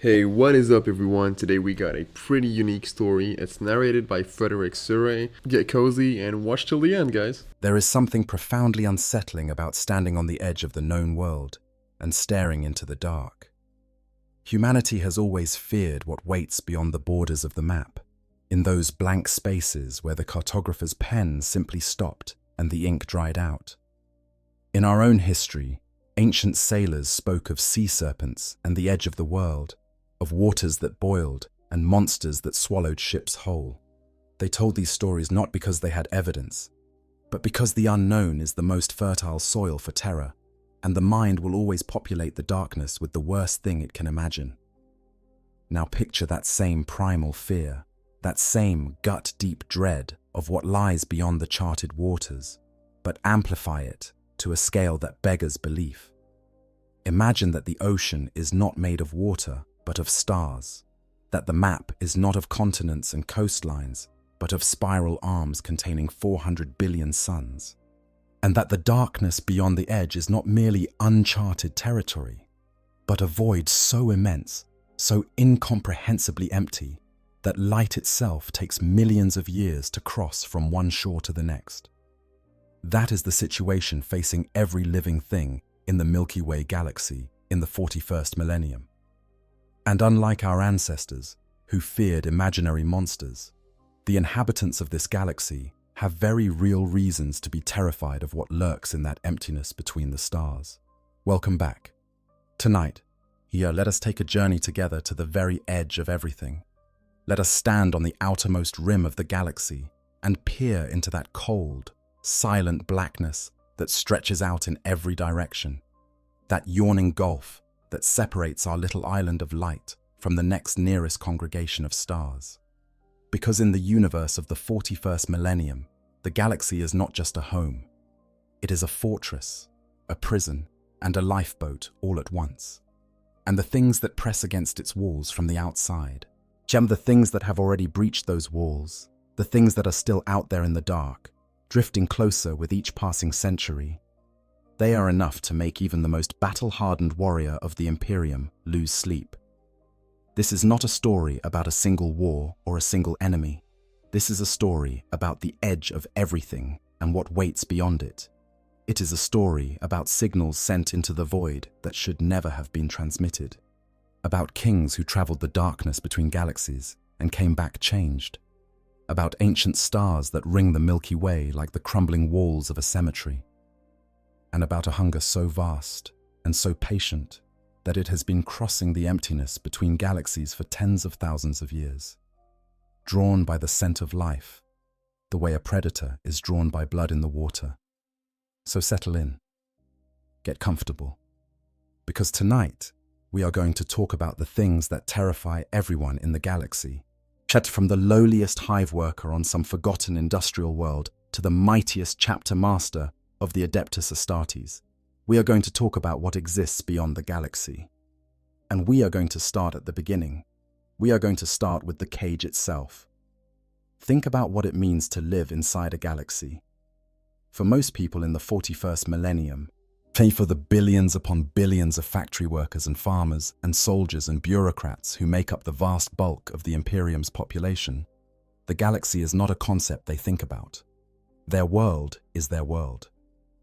Hey, what is up, everyone? Today we got a pretty unique story. It's narrated by Frederick Surrey. Get cozy and watch till the end, guys. There is something profoundly unsettling about standing on the edge of the known world and staring into the dark. Humanity has always feared what waits beyond the borders of the map, in those blank spaces where the cartographer's pen simply stopped and the ink dried out. In our own history, ancient sailors spoke of sea serpents and the edge of the world, of waters that boiled and monsters that swallowed ships whole. They told these stories not because they had evidence, but because the unknown is the most fertile soil for terror, and the mind will always populate the darkness with the worst thing it can imagine. Now picture that same primal fear, that same gut-deep dread of what lies beyond the charted waters, but amplify it to a scale that beggars belief. Imagine that the ocean is not made of water, but of stars, that the map is not of continents and coastlines, but of spiral arms containing 400 billion suns, and that the darkness beyond the edge is not merely uncharted territory, but a void so immense, so incomprehensibly empty, that light itself takes millions of years to cross from one shore to the next. That is the situation facing every living thing in the Milky Way galaxy in the 41st millennium. And unlike our ancestors, who feared imaginary monsters, the inhabitants of this galaxy have very real reasons to be terrified of what lurks in that emptiness between the stars. Welcome back. Tonight, here, let us take a journey together to the very edge of everything. Let us stand on the outermost rim of the galaxy and peer into that cold, silent blackness that stretches out in every direction, that yawning gulf that separates our little island of light from the next nearest congregation of stars. Because in the universe of the 41st millennium, the galaxy is not just a home. It is a fortress, a prison, and a lifeboat all at once. And the things that press against its walls from the outside, the things that have already breached those walls, the things that are still out there in the dark, drifting closer with each passing century, they are enough to make even the most battle-hardened warrior of the Imperium lose sleep. This is not a story about a single war or a single enemy. This is a story about the edge of everything and what waits beyond it. It is a story about signals sent into the void that should never have been transmitted. About kings who traveled the darkness between galaxies and came back changed. About ancient stars that ring the Milky Way like the crumbling walls of a cemetery. And about a hunger so vast and so patient that it has been crossing the emptiness between galaxies for tens of thousands of years. Drawn by the scent of life, the way a predator is drawn by blood in the water. So settle in, get comfortable, because tonight we are going to talk about the things that terrify everyone in the galaxy. From the lowliest hive worker on some forgotten industrial world to the mightiest chapter master of the Adeptus Astartes, we are going to talk about what exists beyond the galaxy. And we are going to start at the beginning. We are going to start with the cage itself. Think about what it means to live inside a galaxy. For most people in the 41st millennium, for the billions upon billions of factory workers and farmers and soldiers and bureaucrats who make up the vast bulk of the Imperium's population, the galaxy is not a concept they think about. Their world is their world.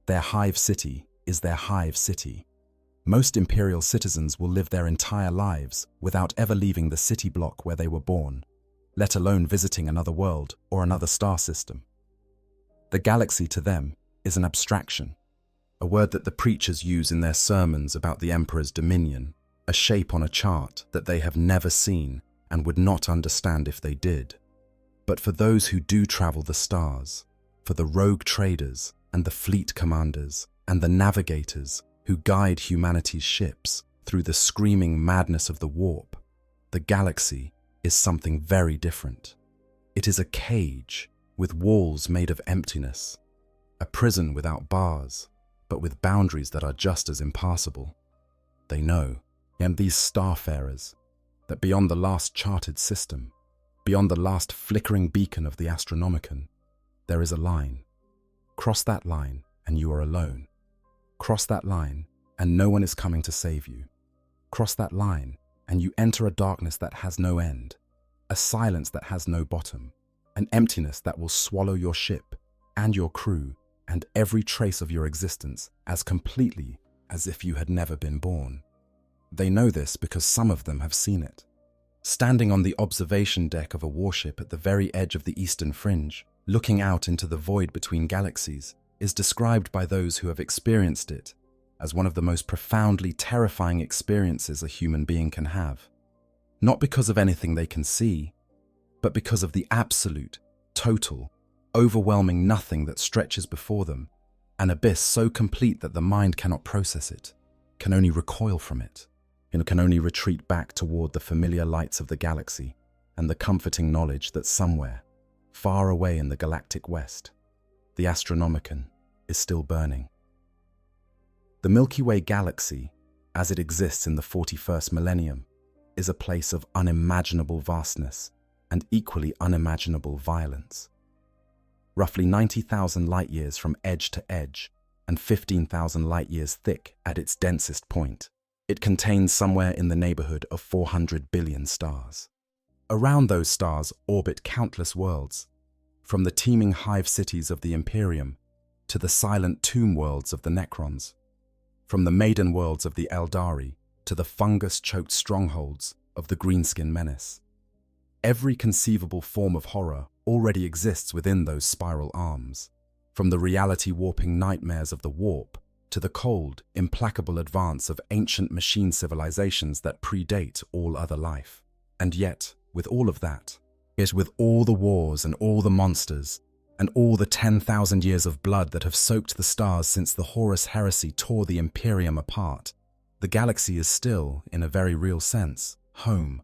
Their hive city is their hive city. Most Imperial citizens will live their entire lives without ever leaving the city block where they were born, let alone visiting another world or another star system. The galaxy to them is an abstraction, a word that the preachers use in their sermons about the Emperor's dominion, a shape on a chart that they have never seen and would not understand if they did. But for those who do travel the stars, for the rogue traders and the fleet commanders and the navigators who guide humanity's ships through the screaming madness of the warp, the galaxy is something very different. It is a cage with walls made of emptiness, a prison without bars, but with boundaries that are just as impassable. They know, and these starfarers, that beyond the last charted system, beyond the last flickering beacon of the Astronomicon, there is a line. Cross that line and you are alone. Cross that line and no one is coming to save you. Cross that line and you enter a darkness that has no end, a silence that has no bottom, an emptiness that will swallow your ship and your crew and every trace of your existence as completely as if you had never been born. They know this because some of them have seen it. Standing on the observation deck of a warship at the very edge of the eastern fringe, looking out into the void between galaxies, is described by those who have experienced it as one of the most profoundly terrifying experiences a human being can have. Not because of anything they can see, but because of the absolute, total, overwhelming nothing that stretches before them, an abyss so complete that the mind cannot process it, can only recoil from it, and can only retreat back toward the familiar lights of the galaxy and the comforting knowledge that somewhere, far away in the galactic west, the Astronomicon is still burning. The Milky Way galaxy, as it exists in the 41st millennium, is a place of unimaginable vastness and equally unimaginable violence. Roughly 90,000 light-years from edge to edge and 15,000 light-years thick at its densest point, it contains somewhere in the neighborhood of 400 billion stars. Around those stars orbit countless worlds, from the teeming hive cities of the Imperium to the silent tomb worlds of the Necrons, from the maiden worlds of the Eldari to the fungus-choked strongholds of the Greenskin Menace. Every conceivable form of horror already exists within those spiral arms, from the reality-warping nightmares of the warp to the cold, implacable advance of ancient machine civilizations that predate all other life. And yet, with all of that, yet with all the wars and all the monsters, and all the 10,000 years of blood that have soaked the stars since the Horus heresy tore the Imperium apart, the galaxy is still, in a very real sense, home.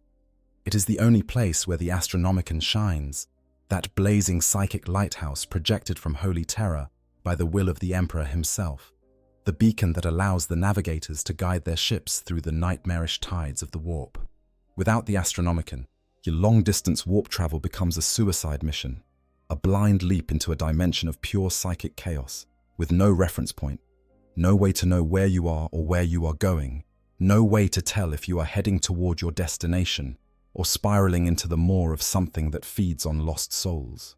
It is the only place where the Astronomicon shines, that blazing psychic lighthouse projected from Holy Terror by the will of the Emperor himself, the beacon that allows the navigators to guide their ships through the nightmarish tides of the warp. Without the Astronomicon, your long-distance warp travel becomes a suicide mission, a blind leap into a dimension of pure psychic chaos, with no reference point, no way to know where you are or where you are going, no way to tell if you are heading toward your destination or spiraling into the maw of something that feeds on lost souls.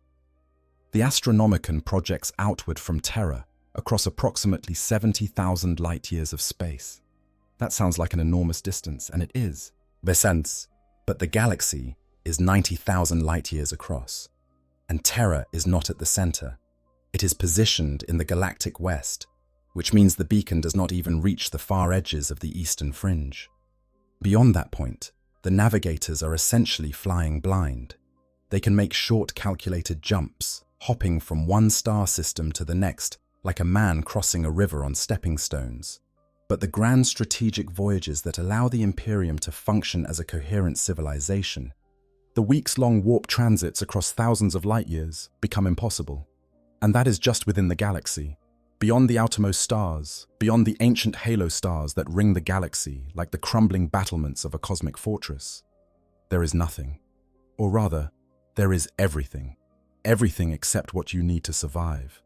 The Astronomicon projects outward from Terra across approximately 70,000 light-years of space. That sounds like an enormous distance, and it is. But the galaxy is 90,000 light-years across, and Terra is not at the center. It is positioned in the galactic west, which means the beacon does not even reach the far edges of the eastern fringe. Beyond that point, the navigators are essentially flying blind. They can make short calculated jumps, hopping from one star system to the next like a man crossing a river on stepping stones. But the grand strategic voyages that allow the Imperium to function as a coherent civilization, the weeks-long warp transits across thousands of light-years, become impossible. And that is just within the galaxy. Beyond the outermost stars, beyond the ancient halo stars that ring the galaxy like the crumbling battlements of a cosmic fortress, there is nothing. Or rather, there is everything. Everything except what you need to survive.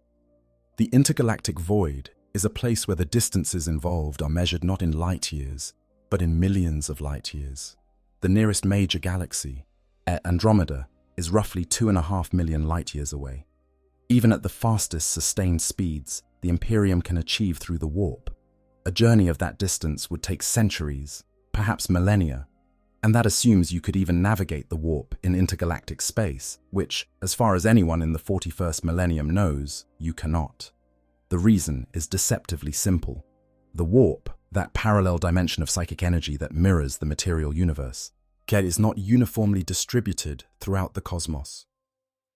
The intergalactic void is a place where the distances involved are measured not in light years, but in millions of light years. The nearest major galaxy, Andromeda, is roughly 2.5 million light years away. Even at the fastest sustained speeds the Imperium can achieve through the warp, a journey of that distance would take centuries, perhaps millennia, and that assumes you could even navigate the warp in intergalactic space, which, as far as anyone in the 41st millennium knows, you cannot. The reason is deceptively simple. The warp, that parallel dimension of psychic energy that mirrors the material universe, is not uniformly distributed throughout the cosmos.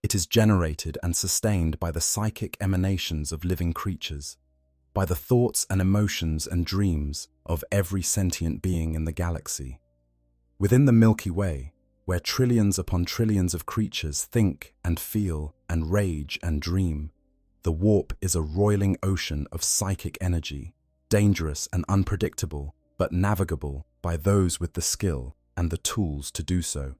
It is generated and sustained by the psychic emanations of living creatures, by the thoughts and emotions and dreams of every sentient being in the galaxy. Within the Milky Way, where trillions upon trillions of creatures think and feel and rage and dream, the warp is a roiling ocean of psychic energy, dangerous and unpredictable, but navigable by those with the skill and the tools to do so.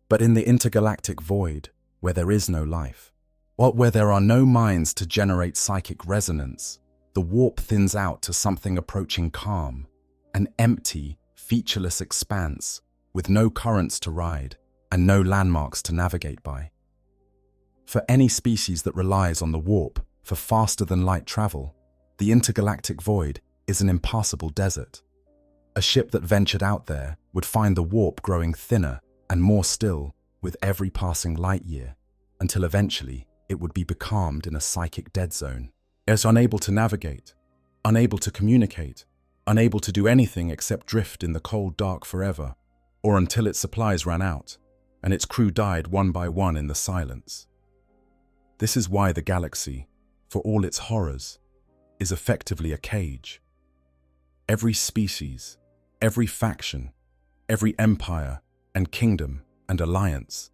But in the intergalactic void, where there is no life, where there are no minds to generate psychic resonance, the warp thins out to something approaching calm, an empty, featureless expanse with no currents to ride and no landmarks to navigate by. For any species that relies on the warp for faster-than-light travel, the intergalactic void is an impassable desert. A ship that ventured out there would find the warp growing thinner and more still with every passing light year, until eventually it would be becalmed in a psychic dead zone. It's unable to navigate, unable to communicate, unable to do anything except drift in the cold dark forever, or until its supplies ran out, and its crew died one by one in the silence. This is why the galaxy, for all its horrors, is effectively a cage. Every species, every faction, every empire and kingdom and alliance,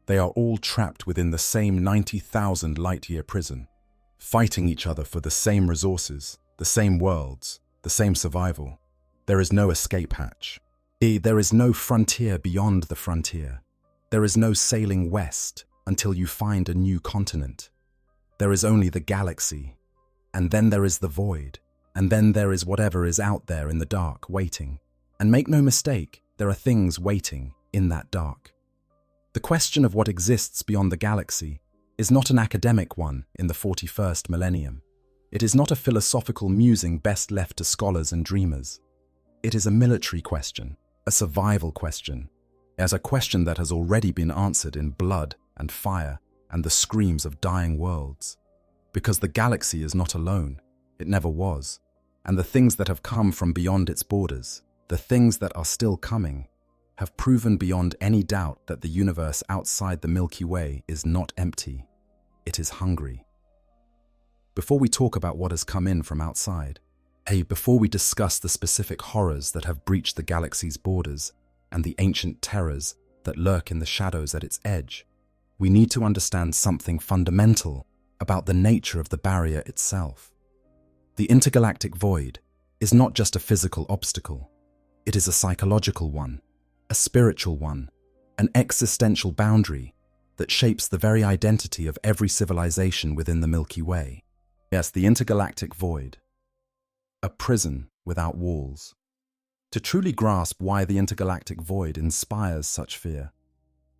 they are all trapped within the same 90,000 light-year prison, fighting each other for the same resources, the same worlds, the same survival. There is no escape hatch. There is no frontier beyond the frontier. There is no sailing west until you find a new continent. There is only the galaxy, and then there is the void, and then there is whatever is out there in the dark waiting. And make no mistake, there are things waiting in that dark. The question of what exists beyond the galaxy is not an academic one in the 41st millennium. It is not a philosophical musing best left to scholars and dreamers. It is a military question, a survival question, as a question that has already been answered in blood and fire and the screams of dying worlds. Because the galaxy is not alone, it never was, and the things that have come from beyond its borders, the things that are still coming, have proven beyond any doubt that the universe outside the Milky Way is not empty, it is hungry. Before we talk about what has come in from outside, before we discuss the specific horrors that have breached the galaxy's borders and the ancient terrors that lurk in the shadows at its edge, we need to understand something fundamental about the nature of the barrier itself. The intergalactic void is not just a physical obstacle, it is a psychological one, a spiritual one, an existential boundary that shapes the very identity of every civilization within the Milky Way. Yes, the intergalactic void, a prison without walls. To truly grasp why the intergalactic void inspires such fear,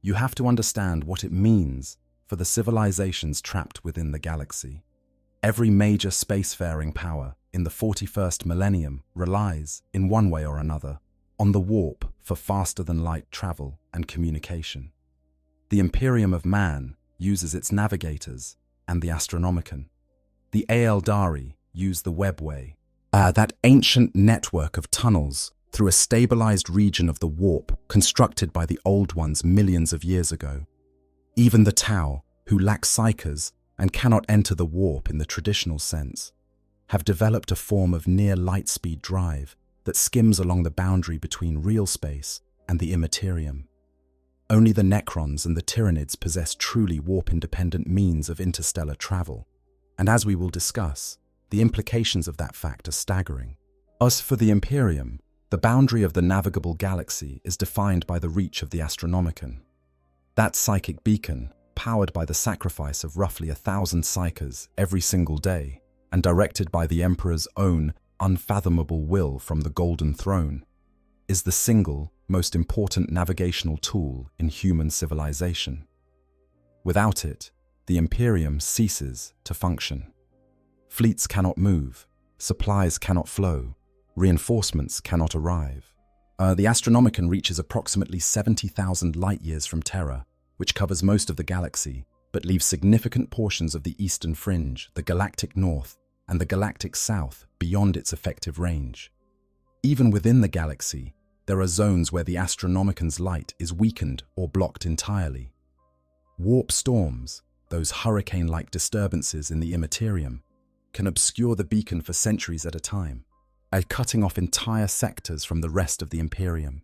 you have to understand what it means for the civilizations trapped within the galaxy. Every major spacefaring power in the 41st millennium relies, in one way or another, on the warp for faster-than-light travel and communication. The Imperium of Man uses its navigators and the Astronomicon. The Aeldari use the webway, that ancient network of tunnels through a stabilized region of the warp constructed by the Old Ones millions of years ago. Even the Tau, who lack psychers and cannot enter the warp in the traditional sense, have developed a form of near-light-speed drive that skims along the boundary between real space and the immaterium. Only the Necrons and the Tyranids possess truly warp-independent means of interstellar travel, and as we will discuss, the implications of that fact are staggering. As for the Imperium, the boundary of the navigable galaxy is defined by the reach of the Astronomicon. That psychic beacon, powered by the sacrifice of roughly 1,000 psychers every single day, and directed by the Emperor's own unfathomable will from the Golden Throne, is the single most important navigational tool in human civilization. Without it, the Imperium ceases to function. Fleets cannot move, supplies cannot flow, reinforcements cannot arrive. The Astronomicon reaches approximately 70,000 light-years from Terra, which covers most of the galaxy, but leaves significant portions of the eastern fringe, the galactic north, and the galactic south beyond its effective range. Even within the galaxy, there are zones where the Astronomicon's light is weakened or blocked entirely. Warp storms, those hurricane-like disturbances in the immaterium, can obscure the beacon for centuries at a time, cutting off entire sectors from the rest of the Imperium.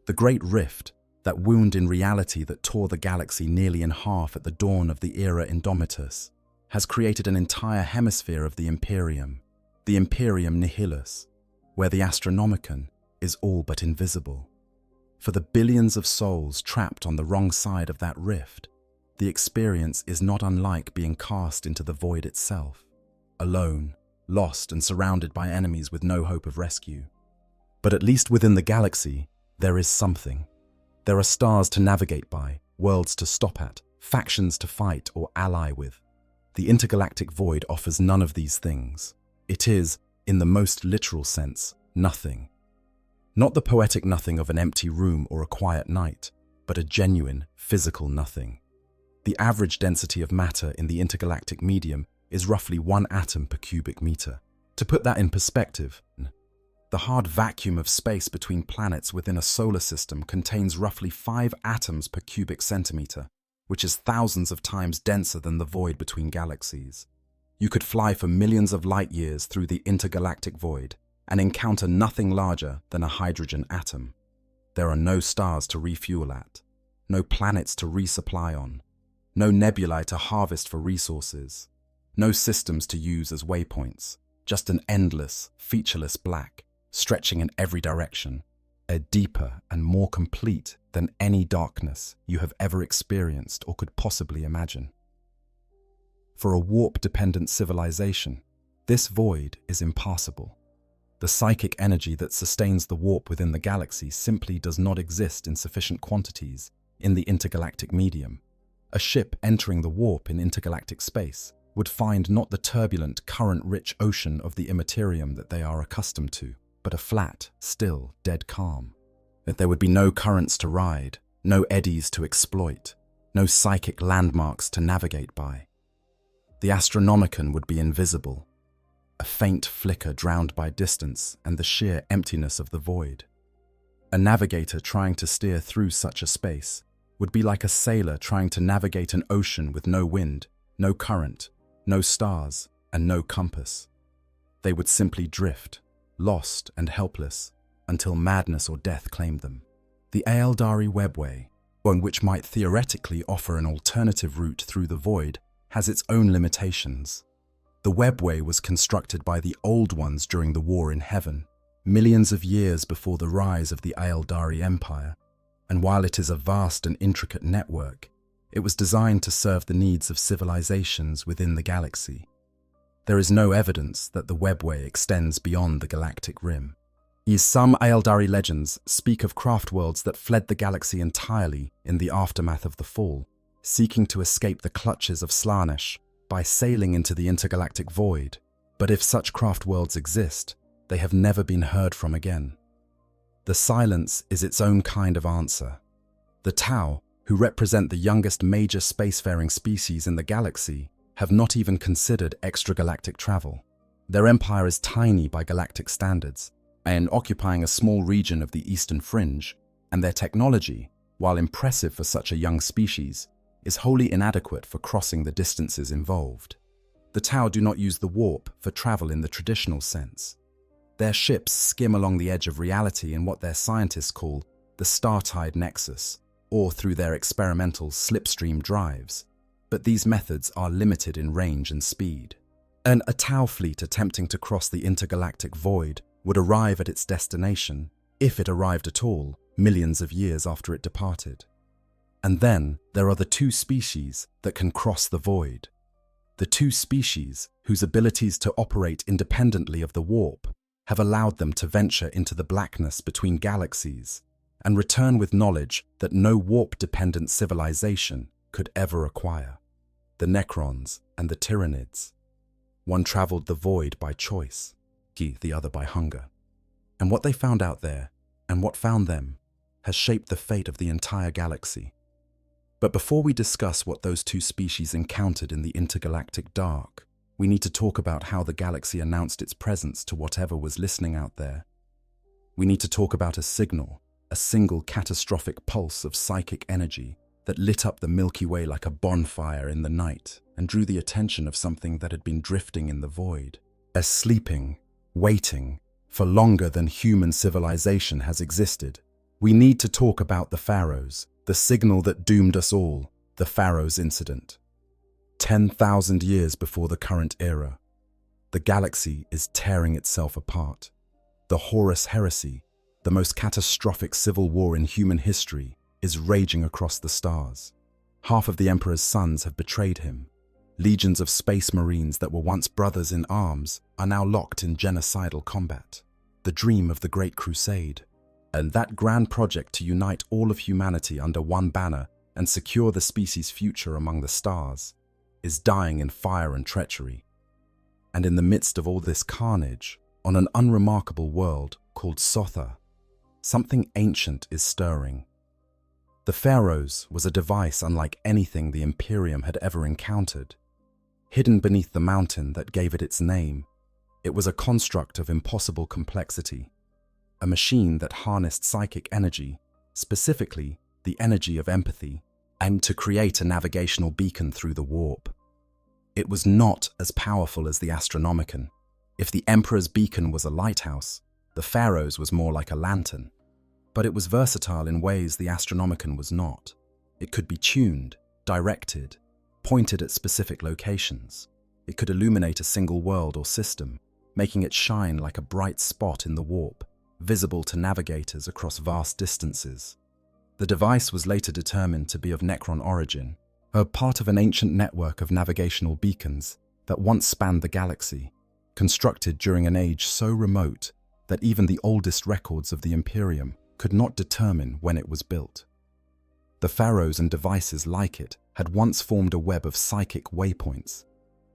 The Great Rift, that wound in reality that tore the galaxy nearly in half at the dawn of the era Indomitus, has created an entire hemisphere of the Imperium Nihilus, where the Astronomicon is all but invisible. For the billions of souls trapped on the wrong side of that rift, the experience is not unlike being cast into the void itself, alone, lost and surrounded by enemies with no hope of rescue. But at least within the galaxy, there is something. There are stars to navigate by, worlds to stop at, factions to fight or ally with. The intergalactic void offers none of these things. It is, in the most literal sense, nothing. Not the poetic nothing of an empty room or a quiet night, but a genuine, physical nothing. The average density of matter in the intergalactic medium is roughly 1 atom per cubic meter. To put that in perspective, the hard vacuum of space between planets within a solar system contains roughly 5 atoms per cubic centimeter, which is thousands of times denser than the void between galaxies. You could fly for millions of light years through the intergalactic void and encounter nothing larger than a hydrogen atom. There are no stars to refuel at, no planets to resupply on, no nebulae to harvest for resources, no systems to use as waypoints, just an endless, featureless black, stretching in every direction, a deeper and more complete than any darkness you have ever experienced or could possibly imagine. For a warp-dependent civilization, this void is impassable. The psychic energy that sustains the warp within the galaxy simply does not exist in sufficient quantities in the intergalactic medium. A ship entering the warp in intergalactic space would find not the turbulent, current-rich ocean of the Imperium that they are accustomed to, but a flat, still, dead calm. That there would be no currents to ride, no eddies to exploit, no psychic landmarks to navigate by. The Astronomicon would be invisible, a faint flicker drowned by distance and the sheer emptiness of the void. A navigator trying to steer through such a space would be like a sailor trying to navigate an ocean with no wind, no current, no stars, and no compass. They would simply drift, lost and helpless, until madness or death claimed them. The Aeldari webway, one which might theoretically offer an alternative route through the void, has its own limitations. The webway was constructed by the Old Ones during the War in Heaven, millions of years before the rise of the Aeldari Empire, and while it is a vast and intricate network, it was designed to serve the needs of civilizations within the galaxy. There is no evidence that the webway extends beyond the galactic rim. Some Aeldari legends speak of craft worlds that fled the galaxy entirely in the aftermath of the fall, seeking to escape the clutches of Slaanesh by sailing into the intergalactic void. But if such craft worlds exist, they have never been heard from again. The silence is its own kind of answer. The Tau, who represent the youngest major spacefaring species in the galaxy, have not even considered extragalactic travel. Their empire is tiny by galactic standards, and occupying a small region of the eastern fringe, and their technology, while impressive for such a young species, is wholly inadequate for crossing the distances involved. The Tau do not use the warp for travel in the traditional sense. Their ships skim along the edge of reality in what their scientists call the star-tide nexus, or through their experimental slipstream drives, but these methods are limited in range and speed. A Tau fleet attempting to cross the intergalactic void would arrive at its destination, if it arrived at all, millions of years after it departed. And then there are the two species that can cross the void. The two species whose abilities to operate independently of the warp have allowed them to venture into the blackness between galaxies and return with knowledge that no warp-dependent civilization could ever acquire. The Necrons and the Tyranids. One traveled the void by choice, the other by hunger. And what they found out there, and what found them, has shaped the fate of the entire galaxy. But before we discuss what those two species encountered in the intergalactic dark, we need to talk about how the galaxy announced its presence to whatever was listening out there. We need to talk about a signal, a single catastrophic pulse of psychic energy that lit up the Milky Way like a bonfire in the night and drew the attention of something that had been drifting in the void, as sleeping, waiting, for longer than human civilization has existed. We need to talk about the Pharaohs, the signal that doomed us all, the Pharaohs incident. 10,000 years before the current era, the galaxy is tearing itself apart. The Horus Heresy, the most catastrophic civil war in human history, is raging across the stars. Half of the Emperor's sons have betrayed him. Legions of space marines that were once brothers in arms are now locked in genocidal combat. the dream of the Great Crusade. And that grand project to unite all of humanity under one banner and secure the species' future among the stars is dying in fire and treachery. And in the midst of all this carnage, on an unremarkable world called Sotha, something ancient is stirring. The Pharaohs was a device unlike anything the Imperium had ever encountered. Hidden beneath the mountain that gave it its name, it was a construct of impossible complexity, a machine that harnessed psychic energy, specifically the energy of empathy, and to create a navigational beacon through the warp. It was not as powerful as the Astronomicon. If the Emperor's beacon was a lighthouse, the Pharaoh's was more like a lantern. But it was versatile in ways the Astronomicon was not. It could be tuned, directed, pointed at specific locations. It could illuminate a single world or system, making it shine like a bright spot in the warp, visible to navigators across vast distances. The device was later determined to be of Necron origin, a part of an ancient network of navigational beacons that once spanned the galaxy, constructed during an age so remote that even the oldest records of the Imperium could not determine when it was built. The pharaohs and devices like it had once formed a web of psychic waypoints,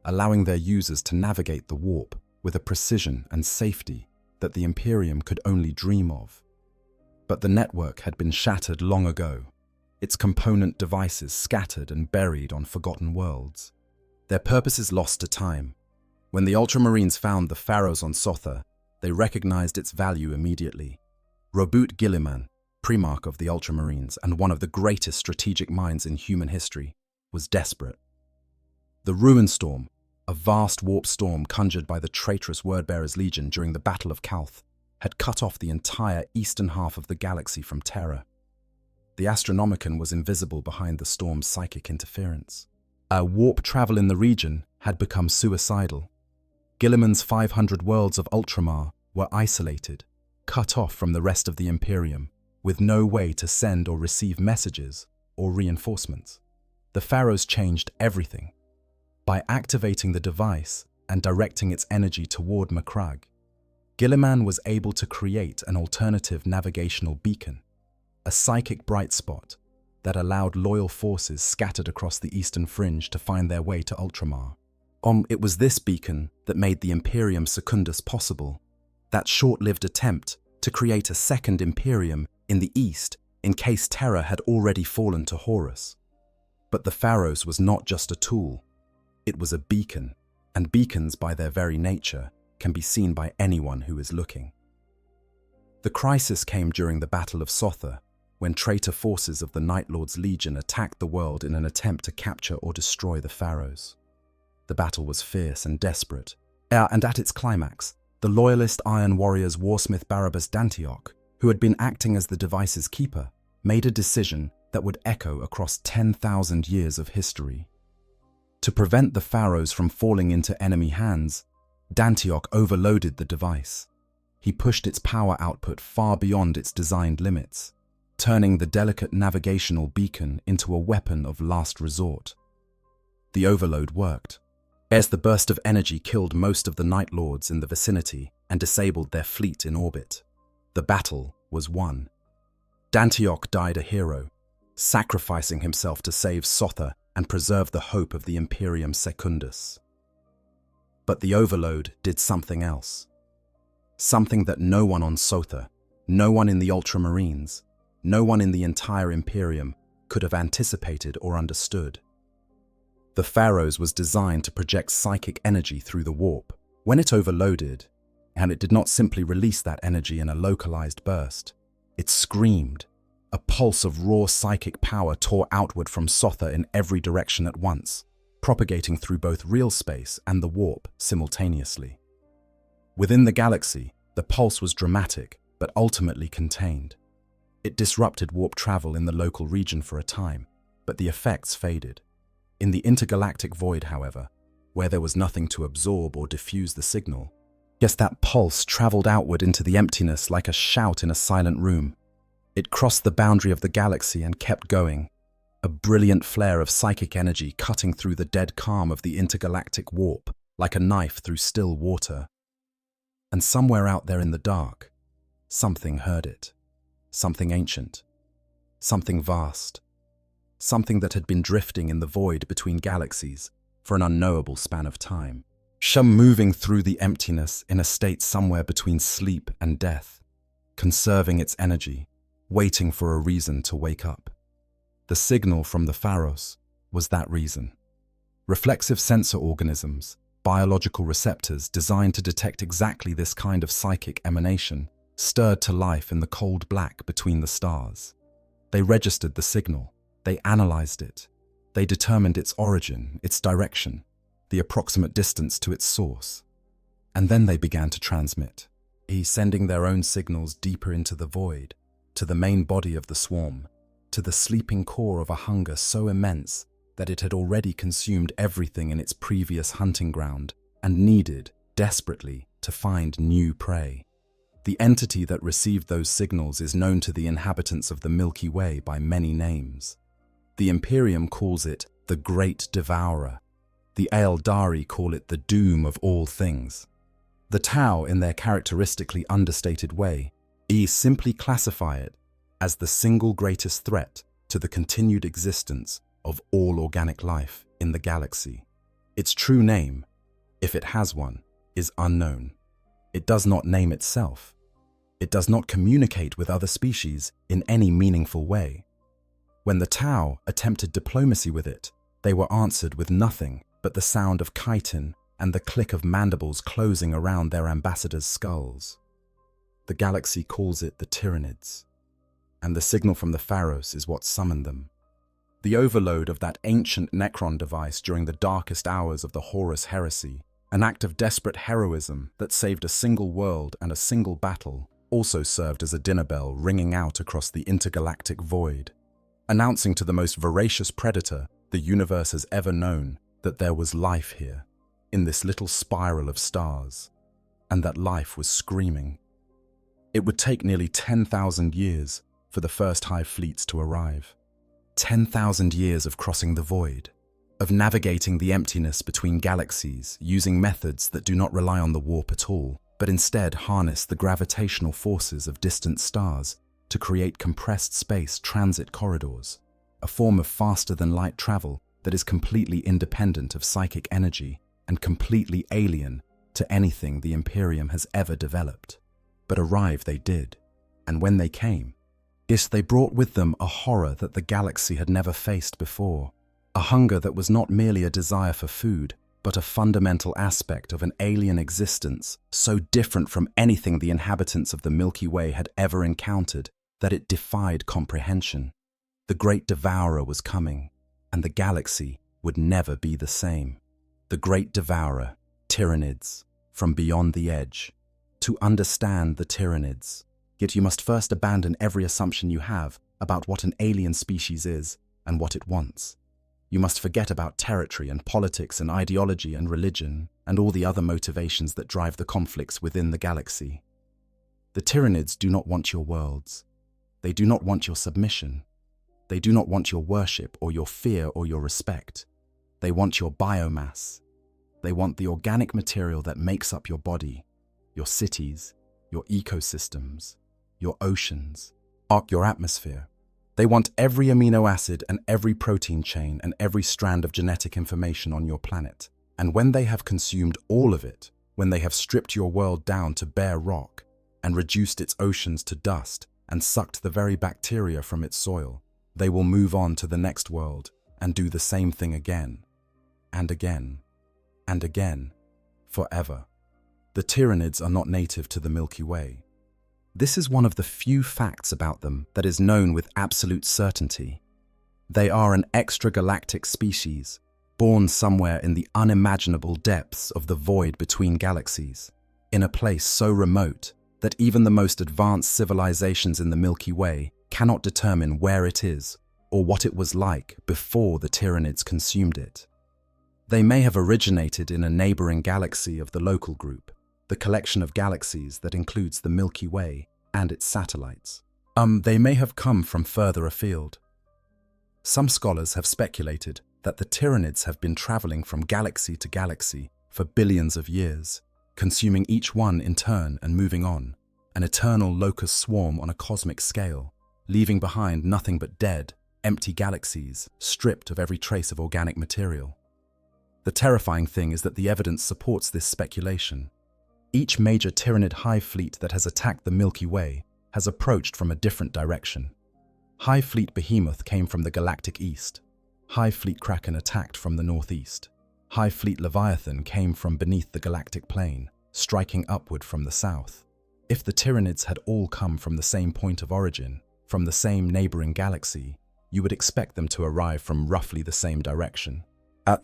allowing their users to navigate the warp with a precision and safety that the Imperium could only dream of. But the network had been shattered long ago, its component devices scattered and buried on forgotten worlds, their purposes lost to time. When the Ultramarines found the pharaohs on Sotha, they recognized its value immediately. Robert Guilliman, Primarch of the Ultramarines and one of the greatest strategic minds in human history, was desperate. The Ruin Storm, a vast warp storm conjured by the traitorous Wordbearers Legion during the Battle of Calth, had cut off the entire eastern half of the galaxy from Terra. The Astronomicon was invisible behind the storm's psychic interference. Warp travel in the region had become suicidal. Guilliman's 500 worlds of Ultramar were isolated, cut off from the rest of the Imperium, with no way to send or receive messages or reinforcements. The pharaohs changed everything. By activating the device and directing its energy toward Macragge, Guilliman was able to create an alternative navigational beacon, a psychic bright spot that allowed loyal forces scattered across the eastern fringe to find their way to Ultramar. It was this beacon that made the Imperium Secundus possible, that short-lived attempt to create a second Imperium in the east in case Terra had already fallen to Horus. But the Pharaohs was not just a tool, it was a beacon, and beacons by their very nature can be seen by anyone who is looking. The crisis came during the Battle of Sotha, when traitor forces of the Night Lord's Legion attacked the world in an attempt to capture or destroy the Pharaohs. The battle was fierce and desperate, and at its climax, the loyalist Iron Warriors Warsmith Barabbas Dantioch, who had been acting as the device's keeper, made a decision that would echo across 10,000 years of history. To prevent the Pharaohs from falling into enemy hands, Dantioch overloaded the device. He pushed its power output far beyond its designed limits, turning the delicate navigational beacon into a weapon of last resort. The overload worked, as the burst of energy killed most of the Night Lords in the vicinity and disabled their fleet in orbit. The battle was won. Dantioch died a hero, sacrificing himself to save Sotha and preserve the hope of the Imperium Secundus. But the overload did something else. Something that no one on Sotha, no one in the Ultramarines, no one in the entire Imperium could have anticipated or understood. The Pharaohs was designed to project psychic energy through the warp. When it overloaded, and it did not simply release that energy in a localized burst, it screamed. A pulse of raw psychic power tore outward from Sotha in every direction at once, propagating through both real space and the warp simultaneously. Within the galaxy, the pulse was dramatic, but ultimately contained. It disrupted warp travel in the local region for a time, but the effects faded. In the intergalactic void, however, where there was nothing to absorb or diffuse the signal, that pulse traveled outward into the emptiness like a shout in a silent room. It crossed the boundary of the galaxy and kept going, a brilliant flare of psychic energy cutting through the dead calm of the intergalactic warp like a knife through still water. And somewhere out there in the dark, something heard it. Something ancient. Something vast. Something that had been drifting in the void between galaxies for an unknowable span of time. Moving through the emptiness in a state somewhere between sleep and death, conserving its energy, waiting for a reason to wake up. The signal from the Pharos was that reason. Reflexive sensor organisms, biological receptors designed to detect exactly this kind of psychic emanation, stirred to life in the cold black between the stars. They registered the signal, they analyzed it, they determined its origin, its direction, the approximate distance to its source. And then they began to transmit, sending their own signals deeper into the void, to the main body of the swarm, to the sleeping core of a hunger so immense that it had already consumed everything in its previous hunting ground and needed, desperately, to find new prey. The entity that received those signals is known to the inhabitants of the Milky Way by many names. The Imperium calls it the Great Devourer. The Eldari call it the doom of all things. The Tau, in their characteristically understated way, simply classify it as the single greatest threat to the continued existence of all organic life in the galaxy. Its true name, if it has one, is unknown. It does not name itself. It does not communicate with other species in any meaningful way. When the Tau attempted diplomacy with it, they were answered with nothing but the sound of chitin and the click of mandibles closing around their ambassadors' skulls. The galaxy calls it the Tyranids, and the signal from the Pharos is what summoned them. The overload of that ancient Necron device during the darkest hours of the Horus heresy, an act of desperate heroism that saved a single world and a single battle, also served as a dinner bell ringing out across the intergalactic void, announcing to the most voracious predator the universe has ever known that there was life here, in this little spiral of stars, and that life was screaming. It would take nearly 10,000 years for the first hive fleets to arrive. 10,000 years of crossing the void, of navigating the emptiness between galaxies using methods that do not rely on the warp at all, but instead harness the gravitational forces of distant stars to create compressed space transit corridors, a form of faster-than-light travel that is completely independent of psychic energy and completely alien to anything the Imperium has ever developed. But arrive they did, and when they came, they brought with them a horror that the galaxy had never faced before, a hunger that was not merely a desire for food, but a fundamental aspect of an alien existence so different from anything the inhabitants of the Milky Way had ever encountered that it defied comprehension. The Great Devourer was coming, and the galaxy would never be the same. The Great Devourer, Tyranids, from beyond the edge. To understand the Tyranids, yet you must first abandon every assumption you have about what an alien species is and what it wants. You must forget about territory and politics and ideology and religion and all the other motivations that drive the conflicts within the galaxy. The Tyranids do not want your worlds. They do not want your submission. They do not want your worship or your fear or your respect. They want your biomass. They want the organic material that makes up your body, your cities, your ecosystems, your oceans, your atmosphere. They want every amino acid and every protein chain and every strand of genetic information on your planet. And when they have consumed all of it, when they have stripped your world down to bare rock and reduced its oceans to dust and sucked the very bacteria from its soil, they will move on to the next world and do the same thing again, and again, and again, forever. The Tyranids are not native to the Milky Way. This is one of the few facts about them that is known with absolute certainty. They are an extragalactic species, born somewhere in the unimaginable depths of the void between galaxies, in a place so remote that even the most advanced civilizations in the Milky Way cannot determine where it is or what it was like before the Tyranids consumed it. They may have originated in a neighboring galaxy of the local group, the collection of galaxies that includes the Milky Way and its satellites. They may have come from further afield. Some scholars have speculated that the Tyranids have been traveling from galaxy to galaxy for billions of years, consuming each one in turn and moving on, an eternal locust swarm on a cosmic scale, leaving behind nothing but dead, empty galaxies, stripped of every trace of organic material. The terrifying thing is that the evidence supports this speculation. Each major Tyranid hive fleet that has attacked the Milky Way has approached from a different direction. Hive Fleet Behemoth came from the galactic east. Hive Fleet Kraken attacked from the northeast. Hive Fleet Leviathan came from beneath the galactic plane, striking upward from the south. If the Tyranids had all come from the same point of origin, from the same neighboring galaxy, you would expect them to arrive from roughly the same direction.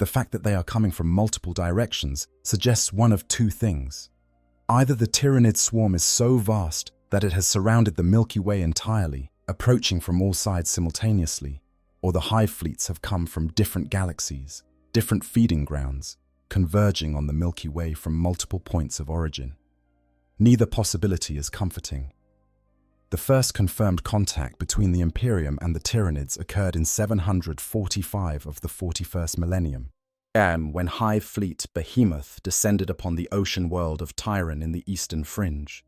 The fact that they are coming from multiple directions suggests one of two things. Either the Tyranid swarm is so vast that it has surrounded the Milky Way entirely, approaching from all sides simultaneously, or the hive fleets have come from different galaxies, different feeding grounds, converging on the Milky Way from multiple points of origin. Neither possibility is comforting. The first confirmed contact between the Imperium and the Tyranids occurred in 745 of the 41st Millennium, when Hive Fleet Behemoth descended upon the ocean world of Tyran in the eastern fringe.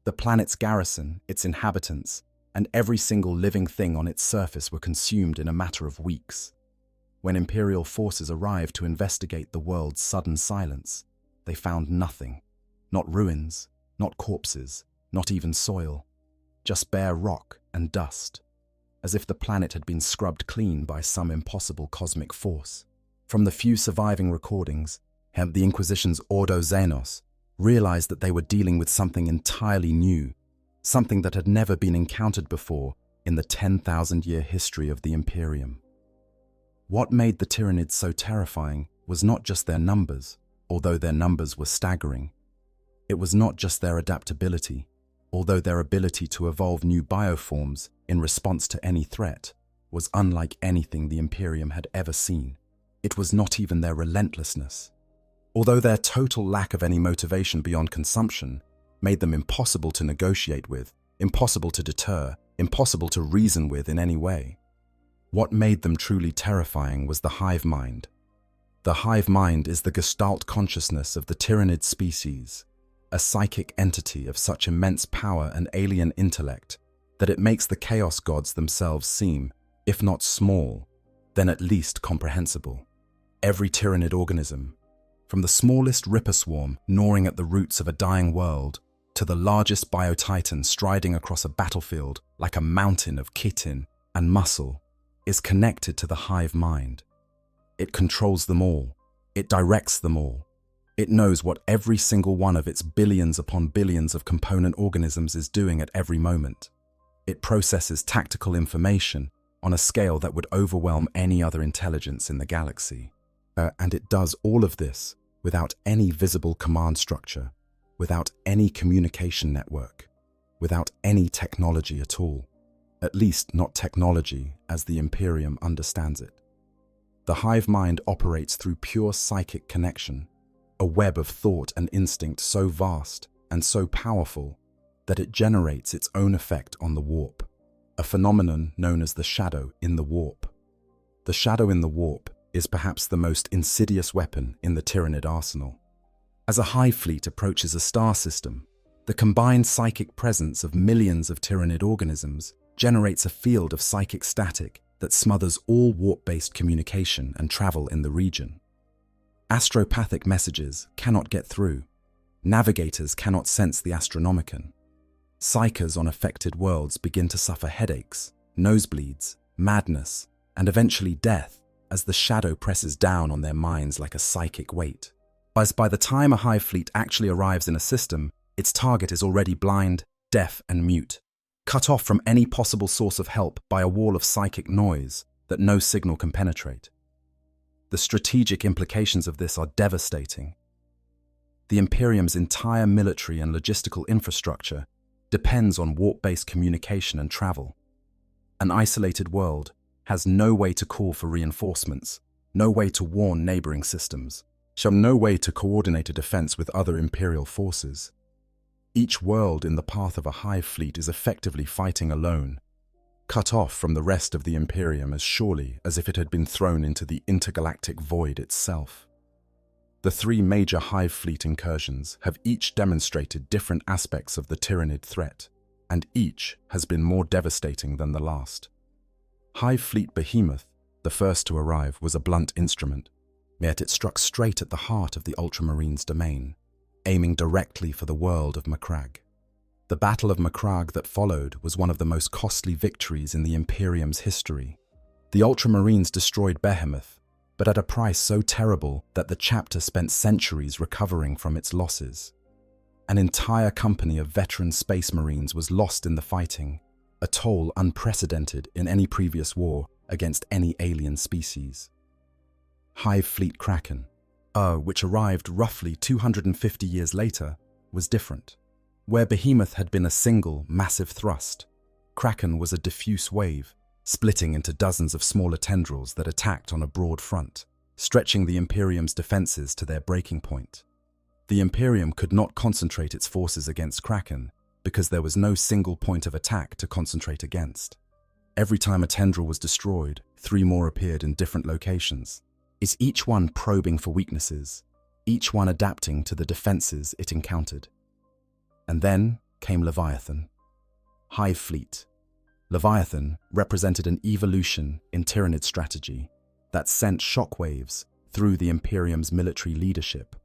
The planet's garrison, its inhabitants, and every single living thing on its surface were consumed in a matter of weeks. When Imperial forces arrived to investigate the world's sudden silence, they found nothing. Not ruins, not corpses, not even soil. Just bare rock and dust, as if the planet had been scrubbed clean by some impossible cosmic force. From the few surviving recordings, the Inquisition's Ordo Xenos realized that they were dealing with something entirely new, something that had never been encountered before in the 10,000-year history of the Imperium. What made the Tyranids so terrifying was not just their numbers, although their numbers were staggering. It was not just their adaptability, although their ability to evolve new bioforms in response to any threat was unlike anything the Imperium had ever seen. It was not even their relentlessness. Although their total lack of any motivation beyond consumption made them impossible to negotiate with, impossible to deter, impossible to reason with in any way. What made them truly terrifying was the hive mind. The hive mind is the gestalt consciousness of the Tyranid species, a psychic entity of such immense power and alien intellect that it makes the chaos gods themselves seem, if not small, then at least comprehensible. Every Tyranid organism, from the smallest ripper swarm gnawing at the roots of a dying world, to the largest biotitan striding across a battlefield like a mountain of chitin and muscle, is connected to the hive mind. It controls them all. It directs them all. It knows what every single one of its billions upon billions of component organisms is doing at every moment. It processes tactical information on a scale that would overwhelm any other intelligence in the galaxy. And it does all of this without any visible command structure, without any communication network, without any technology at all. At least not technology as the Imperium understands it. The hive mind operates through pure psychic connection, a web of thought and instinct so vast and so powerful that it generates its own effect on the warp, a phenomenon known as the shadow in the warp. The shadow in the warp is perhaps the most insidious weapon in the Tyranid arsenal. As a hive fleet approaches a star system, the combined psychic presence of millions of Tyranid organisms generates a field of psychic static that smothers all warp-based communication and travel in the region. Astropathic messages cannot get through. Navigators cannot sense the Astronomicon. Psychers on affected worlds begin to suffer headaches, nosebleeds, madness, and eventually death as the shadow presses down on their minds like a psychic weight. As by the time a hive fleet actually arrives in a system, its target is already blind, deaf, and mute, cut off from any possible source of help by a wall of psychic noise that no signal can penetrate. The strategic implications of this are devastating. The Imperium's entire military and logistical infrastructure depends on warp-based communication and travel. An isolated world has no way to call for reinforcements, no way to warn neighboring systems, no way to coordinate a defense with other Imperial forces. Each world in the path of a hive fleet is effectively fighting alone, cut off from the rest of the Imperium as surely as if it had been thrown into the intergalactic void itself. The three major hive fleet incursions have each demonstrated different aspects of the Tyrannid threat, and each has been more devastating than the last. Hive Fleet Behemoth, the first to arrive, was a blunt instrument, yet it struck straight at the heart of the Ultramarines' domain, aiming directly for the world of Macragge. The Battle of Macragge that followed was one of the most costly victories in the Imperium's history. The Ultramarines destroyed Behemoth, but at a price so terrible that the chapter spent centuries recovering from its losses. An entire company of veteran Space Marines was lost in the fighting, a toll unprecedented in any previous war against any alien species. Hive Fleet Kraken, which arrived roughly 250 years later, was different. Where Behemoth had been a single, massive thrust, Kraken was a diffuse wave, splitting into dozens of smaller tendrils that attacked on a broad front, stretching the Imperium's defenses to their breaking point. The Imperium could not concentrate its forces against Kraken because there was no single point of attack to concentrate against. Every time a tendril was destroyed, 3 more appeared in different locations, each one probing for weaknesses, each one adapting to the defenses it encountered. And then came Leviathan. Hive Fleet. Leviathan represented an evolution in Tyrannid strategy that sent shockwaves through the Imperium's military leadership.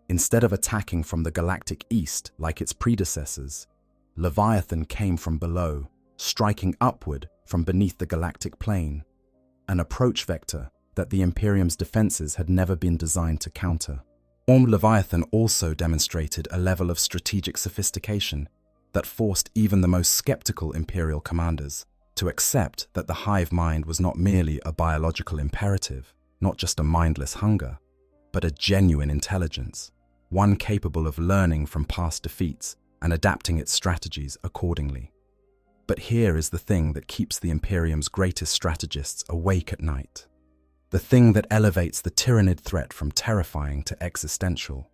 Instead of attacking from the galactic east like its predecessors, Leviathan came from below, striking upward from beneath the galactic plane, an approach vector that the Imperium's defenses had never been designed to counter. Leviathan also demonstrated a level of strategic sophistication that forced even the most skeptical Imperial commanders to accept that the hive mind was not merely a biological imperative, not just a mindless hunger, but a genuine intelligence, one capable of learning from past defeats and adapting its strategies accordingly. But here is the thing that keeps the Imperium's greatest strategists awake at night. The thing that elevates the Tyrannid threat from terrifying to existential.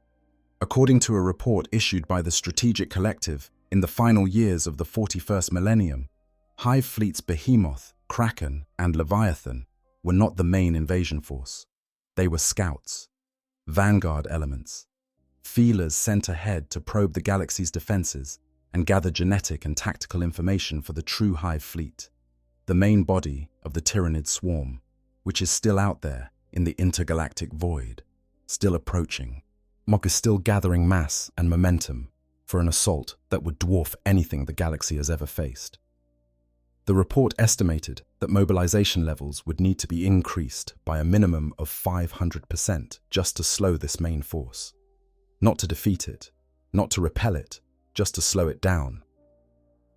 According to a report issued by the Strategic Collective in the final years of the 41st Millennium, Hive Fleet's Behemoth, Kraken, and Leviathan were not the main invasion force. They were scouts, vanguard elements, feelers sent ahead to probe the galaxy's defenses and gather genetic and tactical information for the true Hive Fleet, the main body of the Tyrannid swarm, which is still out there in the intergalactic void, still approaching. Mok is still gathering mass and momentum for an assault that would dwarf anything the galaxy has ever faced. The report estimated that mobilization levels would need to be increased by a minimum of 500% just to slow this main force. Not to defeat it, not to repel it, just to slow it down.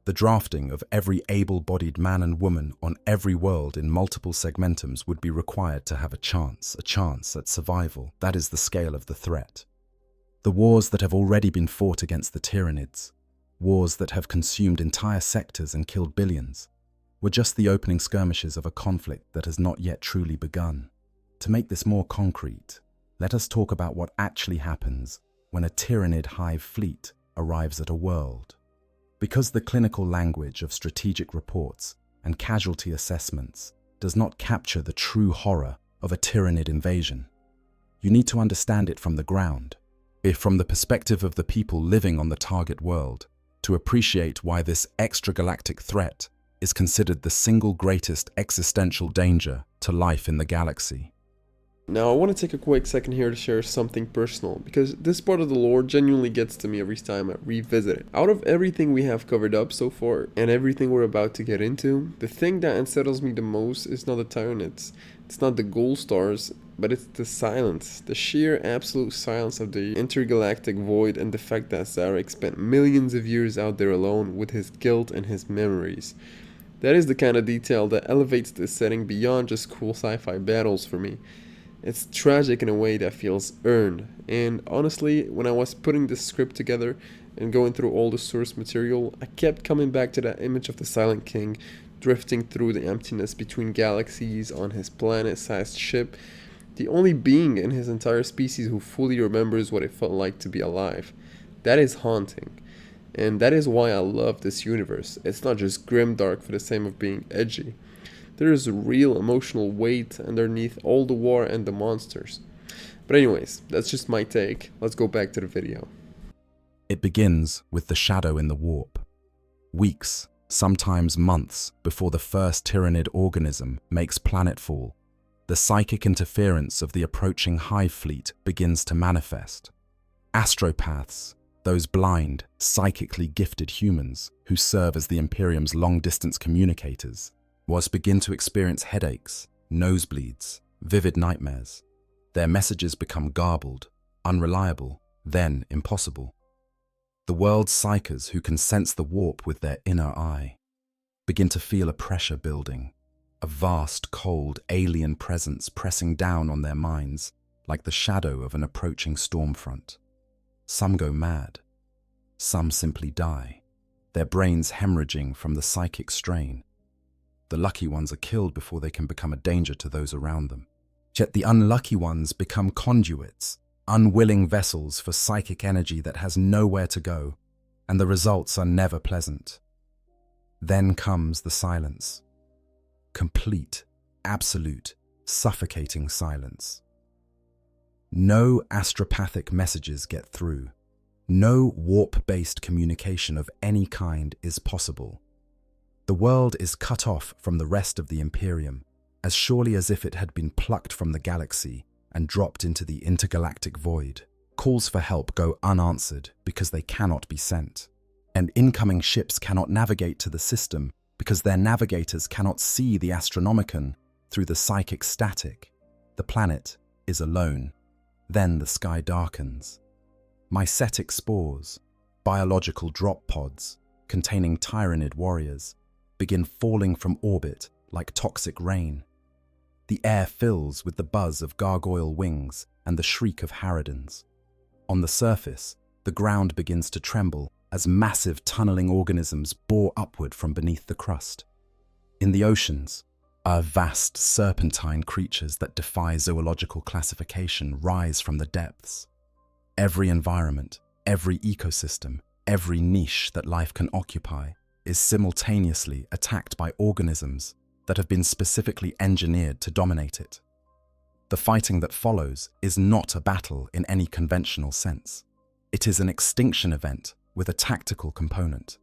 The drafting of every able-bodied man and woman on every world in multiple segmentums would be required to have a chance at survival. That is the scale of the threat. The wars that have already been fought against the Tyrannids, wars that have consumed entire sectors and killed billions, were just the opening skirmishes of a conflict that has not yet truly begun. To make this more concrete, let us talk about what actually happens when a Tyrannid hive fleet arrives at a world. Because the clinical language of strategic reports and casualty assessments does not capture the true horror of a Tyrannid invasion, you need to understand it from the ground, from the perspective of the people living on the target world, to appreciate why this extragalactic threat is considered the single greatest existential danger to life in the galaxy. Now, I want to take a quick second here to share something personal, because this part of the lore genuinely gets to me every time I revisit it. Out of everything we have covered up so far, and everything we're about to get into, the thing that unsettles me the most is not the Tyranids, it's not the gold stars, but it's the silence, the sheer absolute silence of the intergalactic void, and the fact that Zarek spent millions of years out there alone with his guilt and his memories. That is the kind of detail that elevates this setting beyond just cool sci-fi battles for me. It's tragic in a way that feels earned, and honestly, when I was putting this script together and going through all the source material, I kept coming back to that image of the Silent King drifting through the emptiness between galaxies on his planet-sized ship, the only being in his entire species who fully remembers what it felt like to be alive. That is haunting, and that is why I love this universe. It's not just grimdark for the sake of being edgy. There is a real emotional weight underneath all the war and the monsters. But anyways, that's just my take. Let's go back to the video. It begins with the shadow in the warp. Weeks, sometimes months, before the first tyrannid organism makes planetfall, the psychic interference of the approaching hive fleet begins to manifest. Astropaths, those blind, psychically gifted humans who serve as the Imperium's long-distance communicators, begin to experience headaches, nosebleeds, vivid nightmares. Their messages become garbled, unreliable, then impossible. The world's psychers who can sense the warp with their inner eye begin to feel a pressure building, a vast, cold, alien presence pressing down on their minds like the shadow of an approaching storm front. Some go mad. Some simply die, their brains hemorrhaging from the psychic strain. The lucky ones are killed before they can become a danger to those around them. Yet the unlucky ones become conduits, unwilling vessels for psychic energy that has nowhere to go, and the results are never pleasant. Then comes the silence. Complete, absolute, suffocating silence. No astropathic messages get through. No warp-based communication of any kind is possible. The world is cut off from the rest of the Imperium, as surely as if it had been plucked from the galaxy and dropped into the intergalactic void. Calls for help go unanswered because they cannot be sent, and incoming ships cannot navigate to the system because their navigators cannot see the Astronomicon through the psychic static. The planet is alone. Then the sky darkens. Mycetic spores, biological drop pods containing tyrannid warriors, begin falling from orbit like toxic rain. The air fills with the buzz of gargoyle wings and the shriek of harridans. On the surface, the ground begins to tremble as massive tunneling organisms bore upward from beneath the crust. In the oceans, our vast serpentine creatures that defy zoological classification rise from the depths. Every environment, every ecosystem, every niche that life can occupy is simultaneously attacked by organisms that have been specifically engineered to dominate it. The fighting that follows is not a battle in any conventional sense. It is an extinction event with a tactical component.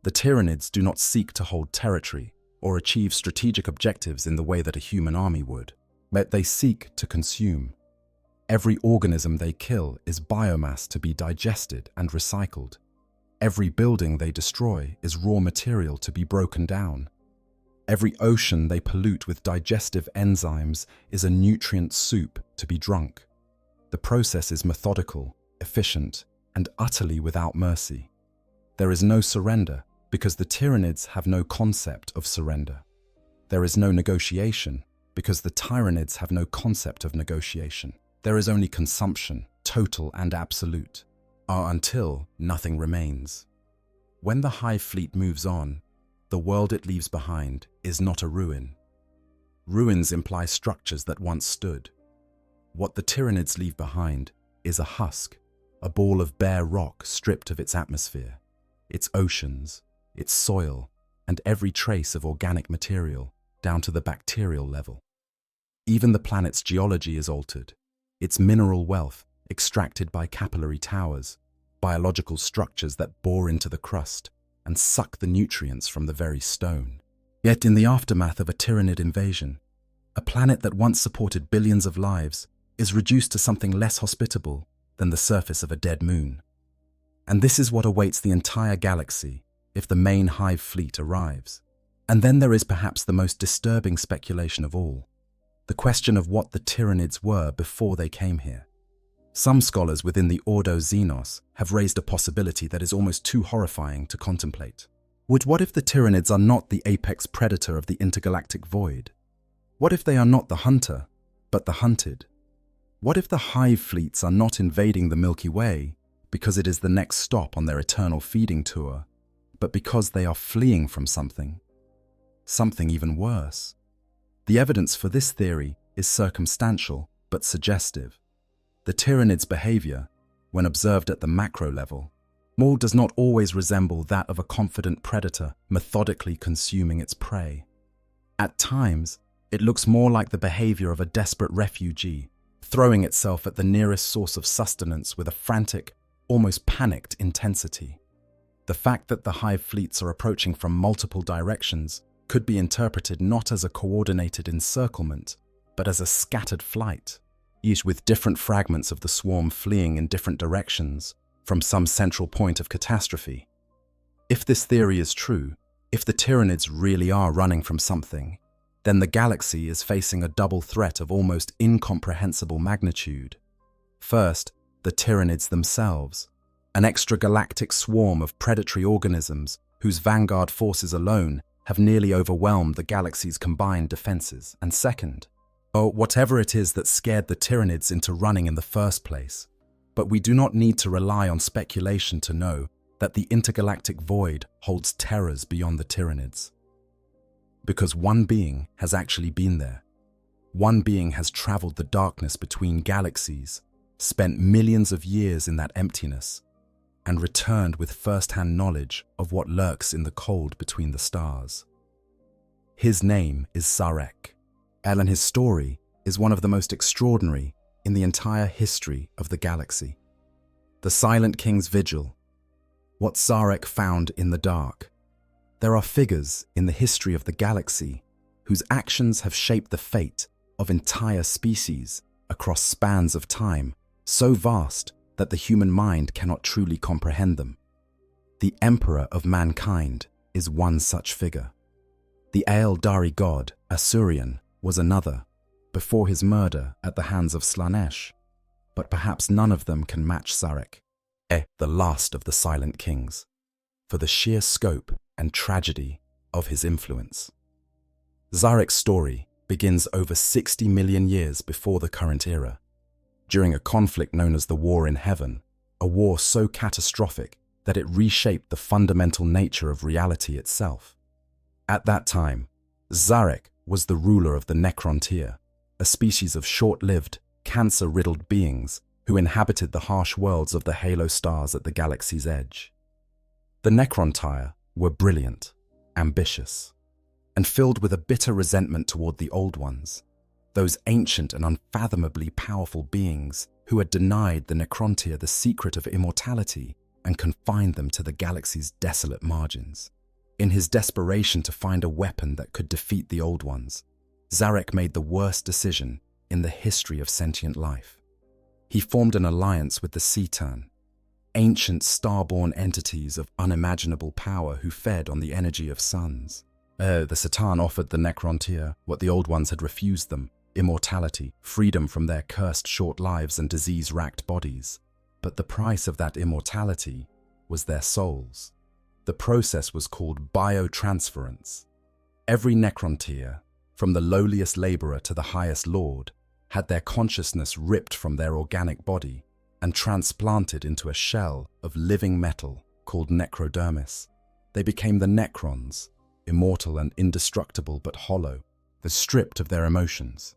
The tyrannids do not seek to hold territory or achieve strategic objectives in the way that a human army would, but they seek to consume. Every organism they kill is biomass to be digested and recycled. Every building they destroy is raw material to be broken down. Every ocean they pollute with digestive enzymes is a nutrient soup to be drunk. The process is methodical, efficient, and utterly without mercy. There is no surrender because the tyrannids have no concept of surrender. There is no negotiation because the tyrannids have no concept of negotiation. There is only consumption, total and absolute, until nothing remains. When the hive fleet moves on, the world it leaves behind is not a ruin. Ruins imply structures that once stood. What the tyrannids leave behind is a husk, a ball of bare rock stripped of its atmosphere, its oceans, its soil, and every trace of organic material down to the bacterial level. Even the planet's geology is altered, its mineral wealth extracted by capillary towers, biological structures that bore into the crust and suck the nutrients from the very stone. Yet in the aftermath of a tyrannid invasion, a planet that once supported billions of lives is reduced to something less hospitable than the surface of a dead moon. And this is what awaits the entire galaxy if the main hive fleet arrives. And then there is perhaps the most disturbing speculation of all, the question of what the tyrannids were before they came here. Some scholars within the Ordo Xenos have raised a possibility that is almost too horrifying to contemplate. What if the tyrannids are not the apex predator of the intergalactic void? What if they are not the hunter, but the hunted? What if the hive fleets are not invading the Milky Way because it is the next stop on their eternal feeding tour, but because they are fleeing from something even worse? The evidence for this theory is circumstantial but suggestive. The tyrannid's behavior, when observed at the macro level, does not always resemble that of a confident predator methodically consuming its prey. At times, it looks more like the behavior of a desperate refugee, throwing itself at the nearest source of sustenance with a frantic, almost panicked intensity. The fact that the hive fleets are approaching from multiple directions could be interpreted not as a coordinated encirclement, but as a scattered flight, each with different fragments of the swarm fleeing in different directions from some central point of catastrophe. If this theory is true, if the Tyranids really are running from something, then the galaxy is facing a double threat of almost incomprehensible magnitude. First, the Tyranids themselves, an extragalactic swarm of predatory organisms whose vanguard forces alone have nearly overwhelmed the galaxy's combined defenses. And second, whatever it is that scared the Tyranids into running in the first place. But we do not need to rely on speculation to know that the intergalactic void holds terrors beyond the Tyranids. Because one being has actually been there. One being has traveled the darkness between galaxies, spent millions of years in that emptiness, and returned with first-hand knowledge of what lurks in the cold between the stars. His name is Zarek, and his story is one of the most extraordinary in the entire history of the galaxy. The Silent King's Vigil. What Zarek found in the dark. There are figures in the history of the galaxy whose actions have shaped the fate of entire species across spans of time so vast that the human mind cannot truly comprehend them. The Emperor of mankind is one such figure. The Aeldari god, Asurion, was another, before his murder at the hands of Slanesh, but perhaps none of them can match Zarek, the last of the Silent Kings, for the sheer scope and tragedy of his influence. Zarek's story begins over 60 million years before the current era, during a conflict known as the War in Heaven, a war so catastrophic that it reshaped the fundamental nature of reality itself. At that time, Zarek was the ruler of the Necrontyr, a species of short-lived, cancer-riddled beings who inhabited the harsh worlds of the halo stars at the galaxy's edge. The Necrontyr were brilliant, ambitious, and filled with a bitter resentment toward the Old Ones, those ancient and unfathomably powerful beings who had denied the Necrontyr the secret of immortality and confined them to the galaxy's desolate margins. In his desperation to find a weapon that could defeat the Old Ones, Zarek made the worst decision in the history of sentient life. He formed an alliance with the Citan, ancient starborn entities of unimaginable power who fed on the energy of suns. The Citan offered the Necrontyr what the Old Ones had refused them: immortality, freedom from their cursed short lives and disease-racked bodies. But the price of that immortality was their souls. The process was called biotransference. Every Necrontyr, from the lowliest laborer to the highest lord, had their consciousness ripped from their organic body and transplanted into a shell of living metal called necrodermis. They became the Necrons, immortal and indestructible but hollow, stripped of their emotions,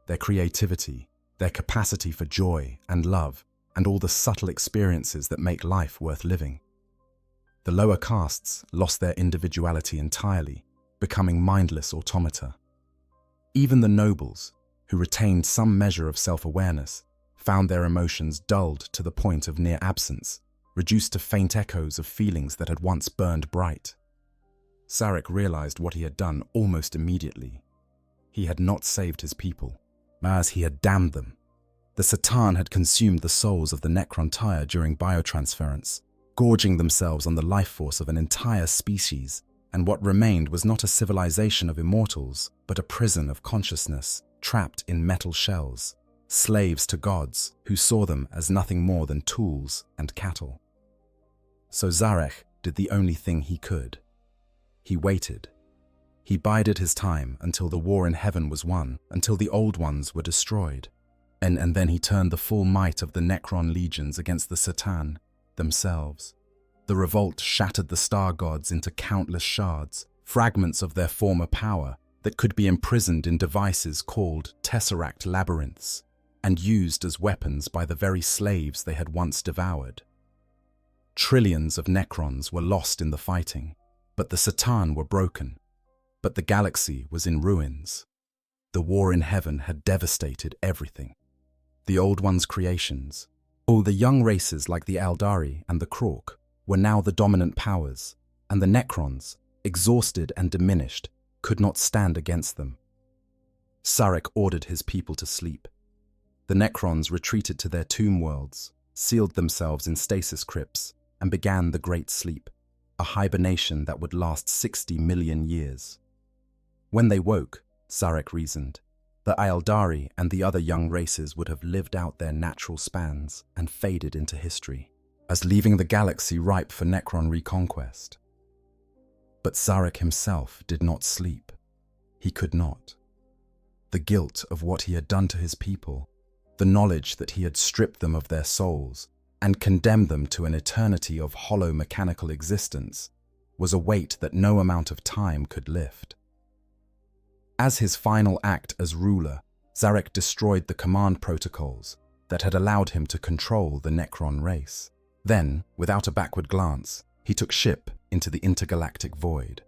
their creativity, their capacity for joy and love, and all the subtle experiences that make life worth living. The lower castes lost their individuality entirely, becoming mindless automata. Even the nobles, who retained some measure of self-awareness, found their emotions dulled to the point of near absence, reduced to faint echoes of feelings that had once burned bright. Zarek realized what he had done almost immediately. He had not saved his people, as he had damned them. The Citan had consumed the souls of the Necrontyr during biotransference, gorging themselves on the life force of an entire species, and what remained was not a civilization of immortals, but a prison of consciousness, trapped in metal shells, slaves to gods who saw them as nothing more than tools and cattle. So Zarek did the only thing he could. He waited. He bided his time until the war in heaven was won, until the Old Ones were destroyed. And then he turned the full might of the Necron legions against the Citan themselves. The revolt shattered the star gods into countless shards, fragments of their former power that could be imprisoned in devices called tesseract labyrinths and used as weapons by the very slaves they had once devoured. Trillions of Necrons were lost in the fighting, but the Citan were broken. But the galaxy was in ruins. The war in heaven had devastated everything. the Old One's creations. All the young races like the Eldari and the Krork were now the dominant powers, and the Necrons, exhausted and diminished, could not stand against them. Sarek ordered his people to sleep. The Necrons retreated to their tomb worlds, sealed themselves in stasis crypts, and began the Great Sleep, a hibernation that would last 60 million years. When they woke, Sarek reasoned, the Eldari and the other young races would have lived out their natural spans and faded into history, as leaving the galaxy ripe for Necron reconquest. But Sarek himself did not sleep. He could not. The guilt of what he had done to his people, the knowledge that he had stripped them of their souls and condemned them to an eternity of hollow mechanical existence, was a weight that no amount of time could lift. As his final act as ruler, Sarek destroyed the command protocols that had allowed him to control the Necron race. Then, without a backward glance, he took ship into the intergalactic void.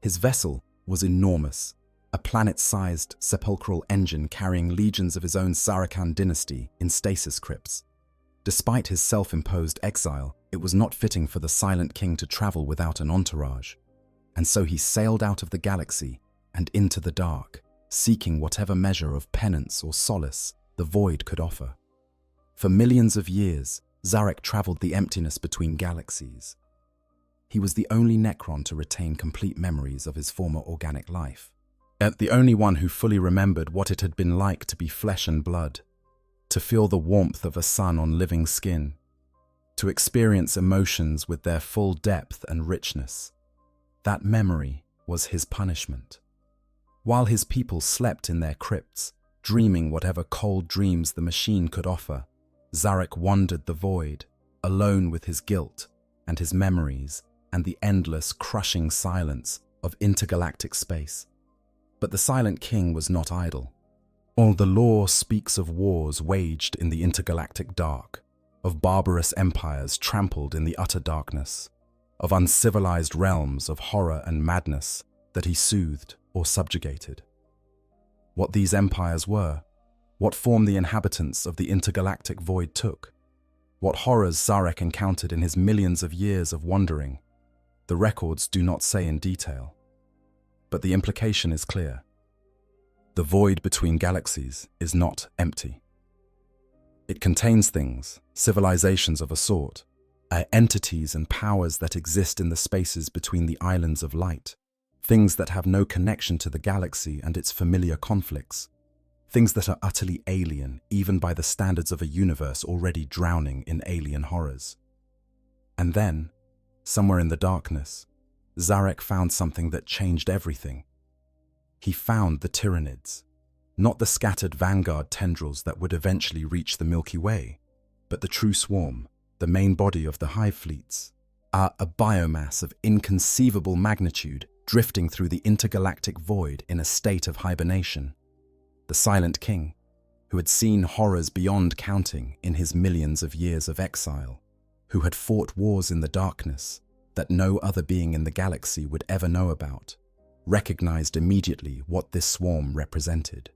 His vessel was enormous, a planet-sized sepulchral engine carrying legions of his own Sarkhan dynasty in stasis crypts. Despite his self-imposed exile, it was not fitting for the Silent King to travel without an entourage, and so he sailed out of the galaxy and into the dark, seeking whatever measure of penance or solace the void could offer. For millions of years, Sarek traveled the emptiness between galaxies. He was the only Necron to retain complete memories of his former organic life, yet the only one who fully remembered what it had been like to be flesh and blood, to feel the warmth of a sun on living skin, to experience emotions with their full depth and richness. That memory was his punishment. While his people slept in their crypts, dreaming whatever cold dreams the machine could offer, Sarek wandered the void, alone with his guilt and his memories and the endless, crushing silence of intergalactic space. But the Silent King was not idle. All the lore speaks of wars waged in the intergalactic dark, of barbarous empires trampled in the utter darkness, of uncivilized realms of horror and madness that he soothed or subjugated. What these empires were, what form the inhabitants of the intergalactic void took, what horrors Sarek encountered in his millions of years of wandering, the records do not say in detail. But the implication is clear. The void between galaxies is not empty. It contains things, civilizations of a sort, entities and powers that exist in the spaces between the islands of light, things that have no connection to the galaxy and its familiar conflicts, things that are utterly alien even by the standards of a universe already drowning in alien horrors. And then, somewhere in the darkness, Sarek found something that changed everything. He found the Tyranids, not the scattered vanguard tendrils that would eventually reach the Milky Way, but the true swarm, the main body of the hive fleets, are a biomass of inconceivable magnitude drifting through the intergalactic void in a state of hibernation. The Silent King, who had seen horrors beyond counting in his millions of years of exile, who had fought wars in the darkness that no other being in the galaxy would ever know about, recognized immediately what this swarm represented.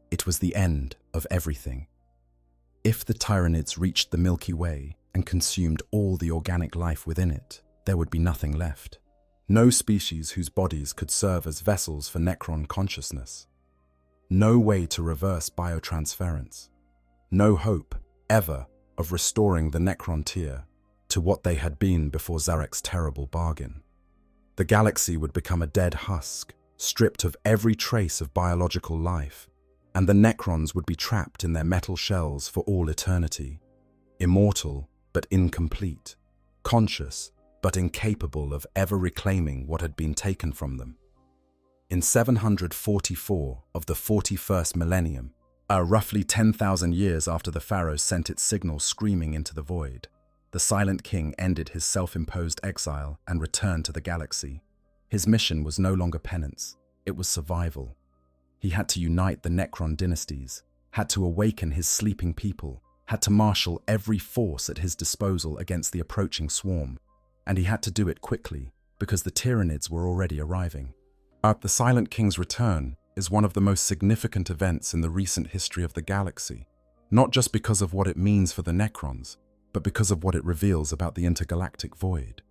It was the end of everything. If the Tyranids reached the Milky Way and consumed all the organic life within it, there would be nothing left. No species whose bodies could serve as vessels for Necron consciousness. No way to reverse biotransference. No hope, ever, of restoring the Necron tier to what they had been before Zarek's terrible bargain. The galaxy would become a dead husk, stripped of every trace of biological life, and the Necrons would be trapped in their metal shells for all eternity, immortal but incomplete, conscious but incapable of ever reclaiming what had been taken from them. In 744 of the 41st Millennium, roughly 10,000 years after the Pharaoh sent its signal screaming into the void, the Silent King ended his self-imposed exile and returned to the galaxy. His mission was no longer penance, it was survival. He had to unite the Necron dynasties, had to awaken his sleeping people, had to marshal every force at his disposal against the approaching swarm, and he had to do it quickly because the Tyranids were already arriving. The Silent King's return is one of the most significant events in the recent history of the galaxy, not just because of what it means for the Necrons, but because of what it reveals about the intergalactic void.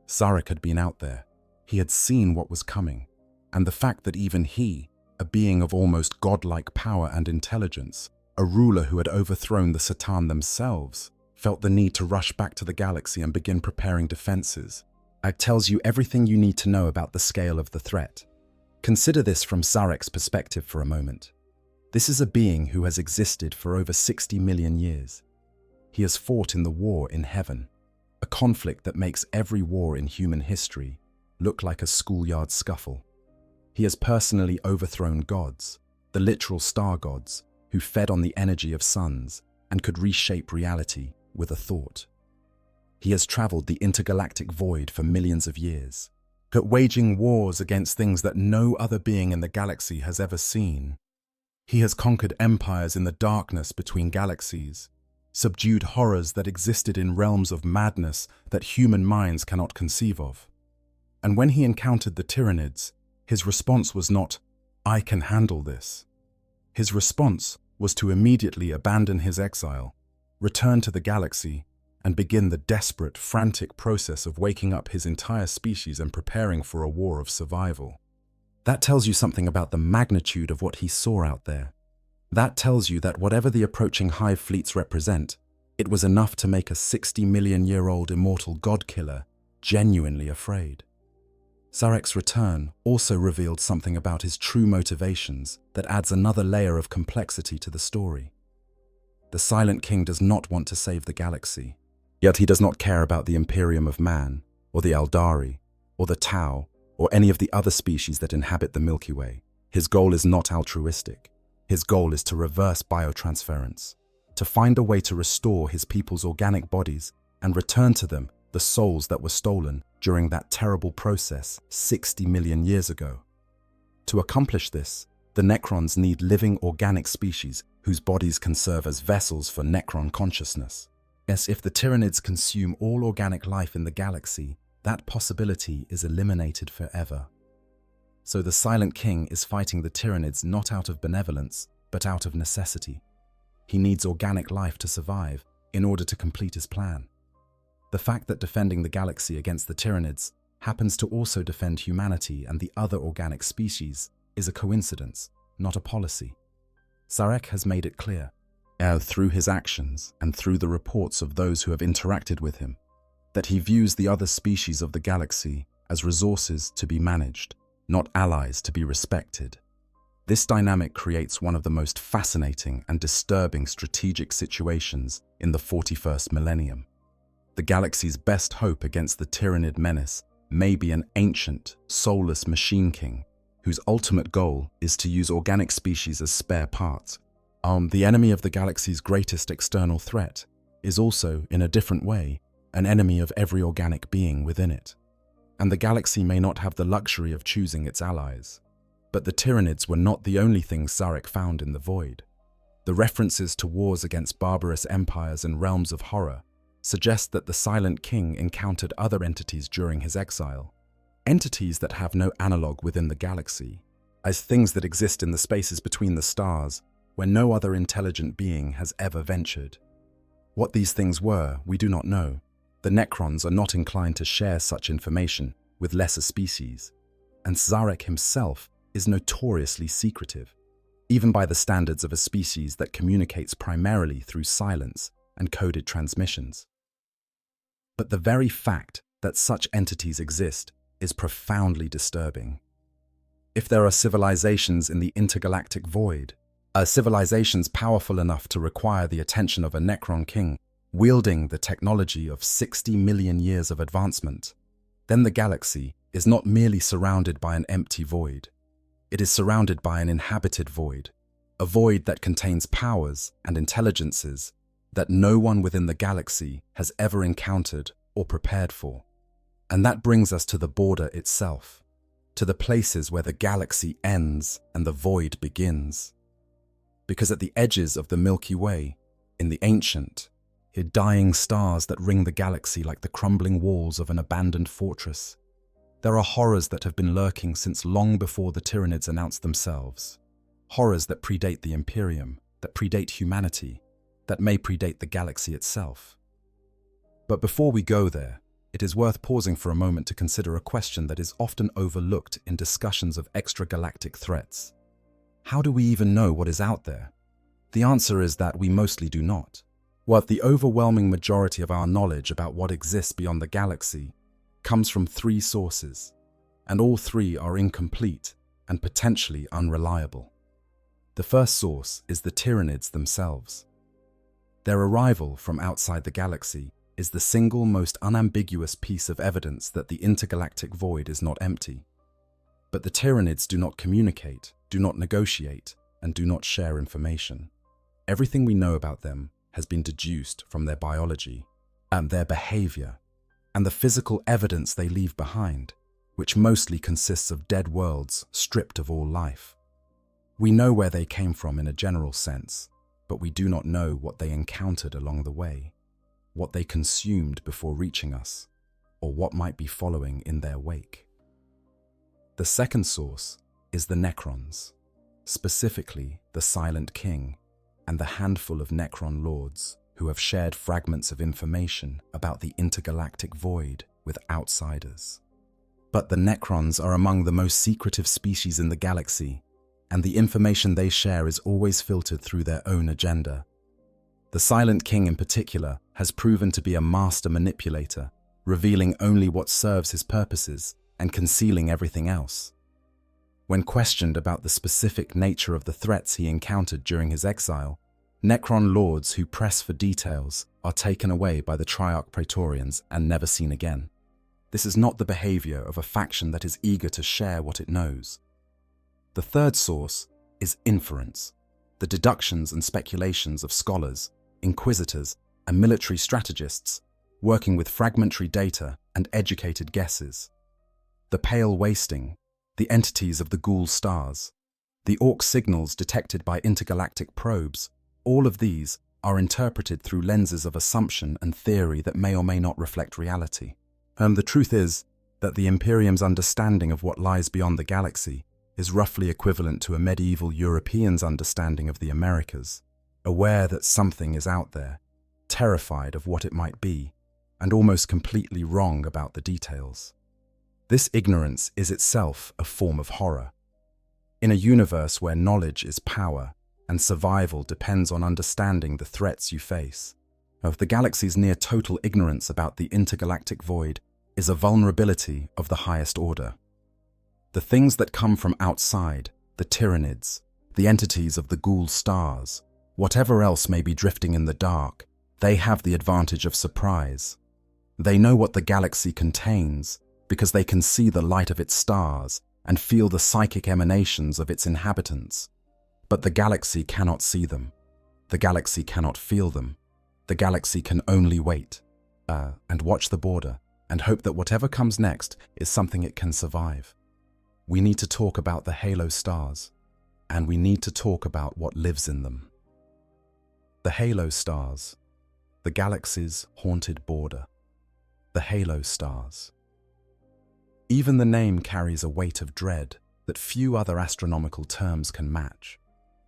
Sarek had been out there. He had seen what was coming, and the fact that even he, a being of almost godlike power and intelligence, a ruler who had overthrown the Satan themselves, felt the need to rush back to the galaxy and begin preparing defenses. It tells you everything you need to know about the scale of the threat. Consider this from Sarek's perspective for a moment. This is a being who has existed for over 60 million years. He has fought in the war in heaven, a conflict that makes every war in human history look like a schoolyard scuffle. He has personally overthrown gods, the literal star gods, who fed on the energy of suns and could reshape reality with a thought. He has traveled the intergalactic void for millions of years, waging wars against things that no other being in the galaxy has ever seen. He has conquered empires in the darkness between galaxies, subdued horrors that existed in realms of madness that human minds cannot conceive of. And when he encountered the Tyranids, his response was not, "I can handle this." His response was to immediately abandon his exile, return to the galaxy, and begin the desperate, frantic process of waking up his entire species and preparing for a war of survival. That tells you something about the magnitude of what he saw out there. That tells you that whatever the approaching hive fleets represent, it was enough to make a 60-million-year-old immortal god-killer genuinely afraid. Sarek's return also revealed something about his true motivations that adds another layer of complexity to the story. The Silent King does not want to save the galaxy, yet he does not care about the Imperium of Man, or the Aldari, or the Tau, or any of the other species that inhabit the Milky Way. His goal is not altruistic. His goal is to reverse biotransference, to find a way to restore his people's organic bodies and return to them the souls that were stolen during that terrible process 60 million years ago. To accomplish this, the Necrons need living organic species whose bodies can serve as vessels for Necron consciousness. Yes, if the Tyranids consume all organic life in the galaxy, that possibility is eliminated forever. So the Silent King is fighting the Tyranids not out of benevolence, but out of necessity. He needs organic life to survive in order to complete his plan. The fact that defending the galaxy against the Tyranids happens to also defend humanity and the other organic species is a coincidence, not a policy. Sarek has made it clear, through his actions and through the reports of those who have interacted with him, that he views the other species of the galaxy as resources to be managed, not allies to be respected. This dynamic creates one of the most fascinating and disturbing strategic situations in the 41st millennium. The galaxy's best hope against the Tyranid menace may be an ancient, soulless machine king whose ultimate goal is to use organic species as spare parts. The enemy of the galaxy's greatest external threat is also, in a different way, an enemy of every organic being within it. And the galaxy may not have the luxury of choosing its allies. But the Tyranids were not the only things Sarek found in the void. The references to wars against barbarous empires and realms of horror suggest that the Silent King encountered other entities during his exile, entities that have no analogue within the galaxy, as things that exist in the spaces between the stars where no other intelligent being has ever ventured. What these things were, we do not know. The Necrons are not inclined to share such information with lesser species, and Sarek himself is notoriously secretive, even by the standards of a species that communicates primarily through silence and coded transmissions. But the very fact that such entities exist is profoundly disturbing. If there are civilizations in the intergalactic void, civilizations powerful enough to require the attention of a Necron king, wielding the technology of 60 million years of advancement, then the galaxy is not merely surrounded by an empty void. It is surrounded by an inhabited void, a void that contains powers and intelligences that no one within the galaxy has ever encountered or prepared for. And that brings us to the border itself, to the places where the galaxy ends and the void begins. Because at the edges of the Milky Way, in the ancient, dying stars that ring the galaxy like the crumbling walls of an abandoned fortress, there are horrors that have been lurking since long before the Tyranids announced themselves. Horrors that predate the Imperium, that predate humanity, that may predate the galaxy itself. But before we go there, it is worth pausing for a moment to consider a question that is often overlooked in discussions of extragalactic threats. How do we even know what is out there? The answer is that we mostly do not. While the overwhelming majority of our knowledge about what exists beyond the galaxy comes from three sources, and all three are incomplete and potentially unreliable. The first source is the Tyranids themselves. Their arrival from outside the galaxy is the single most unambiguous piece of evidence that the intergalactic void is not empty. But the Tyranids do not communicate, do not negotiate, and do not share information. Everything we know about them has been deduced from their biology and their behavior and the physical evidence they leave behind, which mostly consists of dead worlds stripped of all life. We know where they came from in a general sense, but we do not know what they encountered along the way, what they consumed before reaching us, or what might be following in their wake. The second source is the Necrons, specifically the Silent King and the handful of Necron lords who have shared fragments of information about the intergalactic void with outsiders. But the Necrons are among the most secretive species in the galaxy, and the information they share is always filtered through their own agenda. The Silent King in particular has proven to be a master manipulator, revealing only what serves his purposes and concealing everything else. When questioned about the specific nature of the threats he encountered during his exile, Necron lords who press for details are taken away by the Triarch Praetorians and never seen again. This is not the behavior of a faction that is eager to share what it knows. The third source is inference, the deductions and speculations of scholars, inquisitors, and military strategists working with fragmentary data and educated guesses. The pale wasting, the entities of the ghoul stars, the Orc signals detected by intergalactic probes, all of these are interpreted through lenses of assumption and theory that may or may not reflect reality. The truth is that the Imperium's understanding of what lies beyond the galaxy is roughly equivalent to a medieval European's understanding of the Americas, aware that something is out there, terrified of what it might be, and almost completely wrong about the details. This ignorance is itself a form of horror. In a universe where knowledge is power and survival depends on understanding the threats you face, of the galaxy's near total ignorance about the intergalactic void is a vulnerability of the highest order. The things that come from outside, the Tyranids, the entities of the ghoul stars, whatever else may be drifting in the dark, they have the advantage of surprise. They know what the galaxy contains because they can see the light of its stars and feel the psychic emanations of its inhabitants. But the galaxy cannot see them. The galaxy cannot feel them. The galaxy can only wait, and watch the border, and hope that whatever comes next is something it can survive. We need to talk about the halo stars, and we need to talk about what lives in them. The halo stars, the galaxy's haunted border. The halo stars. Even the name carries a weight of dread that few other astronomical terms can match.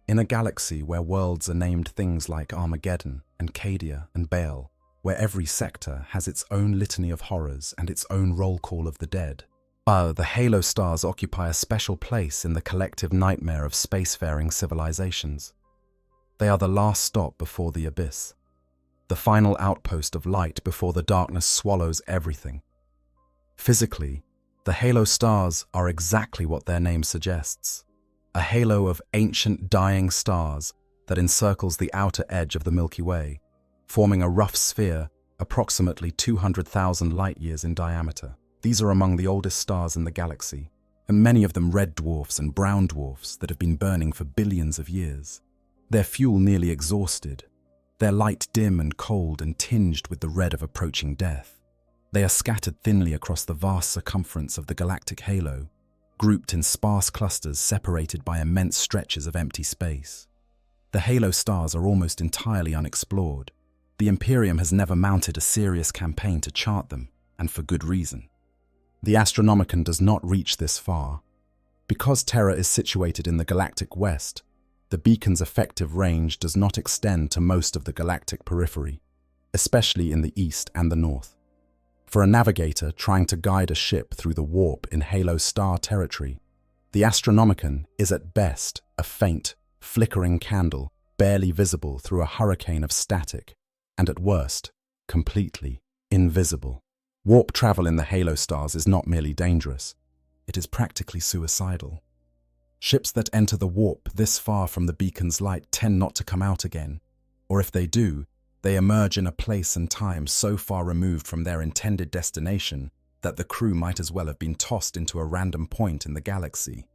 In a galaxy where worlds are named things like Armageddon and Cadia and Baal, where every sector has its own litany of horrors and its own roll call of the dead, the halo stars occupy a special place in the collective nightmare of spacefaring civilizations. They are the last stop before the abyss, the final outpost of light before the darkness swallows everything. Physically, the halo stars are exactly what their name suggests, a halo of ancient dying stars that encircles the outer edge of the Milky Way, forming a rough sphere approximately 200,000 light-years in diameter. These are among the oldest stars in the galaxy, and many of them red dwarfs and brown dwarfs that have been burning for billions of years. Their fuel nearly exhausted, their light dim and cold and tinged with the red of approaching death. They are scattered thinly across the vast circumference of the galactic halo, grouped in sparse clusters separated by immense stretches of empty space. The halo stars are almost entirely unexplored. The Imperium has never mounted a serious campaign to chart them, and for good reason. The Astronomicon does not reach this far. Because Terra is situated in the galactic west, the beacon's effective range does not extend to most of the galactic periphery, especially in the east and the north. For a navigator trying to guide a ship through the warp in Halo Star territory, the Astronomicon is at best a faint, flickering candle barely visible through a hurricane of static, and at worst, completely invisible. Warp travel in the Halo Stars is not merely dangerous, it is practically suicidal. Ships that enter the warp this far from the beacon's light tend not to come out again, or if they do, they emerge in a place and time so far removed from their intended destination that the crew might as well have been tossed into a random point in the galaxy.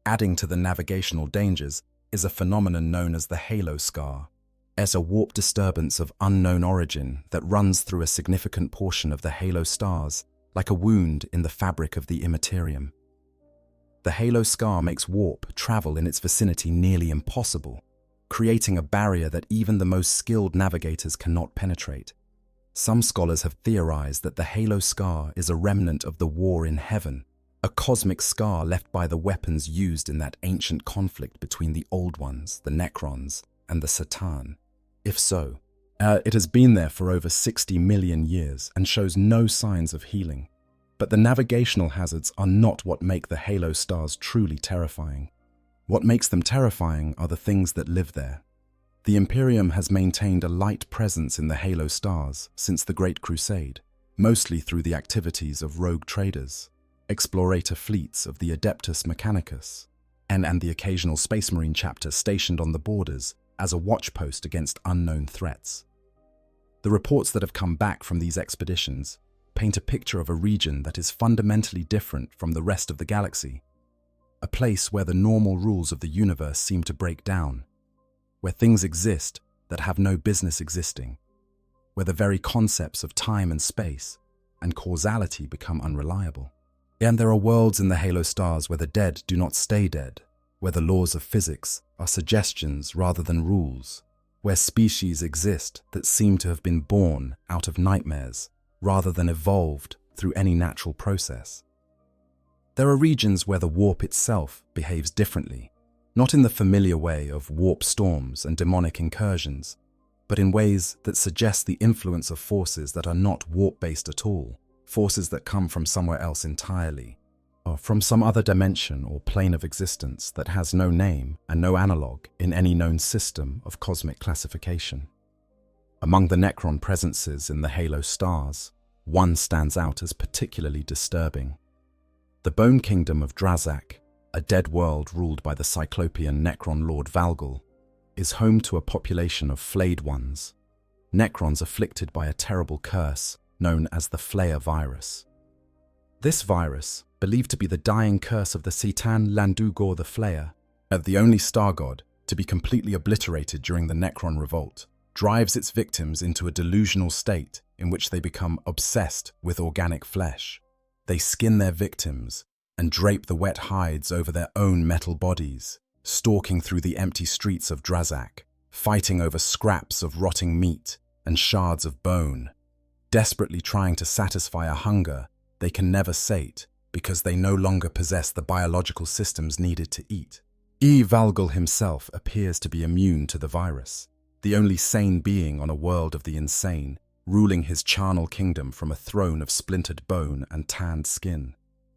Adding to the navigational dangers is a phenomenon known as the halo scar, as a warp disturbance of unknown origin that runs through a significant portion of the Halo Stars, like a wound in the fabric of the Imperium. The halo scar makes warp travel in its vicinity nearly impossible, creating a barrier that even the most skilled navigators cannot penetrate. Some scholars have theorized that the halo scar is a remnant of the war in heaven, a cosmic scar left by the weapons used in that ancient conflict between the Old Ones, the Necrons, and the Satan. If so, it has been there for over 60 million years and shows no signs of healing. But the navigational hazards are not what make the Halo Stars truly terrifying. What makes them terrifying are the things that live there. The Imperium has maintained a light presence in the Halo Stars since the Great Crusade, mostly through the activities of rogue traders, explorator fleets of the Adeptus Mechanicus, and the occasional Space Marine chapter stationed on the borders as a watchpost against unknown threats. The reports that have come back from these expeditions paint a picture of a region that is fundamentally different from the rest of the galaxy, a place where the normal rules of the universe seem to break down, where things exist that have no business existing, where the very concepts of time and space and causality become unreliable. And there are worlds in the Halo Stars where the dead do not stay dead, where the laws of physics are suggestions rather than rules, where species exist that seem to have been born out of nightmares rather than evolved through any natural process. There are regions where the warp itself behaves differently, not in the familiar way of warp storms and demonic incursions, but in ways that suggest the influence of forces that are not warp-based at all, forces that come from somewhere else entirely, or from some other dimension or plane of existence that has no name and no analog in any known system of cosmic classification. Among the Necron presences in the Halo Stars, one stands out as particularly disturbing. The Bone Kingdom of Drazak, a dead world ruled by the Cyclopean Necron Lord Valgal, is home to a population of flayed ones, Necrons afflicted by a terrible curse known as the Flayer virus. This virus, believed to be the dying curse of the Citan Landugor the Flayer, the only star god to be completely obliterated during the Necron revolt, drives its victims into a delusional state in which they become obsessed with organic flesh. They skin their victims and drape the wet hides over their own metal bodies, stalking through the empty streets of Drazak, fighting over scraps of rotting meat and shards of bone, desperately trying to satisfy a hunger they can never sate because they no longer possess the biological systems needed to eat. Valgal himself appears to be immune to the virus, the only sane being on a world of the insane, ruling his charnel kingdom from a throne of splintered bone and tanned skin.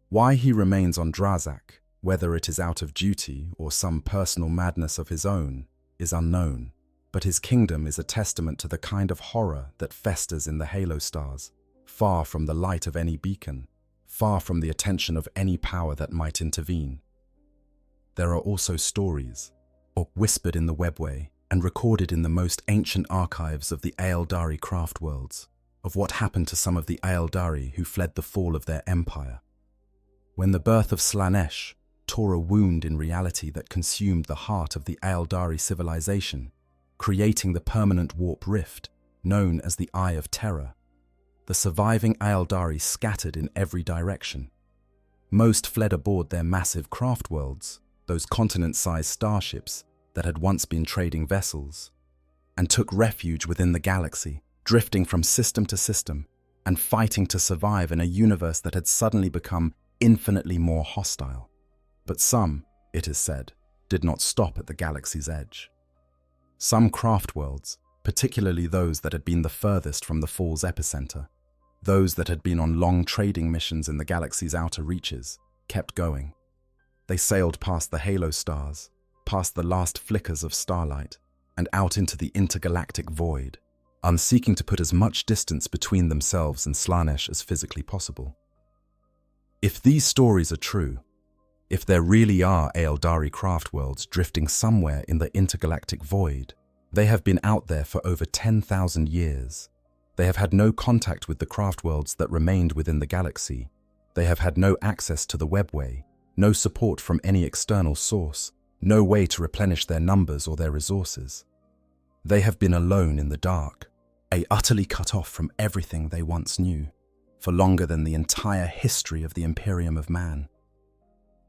Why he remains on Drazak, whether it is out of duty or some personal madness of his own, is unknown, but his kingdom is a testament to the kind of horror that festers in the Halo Stars, far from the light of any beacon, far from the attention of any power that might intervene. There are also stories, whispered in the webway and recorded in the most ancient archives of the Aeldari craft worlds, of what happened to some of the Aeldari who fled the fall of their empire. When the birth of Slanesh tore a wound in reality that consumed the heart of the Aeldari civilization, creating the permanent warp rift known as the Eye of Terror, the surviving Aeldari scattered in every direction. Most fled aboard their massive craft worlds, those continent-sized starships that had once been trading vessels, and took refuge within the galaxy, drifting from system to system and fighting to survive in a universe that had suddenly become infinitely more hostile. But some, it is said, did not stop at the galaxy's edge. Some craft worlds, particularly those that had been the furthest from the fall's epicenter, those that had been on long trading missions in the galaxy's outer reaches, kept going. They sailed past the halo stars, past the last flickers of starlight, and out into the intergalactic void, seeking to put as much distance between themselves and Slaanesh as physically possible. If these stories are true, if there really are Aeldari craft worlds drifting somewhere in the intergalactic void, they have been out there for over 10,000 years. They have had no contact with the craft worlds that remained within the galaxy. They have had no access to the webway, no support from any external source, no way to replenish their numbers or their resources. They have been alone in the dark, utterly cut off from everything they once knew, for longer than the entire history of the Imperium of Man.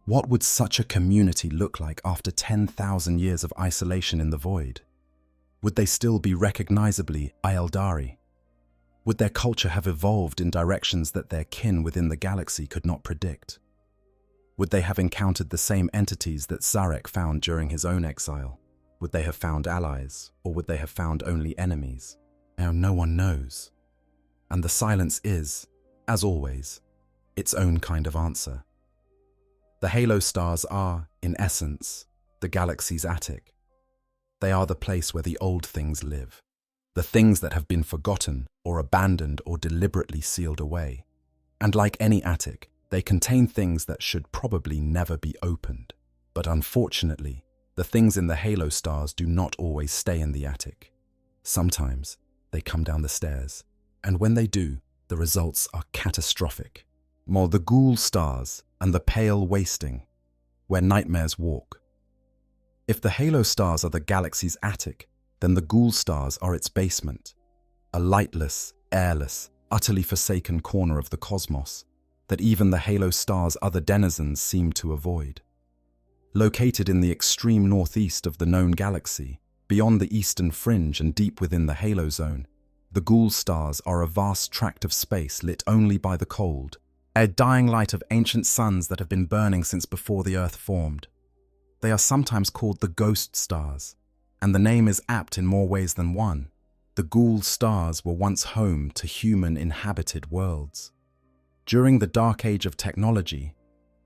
What would such a community look like after 10,000 years of isolation in the void? Would they still be recognizably Aeldari? Would their culture have evolved in directions that their kin within the galaxy could not predict? Would they have encountered the same entities that Zarek found during his own exile? Would they have found allies, or would they have found only enemies? Now no one knows. And the silence is, as always, its own kind of answer. The halo stars are, in essence, the galaxy's attic. They are the place where the old things live, the things that have been forgotten or abandoned or deliberately sealed away. And like any attic, they contain things that should probably never be opened. But unfortunately, the things in the halo stars do not always stay in the attic. Sometimes they come down the stairs, and when they do, the results are catastrophic. More the ghoul stars and the pale wasting, where nightmares walk. If the halo stars are the galaxy's attic, then the ghoul stars are its basement, a lightless, airless, utterly forsaken corner of the cosmos that even the halo stars' other denizens seem to avoid. Located in the extreme northeast of the known galaxy, beyond the eastern fringe and deep within the halo zone, the ghoul stars are a vast tract of space lit only by the cold, a dying light of ancient suns that have been burning since before the Earth formed. They are sometimes called the ghost stars, and the name is apt in more ways than one. The ghoul stars were once home to human-inhabited worlds. During the Dark Age of technology,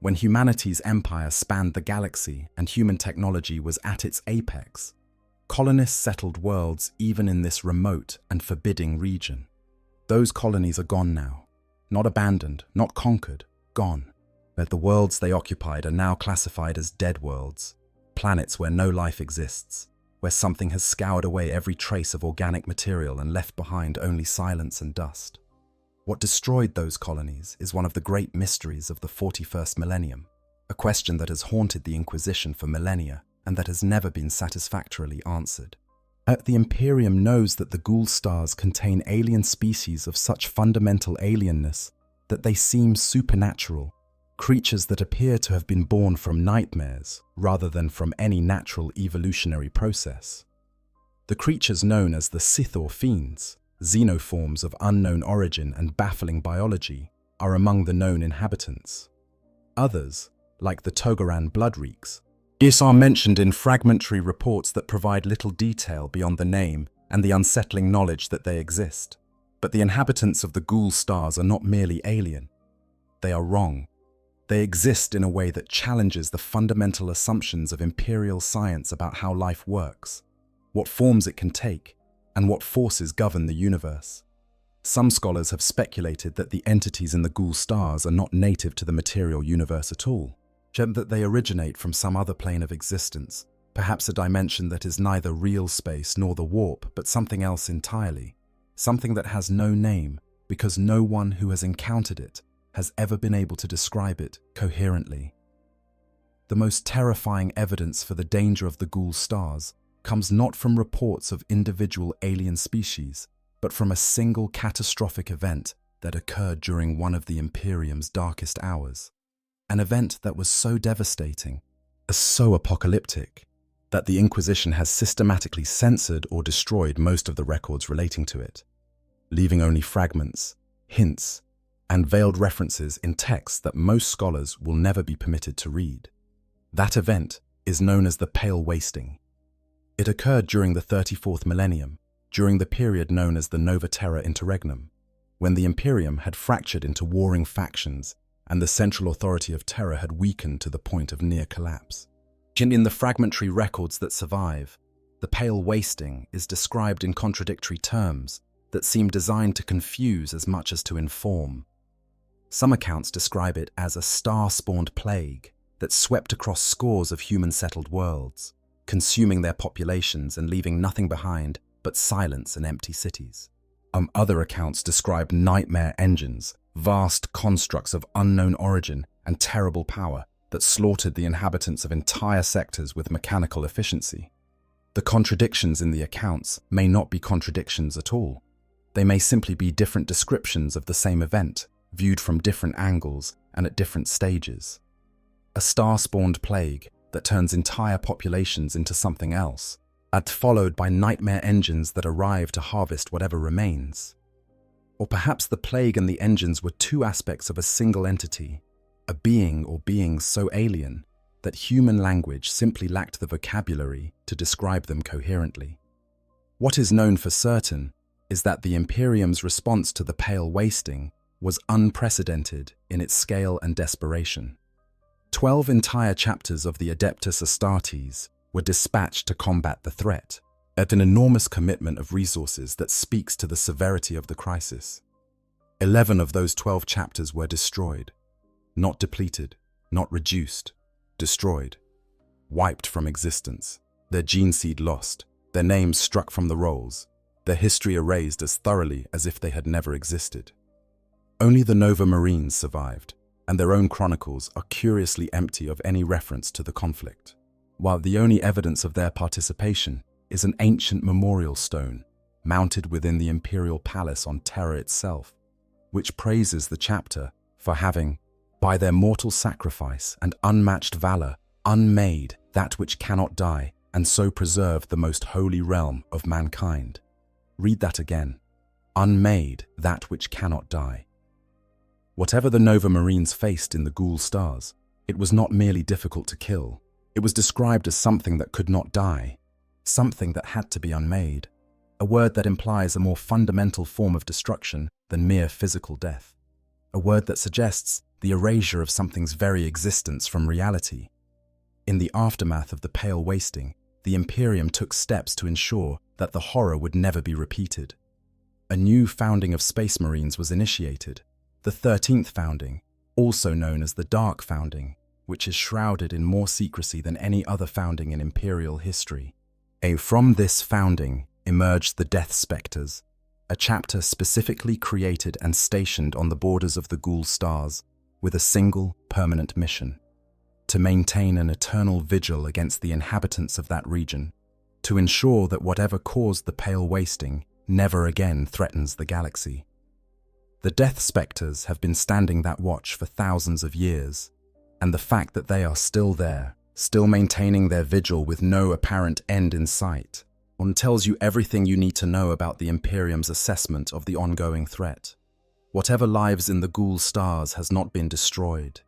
when humanity's empire spanned the galaxy and human technology was at its apex, colonists settled worlds even in this remote and forbidding region. Those colonies are gone now. Not abandoned, not conquered, gone. But the worlds they occupied are now classified as dead worlds, planets where no life exists, where something has scoured away every trace of organic material and left behind only silence and dust. What destroyed those colonies is one of the great mysteries of the 41st millennium, a question that has haunted the Inquisition for millennia and that has never been satisfactorily answered. The Imperium knows that the ghoul stars contain alien species of such fundamental alienness that they seem supernatural, creatures that appear to have been born from nightmares rather than from any natural evolutionary process. The creatures known as the Sith or Fiends, xenoforms of unknown origin and baffling biology, are among the known inhabitants. Others, like the Togaran Bloodreeks, are mentioned in fragmentary reports that provide little detail beyond the name and the unsettling knowledge that they exist. But the inhabitants of the ghoul stars are not merely alien. They are wrong. They exist in a way that challenges the fundamental assumptions of imperial science about how life works, what forms it can take, and what forces govern the universe. Some scholars have speculated that the entities in the ghoul stars are not native to the material universe at all, that they originate from some other plane of existence, perhaps a dimension that is neither real space nor the warp, but something else entirely, something that has no name because no one who has encountered it has ever been able to describe it coherently. The most terrifying evidence for the danger of the ghoul stars comes not from reports of individual alien species, but from a single catastrophic event that occurred during one of the Imperium's darkest hours. An event that was so devastating, so apocalyptic, that the Inquisition has systematically censored or destroyed most of the records relating to it, leaving only fragments, hints, and veiled references in texts that most scholars will never be permitted to read. That event is known as the Pale Wasting. It occurred during the 34th millennium, during the period known as the Nova Terra Interregnum, when the Imperium had fractured into warring factions and the central authority of Terra had weakened to the point of near collapse. In the fragmentary records that survive, the Pale Wasting is described in contradictory terms that seem designed to confuse as much as to inform. Some accounts describe it as a star-spawned plague that swept across scores of human-settled worlds, consuming their populations and leaving nothing behind but silence and empty cities. Other accounts describe nightmare engines, vast constructs of unknown origin and terrible power that slaughtered the inhabitants of entire sectors with mechanical efficiency. The contradictions in the accounts may not be contradictions at all. They may simply be different descriptions of the same event, viewed from different angles and at different stages. A star-spawned plague that turns entire populations into something else, and followed by nightmare engines that arrive to harvest whatever remains. Or perhaps the plague and the engines were two aspects of a single entity, a being or beings so alien that human language simply lacked the vocabulary to describe them coherently. What is known for certain is that the Imperium's response to the Pale Wasting was unprecedented in its scale and desperation. 12 entire chapters of the Adeptus Astartes were dispatched to combat the threat, at an enormous commitment of resources that speaks to the severity of the crisis. 11 of those 12 chapters were destroyed, not depleted, not reduced, destroyed, wiped from existence, their gene seed lost, their names struck from the rolls, their history erased as thoroughly as if they had never existed. Only the Nova Marines survived, and their own chronicles are curiously empty of any reference to the conflict, while the only evidence of their participation is an ancient memorial stone mounted within the Imperial Palace on Terra itself, which praises the chapter for having, by their mortal sacrifice and unmatched valor, unmade that which cannot die, and so preserved the most holy realm of mankind. Read that again. Unmade that which cannot die. Whatever the Nova Marines faced in the Ghoul Stars, it was not merely difficult to kill. It was described as something that could not die, something that had to be unmade, a word that implies a more fundamental form of destruction than mere physical death, a word that suggests the erasure of something's very existence from reality. In the aftermath of the Pale Wasting, the Imperium took steps to ensure that the horror would never be repeated. A new founding of Space Marines was initiated, the 13th founding, also known as the Dark Founding, which is shrouded in more secrecy than any other founding in Imperial history. From this founding emerged the Death Spectres, a chapter specifically created and stationed on the borders of the Ghoul Stars with a single permanent mission: to maintain an eternal vigil against the inhabitants of that region, to ensure that whatever caused the Pale Wasting never again threatens the galaxy. The Death Spectres have been standing that watch for thousands of years, and the fact that they are still there, still maintaining their vigil with no apparent end in sight, tells you everything you need to know about the Imperium's assessment of the ongoing threat. Whatever lives in the Ghoul Stars has not been destroyed.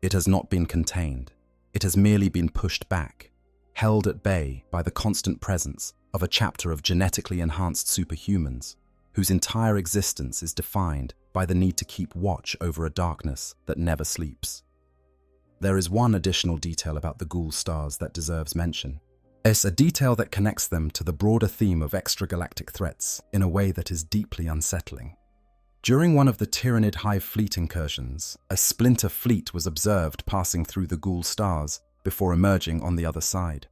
It has not been contained. It has merely been pushed back, held at bay by the constant presence of a chapter of genetically enhanced superhumans, whose entire existence is defined by the need to keep watch over a darkness that never sleeps. There is one additional detail about the Ghoul Stars that deserves mention. It's a detail that connects them to the broader theme of extragalactic threats in a way that is deeply unsettling. During one of the Tyrannid Hive fleet incursions, a splinter fleet was observed passing through the Ghoul Stars before emerging on the other side.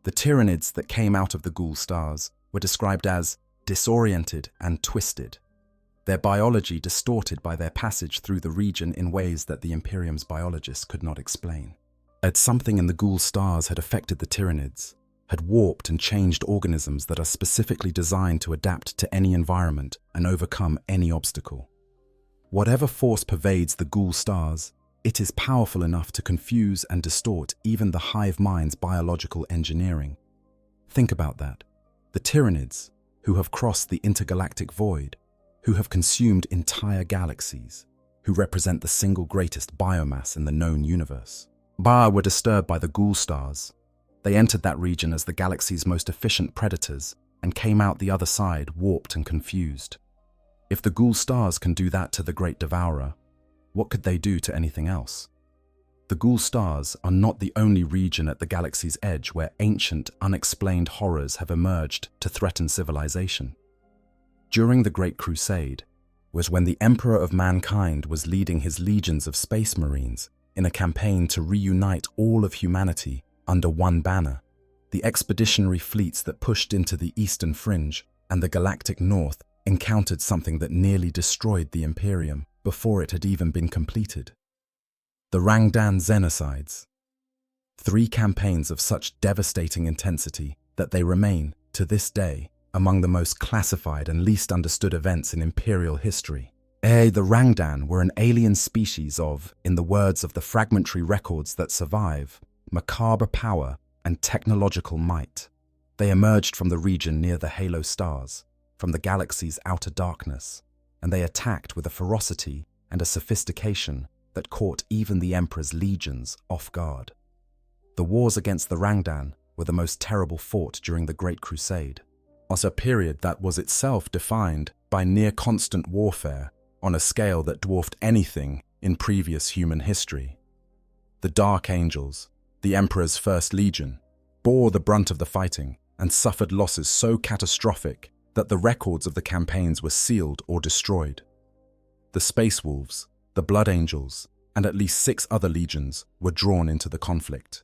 The Tyrannids that came out of the Ghoul Stars were described as disoriented and twisted, their biology distorted by their passage through the region in ways that the Imperium's biologists could not explain. As something in the Ghoul Stars had affected the Tyrannids, had warped and changed organisms that are specifically designed to adapt to any environment and overcome any obstacle. Whatever force pervades the Ghoul Stars, it is powerful enough to confuse and distort even the hive mind's biological engineering. Think about that. The Tyrannids, who have crossed the intergalactic void, who have consumed entire galaxies, who represent the single greatest biomass in the known universe, were disturbed by the Ghoul Stars, They entered that region as the galaxy's most efficient predators and came out the other side warped and confused. If the ghoul stars can do that to the Great Devourer, what could they do to anything else? The ghoul stars are not the only region at the galaxy's edge where ancient, unexplained horrors have emerged to threaten civilization. During the Great Crusade was when the Emperor of Mankind was leading his legions of space marines in a campaign to reunite all of humanity under one banner. The expeditionary fleets that pushed into the eastern fringe and the galactic north encountered something that nearly destroyed the Imperium before it had even been completed. The Rangdan Genocides. 3 campaigns of such devastating intensity that they remain, to this day, among the most classified and least understood events in Imperial history. The Rangdan were an alien species of, in the words of the fragmentary records that survive, macabre power and technological might. They emerged from the region near the halo stars, from the galaxy's outer darkness, and they attacked with a ferocity and a sophistication that caught even the Emperor's legions off guard. The wars against the Rangdan were the most terrible fought during the Great Crusade, was a period that was itself defined by near-constant warfare on a scale that dwarfed anything in previous human history. The Dark Angels, the Emperor's First Legion, bore the brunt of the fighting and suffered losses so catastrophic that the records of the campaigns were sealed or destroyed. The Space Wolves, the Blood Angels, and at least 6 other legions were drawn into the conflict.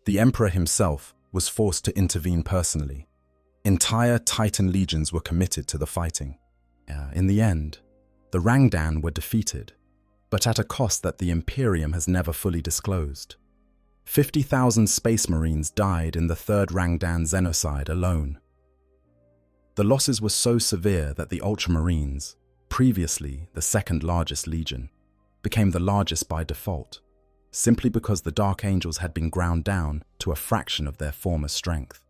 The Emperor himself was forced to intervene personally. Entire Titan legions were committed to the fighting. In the end, the Rangdan were defeated, but at a cost that the Imperium has never fully disclosed. 50,000 space marines died in the Third Rangdan Genocide alone. The losses were so severe that the Ultramarines, previously the second largest legion, became the largest by default, simply because the Dark Angels had been ground down to a fraction of their former strength.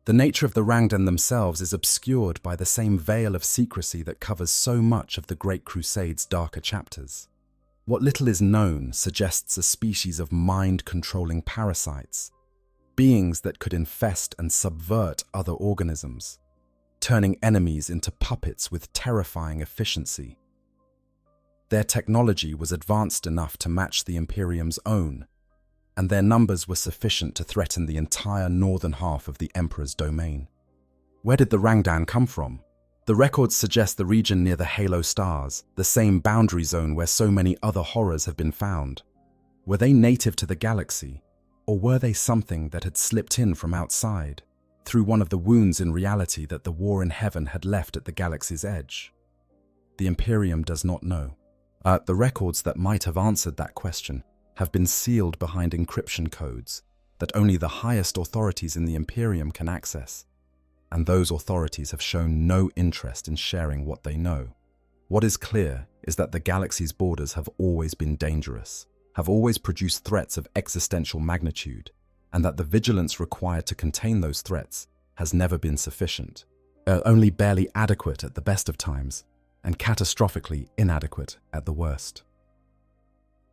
The nature of the Rangdan themselves is obscured by the same veil of secrecy that covers so much of the Great Crusade's darker chapters. What little is known suggests a species of mind-controlling parasites, beings that could infest and subvert other organisms, turning enemies into puppets with terrifying efficiency. Their technology was advanced enough to match the Imperium's own, and their numbers were sufficient to threaten the entire northern half of the Emperor's domain. Where did the Rangdan come from? The records suggest the region near the halo stars, the same boundary zone where so many other horrors have been found. Were they native to the galaxy, or were they something that had slipped in from outside, through one of the wounds in reality that the war in heaven had left at the galaxy's edge? The Imperium does not know. The records that might have answered that question have been sealed behind encryption codes that only the highest authorities in the Imperium can access, and those authorities have shown no interest in sharing what they know. What is clear is that the galaxy's borders have always been dangerous, have always produced threats of existential magnitude, and that the vigilance required to contain those threats has never been sufficient, only barely adequate at the best of times, and catastrophically inadequate at the worst.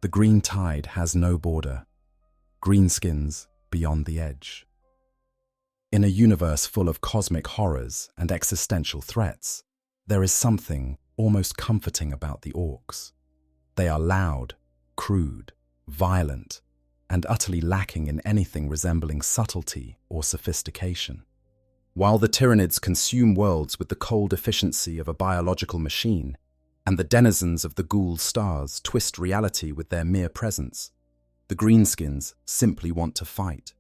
The green tide has no border. Greenskins beyond the edge. In a universe full of cosmic horrors and existential threats, there is something almost comforting about the orcs. They are loud, crude, violent, and utterly lacking in anything resembling subtlety or sophistication. While the Tyranids consume worlds with the cold efficiency of a biological machine, and the denizens of the ghoul stars twist reality with their mere presence, the greenskins simply want to fight.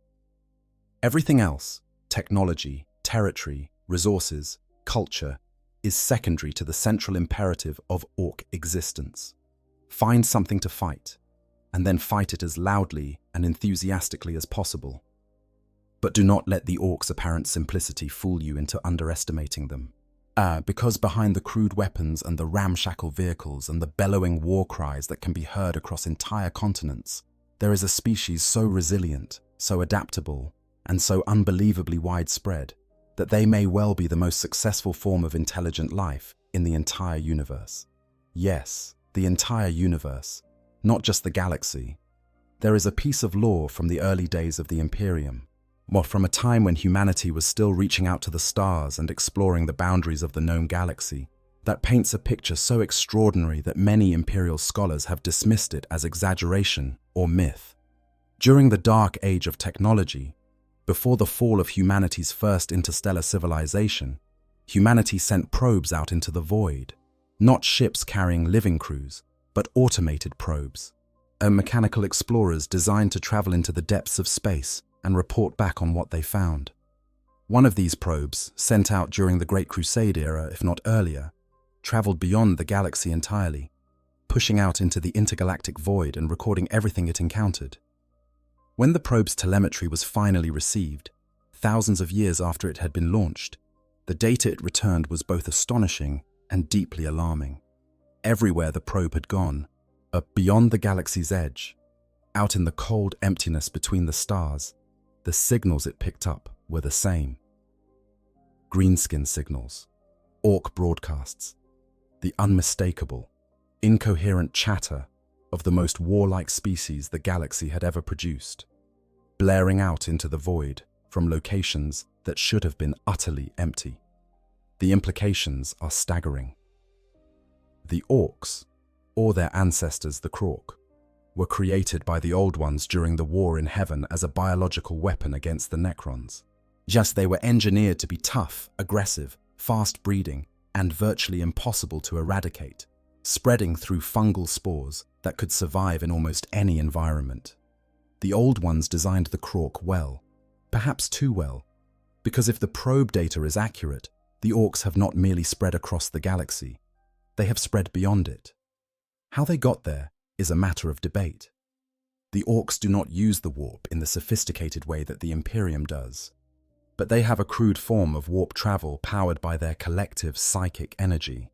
Everything else, technology, territory, resources, culture, is secondary to the central imperative of orc existence. Find something to fight, and then fight it as loudly and enthusiastically as possible. But do not let the orcs' apparent simplicity fool you into underestimating them. Because behind the crude weapons and the ramshackle vehicles and the bellowing war cries that can be heard across entire continents, there is a species so resilient, so adaptable, and so unbelievably widespread that they may well be the most successful form of intelligent life in the entire universe. Yes, the entire universe, not just the galaxy. There is a piece of lore from the early days of the Imperium, Well, from a time when humanity was still reaching out to the stars and exploring the boundaries of the known galaxy, that paints a picture so extraordinary that many Imperial scholars have dismissed it as exaggeration or myth. During the dark age of technology, before the fall of humanity's first interstellar civilization, humanity sent probes out into the void, not ships carrying living crews, but automated probes, mechanical explorers designed to travel into the depths of space and report back on what they found. One of these probes, sent out during the Great Crusade era, if not earlier, traveled beyond the galaxy entirely, pushing out into the intergalactic void and recording everything it encountered. When the probe's telemetry was finally received, thousands of years after it had been launched, the data it returned was both astonishing and deeply alarming. Everywhere the probe had gone, beyond the galaxy's edge, out in the cold emptiness between the stars, the signals it picked up were the same. Greenskin signals, Orc broadcasts, the unmistakable, incoherent chatter of the most warlike species the galaxy had ever produced, blaring out into the void from locations that should have been utterly empty. The implications are staggering. The Orcs, or their ancestors the Krork, were created by the Old Ones during the War in Heaven as a biological weapon against the Necrons. Yes, they were engineered to be tough, aggressive, fast-breeding, and virtually impossible to eradicate, spreading through fungal spores that could survive in almost any environment. The Old Ones designed the Krork well, perhaps too well, because if the probe data is accurate, the Orcs have not merely spread across the galaxy, they have spread beyond it. How they got there is a matter of debate. The Orcs do not use the warp in the sophisticated way that the Imperium does, but they have a crude form of warp travel powered by their collective psychic energy.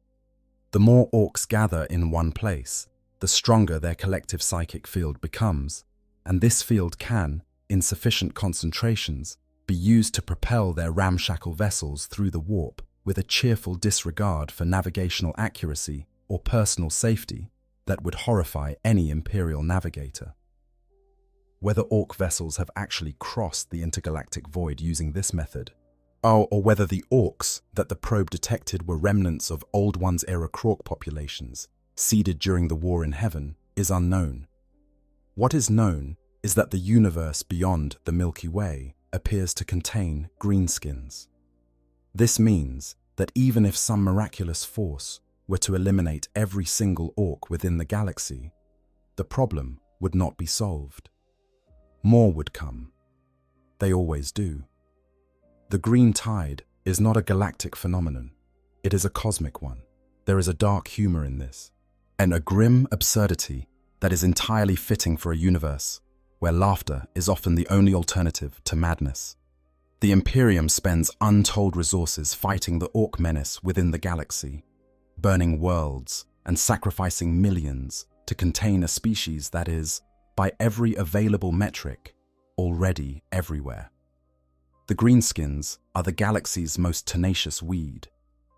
The more Orcs gather in one place, the stronger their collective psychic field becomes, and this field can, in sufficient concentrations, be used to propel their ramshackle vessels through the warp with a cheerful disregard for navigational accuracy or personal safety that would horrify any Imperial navigator. Whether Orc vessels have actually crossed the intergalactic void using this method, or whether the Orcs that the probe detected were remnants of Old Ones-era Krork populations seeded during the War in Heaven, is unknown. What is known is that the universe beyond the Milky Way appears to contain greenskins. This means that even if some miraculous force were to eliminate every single Orc within the galaxy, the problem would not be solved. More would come. They always do. The green tide is not a galactic phenomenon. It is a cosmic one. There is a dark humor in this, and a grim absurdity that is entirely fitting for a universe where laughter is often the only alternative to madness. The Imperium spends untold resources fighting the Orc menace within the galaxy, burning worlds and sacrificing millions to contain a species that is, by every available metric, already everywhere. The greenskins are the galaxy's most tenacious weed,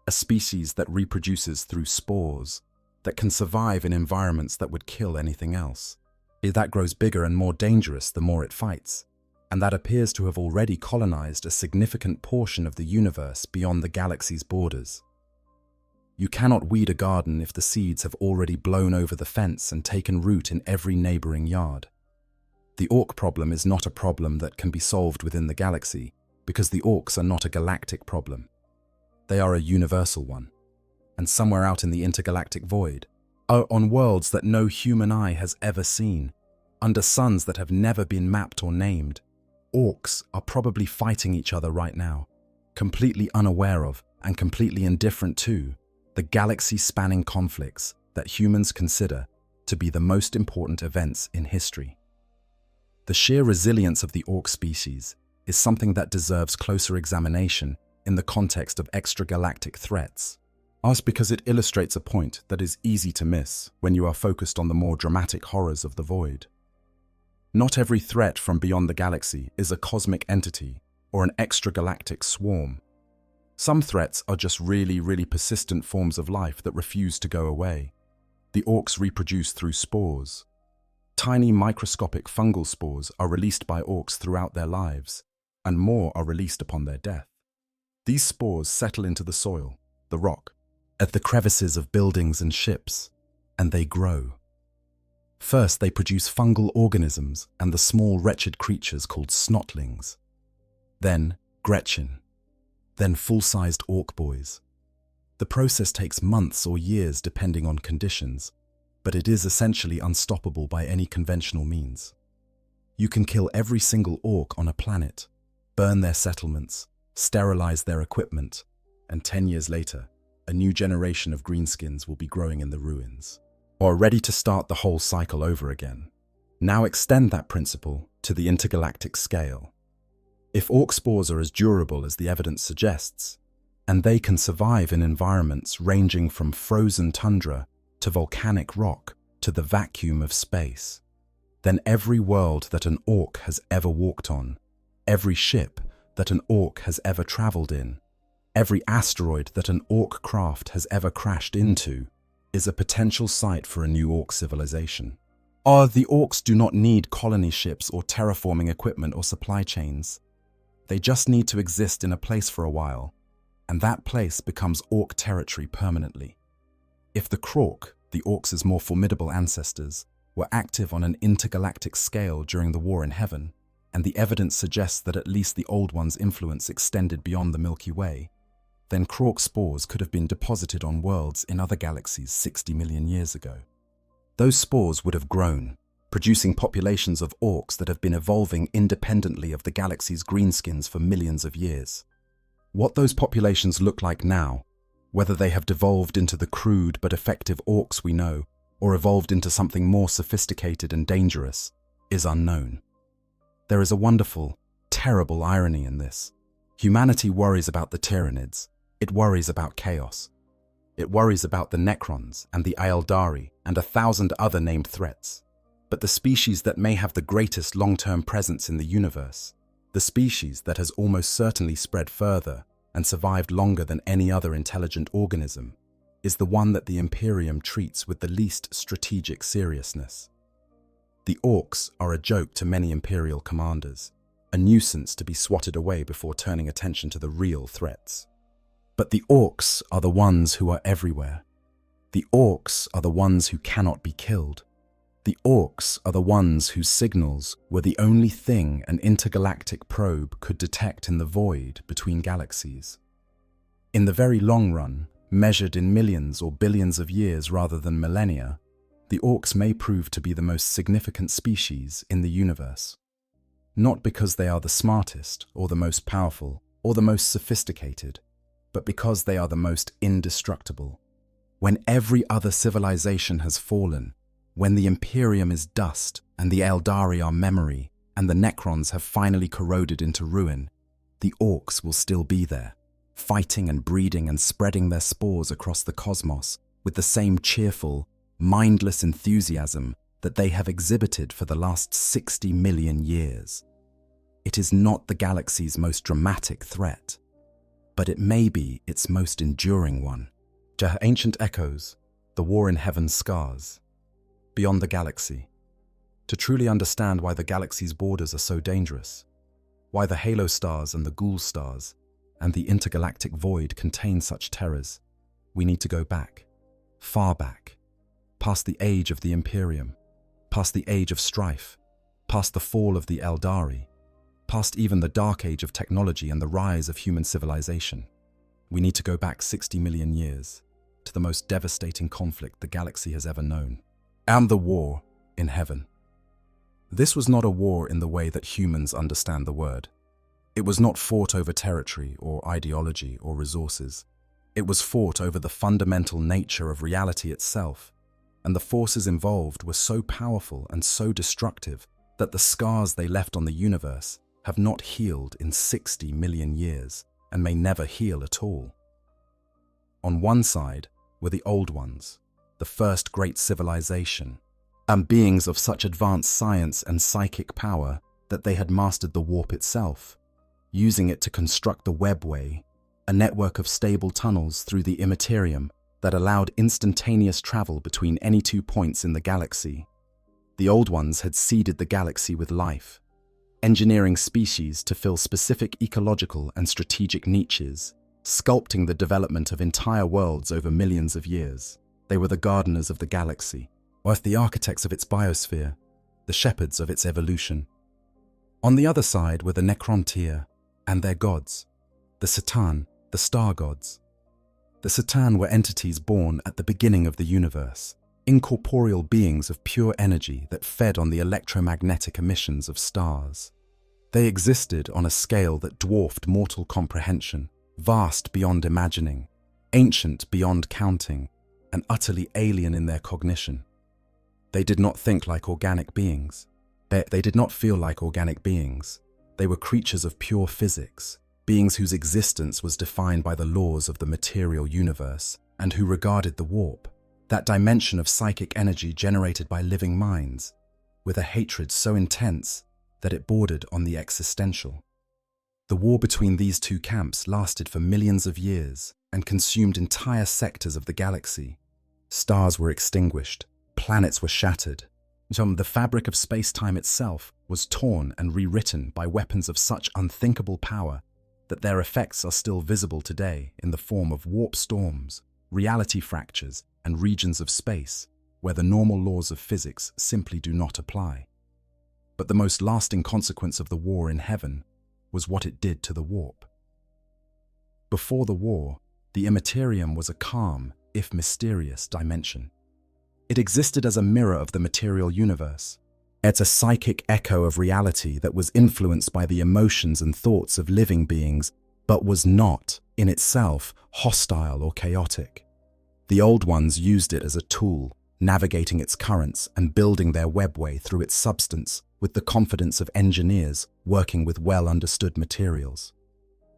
a species that reproduces through spores, that can survive in environments that would kill anything else. That grows bigger and more dangerous the more it fights, and that appears to have already colonized a significant portion of the universe beyond the galaxy's borders. You cannot weed a garden if the seeds have already blown over the fence and taken root in every neighboring yard. The Orc problem is not a problem that can be solved within the galaxy, because the Orcs are not a galactic problem. They are a universal one, and somewhere out in the intergalactic void, on worlds that no human eye has ever seen, under suns that have never been mapped or named, Orcs are probably fighting each other right now, completely unaware of and completely indifferent to the galaxy-spanning conflicts that humans consider to be the most important events in history. The sheer resilience of the Orc species is something that deserves closer examination in the context of extragalactic threats. Asked because it illustrates a point that is easy to miss when you are focused on the more dramatic horrors of the void. Not every threat from beyond the galaxy is a cosmic entity or an extragalactic swarm. Some threats are just really persistent forms of life that refuse to go away. The Orcs reproduce through spores. Tiny microscopic fungal spores are released by Orcs throughout their lives, and more are released upon their death. These spores settle into the soil, the rock, at the crevices of buildings and ships, and they grow. First, they produce fungal organisms and the small wretched creatures called snotlings. Then, Gretchen. Then full-sized orc boys. The process takes months or years depending on conditions, but it is essentially unstoppable by any conventional means. You can kill every single orc on a planet, burn their settlements, sterilize their equipment, and 10 years later, a new generation of greenskins will be growing in the ruins, or ready to start the whole cycle over again. Now extend that principle to the intergalactic scale. If orc spores are as durable as the evidence suggests, and they can survive in environments ranging from frozen tundra to volcanic rock to the vacuum of space, then every world that an orc has ever walked on, every ship that an orc has ever traveled in, every asteroid that an orc craft has ever crashed into, is a potential site for a new orc civilization. The orcs do not need colony ships or terraforming equipment or supply chains. They just need to exist in a place for a while, and that place becomes orc territory permanently. If the Krork, the orcs' more formidable ancestors, were active on an intergalactic scale during the War in Heaven, and the evidence suggests that at least the Old One's influence extended beyond the Milky Way, then Krork spores could have been deposited on worlds in other galaxies 60 million years ago. Those spores would have grown, producing populations of orcs that have been evolving independently of the galaxy's greenskins for millions of years. What those populations look like now, whether they have devolved into the crude but effective orcs we know, or evolved into something more sophisticated and dangerous, is unknown. There is a wonderful, terrible irony in this. Humanity worries about the Tyranids. It worries about chaos. It worries about the Necrons and the Aeldari and 1,000 other named threats. But the species that may have the greatest long-term presence in the universe, the species that has almost certainly spread further and survived longer than any other intelligent organism, is the one that the Imperium treats with the least strategic seriousness. The orcs are a joke to many Imperial commanders, a nuisance to be swatted away before turning attention to the real threats. But the orcs are the ones who are everywhere. The orcs are the ones who cannot be killed. The orcs are the ones whose signals were the only thing an intergalactic probe could detect in the void between galaxies. In the very long run, measured in millions or billions of years rather than millennia, the orcs may prove to be the most significant species in the universe. Not because they are the smartest or the most powerful or the most sophisticated, but because they are the most indestructible. When every other civilization has fallen, when the Imperium is dust and the Aeldari are memory and the Necrons have finally corroded into ruin, the orcs will still be there, fighting and breeding and spreading their spores across the cosmos with the same cheerful, mindless enthusiasm that they have exhibited for the last 60 million years. It is not the galaxy's most dramatic threat, but it may be its most enduring one. To her ancient echoes, the War in Heaven scars. Beyond the galaxy. To truly understand why the galaxy's borders are so dangerous, why the halo stars and the ghoul stars and the intergalactic void contain such terrors, we need to go back, far back, past the age of the Imperium, past the age of strife, past the fall of the Aeldari, past even the dark age of technology and the rise of human civilization. We need to go back 60 million years, to the most devastating conflict the galaxy has ever known, and the War in Heaven. This was not a war in the way that humans understand the word. It was not fought over territory or ideology or resources. It was fought over the fundamental nature of reality itself, and the forces involved were so powerful and so destructive that the scars they left on the universe have not healed in 60 million years and may never heal at all. On one side were the Old Ones, the first great civilization, and beings of such advanced science and psychic power that they had mastered the warp itself, using it to construct the webway, a network of stable tunnels through the Imperium that allowed instantaneous travel between any 2 points in the galaxy. The Old Ones had seeded the galaxy with life. engineering species to fill specific ecological and strategic niches, sculpting the development of entire worlds over millions of years. They were the gardeners of the galaxy, or the architects of its biosphere, the shepherds of its evolution. On the other side were the Necrontyr and their gods, the Satan, the star gods. The Satan were entities born at the beginning of the universe, incorporeal beings of pure energy that fed on the electromagnetic emissions of stars. They existed on a scale that dwarfed mortal comprehension, vast beyond imagining, ancient beyond counting, and utterly alien in their cognition. They did not think like organic beings. They did not feel like organic beings. They were creatures of pure physics, beings whose existence was defined by the laws of the material universe, and who regarded the warp, that dimension of psychic energy generated by living minds, with a hatred so intense that it bordered on the existential. The war between these two camps lasted for millions of years and consumed entire sectors of the galaxy. Stars were extinguished, planets were shattered. The fabric of space-time itself was torn and rewritten by weapons of such unthinkable power that their effects are still visible today in the form of warp storms, reality fractures, and regions of space where the normal laws of physics simply do not apply. But the most lasting consequence of the war in heaven was what it did to the warp. Before the war, the Imperium was a calm, if mysterious, dimension. It existed as a mirror of the material universe. It's a psychic echo of reality that was influenced by the emotions and thoughts of living beings, but was not, in itself, hostile or chaotic. The Old Ones used it as a tool, navigating its currents and building their webway through its substance with the confidence of engineers working with well-understood materials.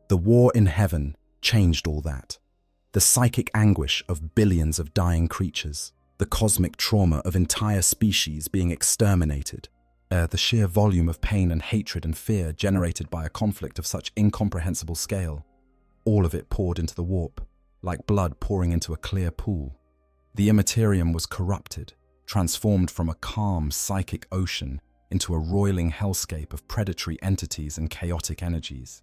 The war in heaven changed all that. The psychic anguish of billions of dying creatures, the cosmic trauma of entire species being exterminated, the sheer volume of pain and hatred and fear generated by a conflict of such incomprehensible scale, all of it poured into the warp, like blood pouring into a clear pool. The Imperium was corrupted, transformed from a calm psychic ocean into a roiling hellscape of predatory entities and chaotic energies.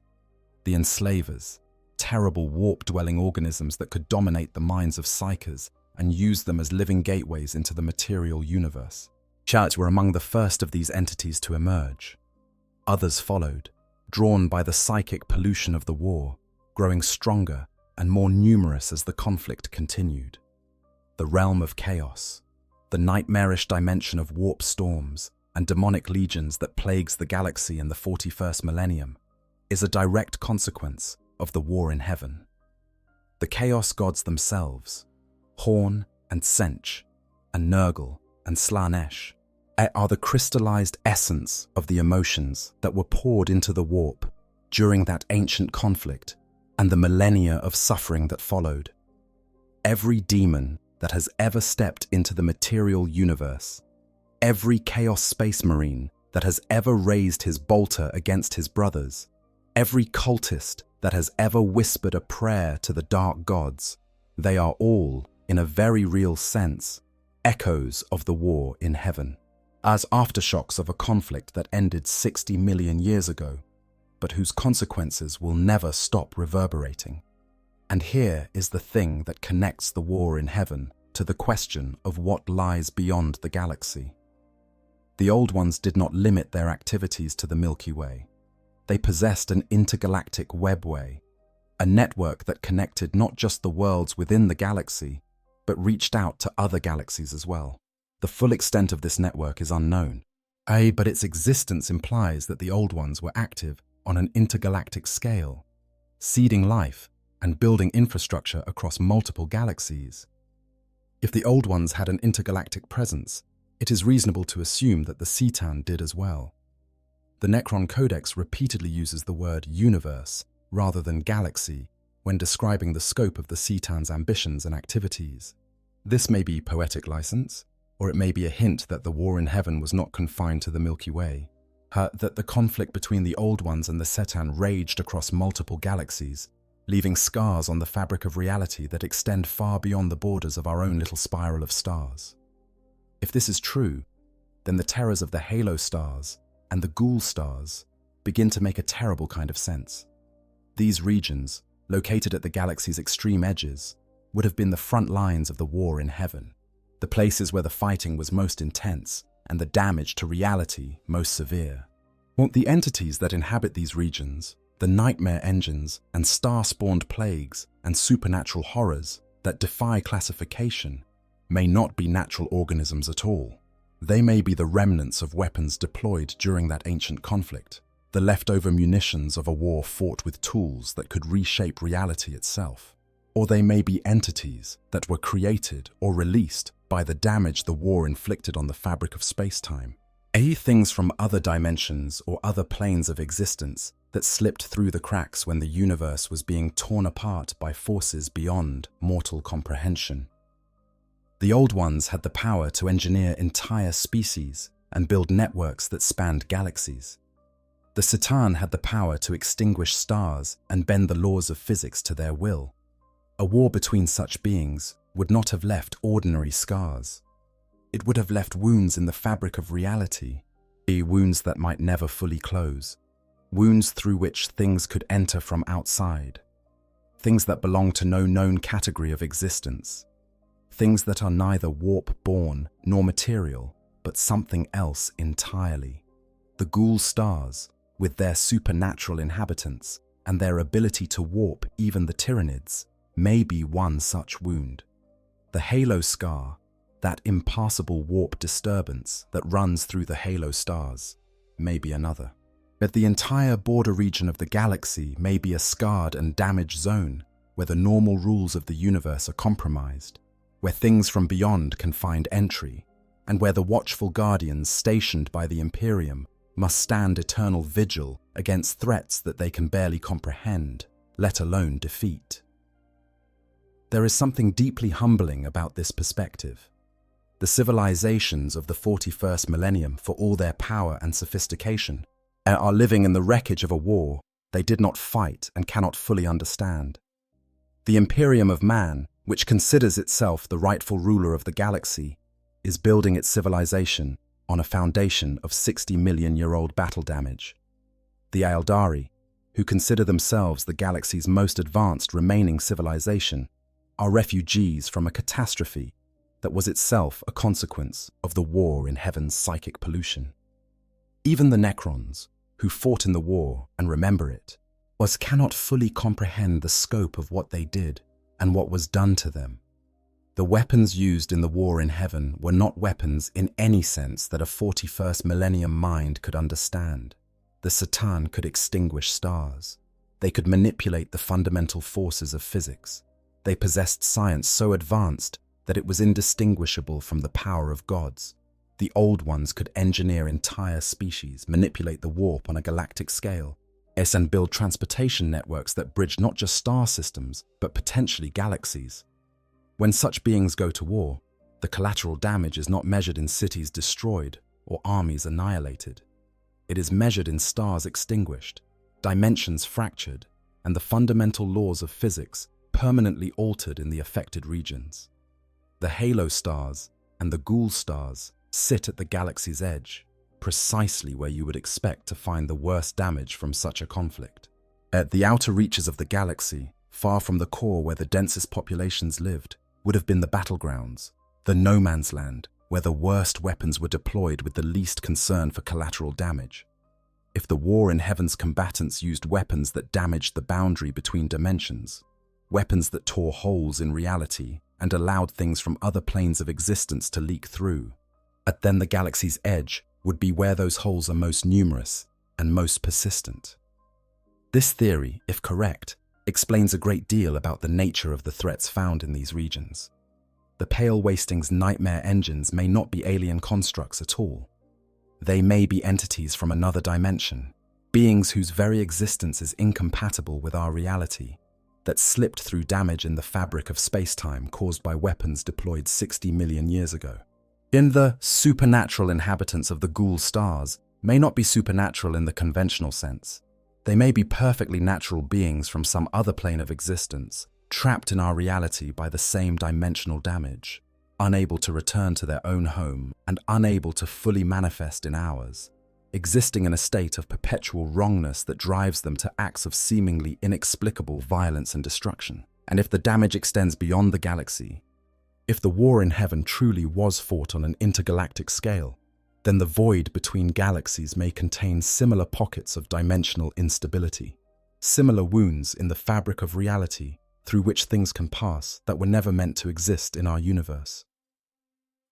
The enslavers, terrible warp-dwelling organisms that could dominate the minds of psychers and use them as living gateways into the material universe. Church were among the first of these entities to emerge. Others followed, drawn by the psychic pollution of the war, growing stronger and more numerous as the conflict continued. The realm of chaos, the nightmarish dimension of warp storms and demonic legions that plagues the galaxy in the 41st millennium, is a direct consequence of the war in heaven. The chaos gods themselves, Horn and Sench, and Nurgle and Slanesh, are the crystallized essence of the emotions that were poured into the warp during that ancient conflict and the millennia of suffering that followed. Every demon that has ever stepped into the material universe, every Chaos Space Marine that has ever raised his bolter against his brothers, every cultist that has ever whispered a prayer to the dark gods, they are all, in a very real sense, echoes of the war in heaven, as aftershocks of a conflict that ended 60 million years ago, but whose consequences will never stop reverberating. And here is the thing that connects the war in heaven to the question of what lies beyond the galaxy. The Old Ones did not limit their activities to the Milky Way. They possessed an intergalactic webway, a network that connected not just the worlds within the galaxy, but reached out to other galaxies as well. The full extent of this network is unknown, but its existence implies that the Old Ones were active on an intergalactic scale, seeding life and building infrastructure across multiple galaxies. If the Old Ones had an intergalactic presence, it is reasonable to assume that the Cetan did as well. The Necron Codex repeatedly uses the word universe rather than galaxy when describing the scope of the Cetan's ambitions and activities. This may be poetic license, or it may be a hint that the war in heaven was not confined to the Milky Way, that the conflict between the Old Ones and the Cetan raged across multiple galaxies, leaving scars on the fabric of reality that extend far beyond the borders of our own little spiral of stars. If this is true, then the terrors of the halo stars and the ghoul stars begin to make a terrible kind of sense. These regions, located at the galaxy's extreme edges, would have been the front lines of the war in heaven, the places where the fighting was most intense and the damage to reality most severe. Well, the entities that inhabit these regions, the nightmare engines and star-spawned plagues and supernatural horrors that defy classification, may not be natural organisms at all. They may be the remnants of weapons deployed during that ancient conflict, the leftover munitions of a war fought with tools that could reshape reality itself. Or they may be entities that were created or released by the damage the war inflicted on the fabric of space-time. Things from other dimensions or other planes of existence that slipped through the cracks when the universe was being torn apart by forces beyond mortal comprehension. The Old Ones had the power to engineer entire species and build networks that spanned galaxies. The Satan had the power to extinguish stars and bend the laws of physics to their will. A war between such beings would not have left ordinary scars. It would have left wounds in the fabric of reality, wounds that might never fully close, wounds through which things could enter from outside, things that belong to no known category of existence, things that are neither warp-born nor material, but something else entirely. The ghoul stars, with their supernatural inhabitants and their ability to warp even the Tyranids, may be one such wound. The halo scar, that impassable warp disturbance that runs through the halo stars, may be another. But the entire border region of the galaxy may be a scarred and damaged zone where the normal rules of the universe are compromised, where things from beyond can find entry, and where the watchful guardians stationed by the Imperium must stand eternal vigil against threats that they can barely comprehend, let alone defeat. There is something deeply humbling about this perspective. The civilizations of the 41st millennium, for all their power and sophistication, are living in the wreckage of a war they did not fight and cannot fully understand. The Imperium of man, which considers itself the rightful ruler of the galaxy, is building its civilization on a foundation of 60-million-year-old battle damage. The Aeldari, who consider themselves the galaxy's most advanced remaining civilization, are refugees from a catastrophe that was itself a consequence of the war in heaven's psychic pollution. Even the Necrons, who fought in the war and remember it, cannot fully comprehend the scope of what they did and what was done to them. The weapons used in the war in heaven were not weapons in any sense that a 41st millennium mind could understand. The Satan could extinguish stars. They could manipulate the fundamental forces of physics. They possessed science so advanced that it was indistinguishable from the power of gods. The Old Ones could engineer entire species, manipulate the warp on a galactic scale, and build transportation networks that bridge not just star systems, but potentially galaxies. When such beings go to war, the collateral damage is not measured in cities destroyed or armies annihilated. It is measured in stars extinguished, dimensions fractured, and the fundamental laws of physics permanently altered in the affected regions. The halo stars and the ghoul stars sit at the galaxy's edge, precisely where you would expect to find the worst damage from such a conflict. At the outer reaches of the galaxy, far from the core where the densest populations lived, would have been the battlegrounds, the no man's land, where the worst weapons were deployed with the least concern for collateral damage. If the war in heaven's combatants used weapons that damaged the boundary between dimensions, weapons that tore holes in reality and allowed things from other planes of existence to leak through, then the galaxy's edge would be where those holes are most numerous and most persistent. This theory, if correct, explains a great deal about the nature of the threats found in these regions. The Pale Wasting's nightmare engines may not be alien constructs at all. They may be entities from another dimension, beings whose very existence is incompatible with our reality, that slipped through damage in the fabric of space-time caused by weapons deployed 60 million years ago. The supernatural inhabitants of the ghoul stars may not be supernatural in the conventional sense. They may be perfectly natural beings from some other plane of existence, trapped in our reality by the same dimensional damage, unable to return to their own home and unable to fully manifest in ours. existing in a state of perpetual wrongness that drives them to acts of seemingly inexplicable violence and destruction. And if the damage extends beyond the galaxy, if the war in heaven truly was fought on an intergalactic scale, then the void between galaxies may contain similar pockets of dimensional instability, similar wounds in the fabric of reality through which things can pass that were never meant to exist in our universe.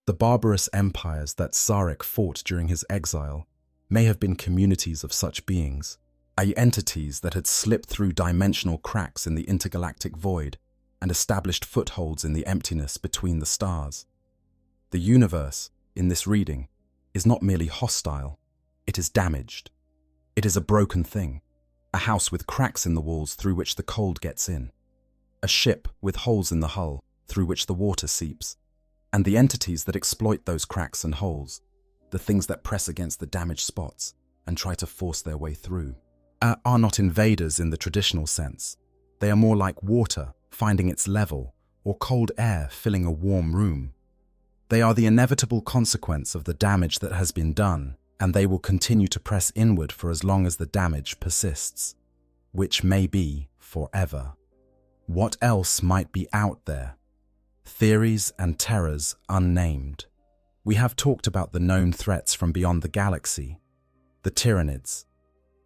The barbarous empires that Sarek fought during his exile may have been communities of such beings, entities that had slipped through dimensional cracks in the intergalactic void and established footholds in the emptiness between the stars. The universe, in this reading, is not merely hostile, it is damaged. It is a broken thing, a house with cracks in the walls through which the cold gets in, a ship with holes in the hull through which the water seeps, and the entities that exploit those cracks and holes, the things that press against the damaged spots and try to force their way through, are not invaders in the traditional sense. They are more like water finding its level or cold air filling a warm room. They are the inevitable consequence of the damage that has been done, and they will continue to press inward for as long as the damage persists, which may be forever. What else might be out there? Theories and terrors unnamed. We have talked about the known threats from beyond the galaxy, the Tyranids,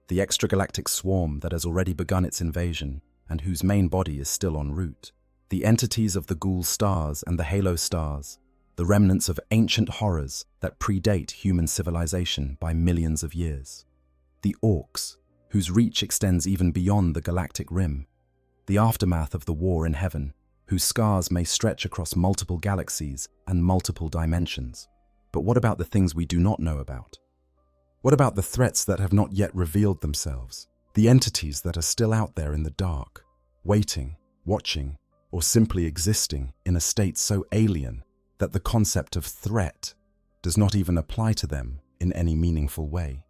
the extragalactic swarm that has already begun its invasion and whose main body is still en route, the entities of the Ghoul stars and the Halo stars, the remnants of ancient horrors that predate human civilization by millions of years, the Orcs, whose reach extends even beyond the galactic rim, the aftermath of the war in heaven, whose scars may stretch across multiple galaxies and multiple dimensions. But what about the things we do not know about? What about the threats that have not yet revealed themselves? The entities that are still out there in the dark, waiting, watching, or simply existing in a state so alien that the concept of threat does not even apply to them in any meaningful way.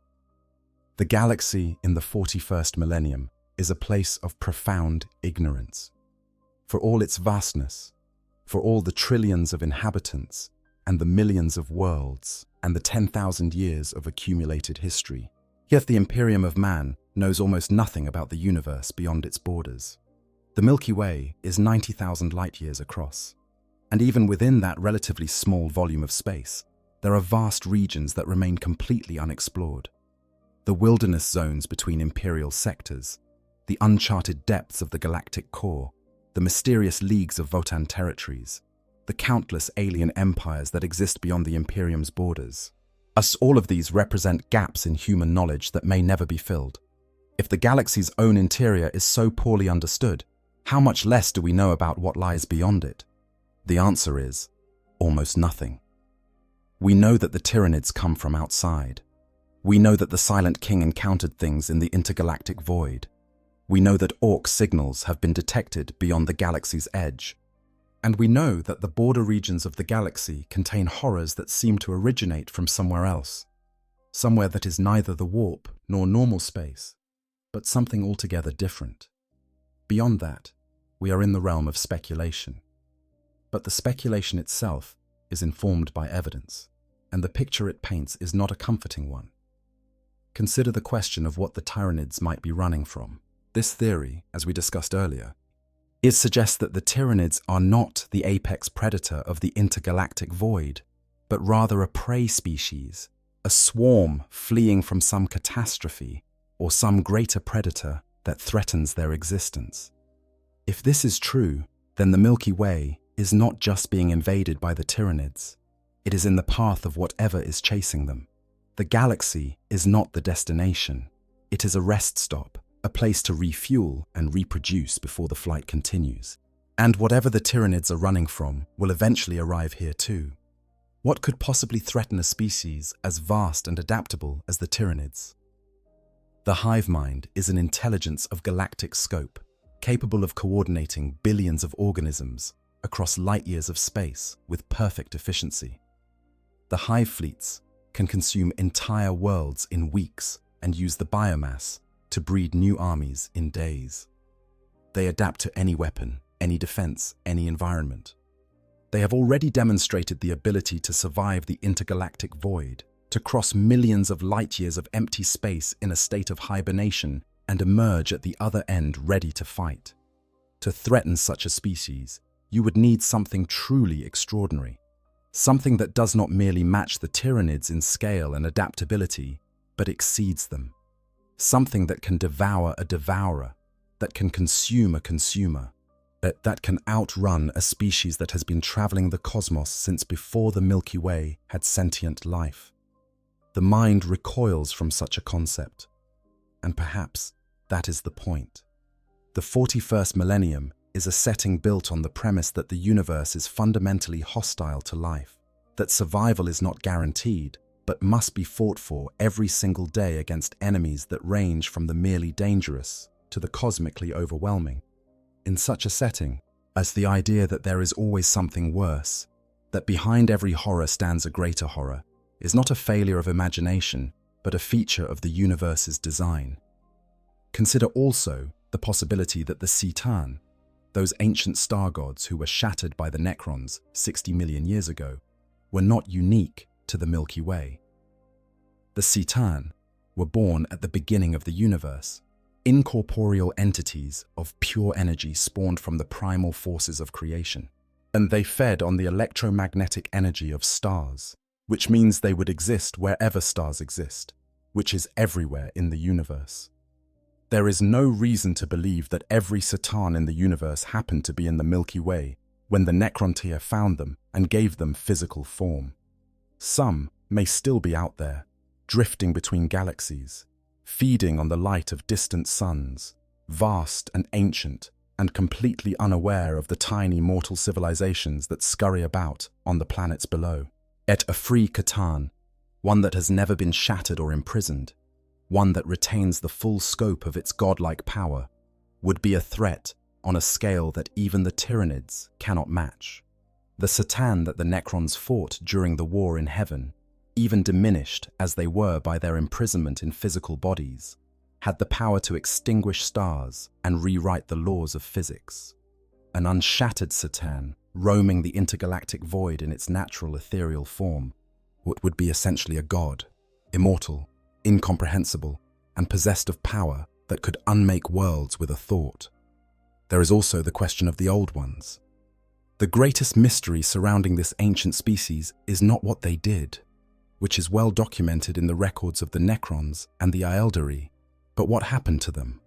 The galaxy in the 41st millennium is a place of profound ignorance. For all its vastness, for all the trillions of inhabitants and the millions of worlds and the 10,000 years of accumulated history, yet the Imperium of man knows almost nothing about the universe beyond its borders. The Milky Way is 90,000 light-years across, and even within that relatively small volume of space, there are vast regions that remain completely unexplored. The wilderness zones between imperial sectors, the uncharted depths of the galactic core, the mysterious leagues of Votan territories, the countless alien empires that exist beyond the Imperium's borders. All of these represent gaps in human knowledge that may never be filled. If the galaxy's own interior is so poorly understood, how much less do we know about what lies beyond it? The answer is almost nothing. We know that the Tyranids come from outside. We know that the Silent King encountered things in the intergalactic void. We know that Orc signals have been detected beyond the galaxy's edge. And we know that the border regions of the galaxy contain horrors that seem to originate from somewhere else, somewhere that is neither the warp nor normal space, but something altogether different. Beyond that, we are in the realm of speculation. But the speculation itself is informed by evidence, and the picture it paints is not a comforting one. Consider the question of what the Tyranids might be running from. This theory, as we discussed earlier, it suggests that the Tyranids are not the apex predator of the intergalactic void, but rather a prey species, a swarm fleeing from some catastrophe or some greater predator that threatens their existence. If this is true, then the Milky Way is not just being invaded by the Tyranids. It is in the path of whatever is chasing them. The galaxy is not the destination. It is a rest stop, a place to refuel and reproduce before the flight continues. And whatever the Tyranids are running from will eventually arrive here too. What could possibly threaten a species as vast and adaptable as the Tyranids? The hive mind is an intelligence of galactic scope, capable of coordinating billions of organisms across light-years of space with perfect efficiency. The hive fleets can consume entire worlds in weeks and use the biomass to breed new armies in days. They adapt to any weapon, any defense, any environment. They have already demonstrated the ability to survive the intergalactic void, to cross millions of light years of empty space in a state of hibernation and emerge at the other end ready to fight. To threaten such a species, you would need something truly extraordinary. Something that does not merely match the Tyranids in scale and adaptability, but exceeds them. Something that can devour a devourer, that can consume a consumer, that can outrun a species that has been traveling the cosmos since before the Milky Way had sentient life. The mind recoils from such a concept, and perhaps that is the point. The 41st millennium is a setting built on the premise that the universe is fundamentally hostile to life, that survival is not guaranteed, but must be fought for every single day against enemies that range from the merely dangerous to the cosmically overwhelming. In such a setting, as the idea that there is always something worse, that behind every horror stands a greater horror, is not a failure of imagination, but a feature of the universe's design. Consider also the possibility that the Citan, those ancient star gods who were shattered by the Necrons 60 million years ago, were not unique to the Milky Way. The Citan were born at the beginning of the universe, incorporeal entities of pure energy spawned from the primal forces of creation, and they fed on the electromagnetic energy of stars, which means they would exist wherever stars exist, which is everywhere in the universe. There is no reason to believe that every Citan in the universe happened to be in the Milky Way when the Necrontyr found them and gave them physical form. Some may still be out there, drifting between galaxies, feeding on the light of distant suns, vast and ancient, and completely unaware of the tiny mortal civilizations that scurry about on the planets below. Yet a free Catan, one that has never been shattered or imprisoned, one that retains the full scope of its godlike power, would be a threat on a scale that even the Tyranids cannot match. The Citan that the Necrons fought during the war in heaven, even diminished as they were by their imprisonment in physical bodies, had the power to extinguish stars and rewrite the laws of physics. An unshattered Citan, roaming the intergalactic void in its natural ethereal form, what would be essentially a god, immortal, incomprehensible, and possessed of power that could unmake worlds with a thought. There is also the question of the Old Ones. The greatest mystery surrounding this ancient species is not what they did, which is well documented in the records of the Necrons and the Aeldari, but what happened to them.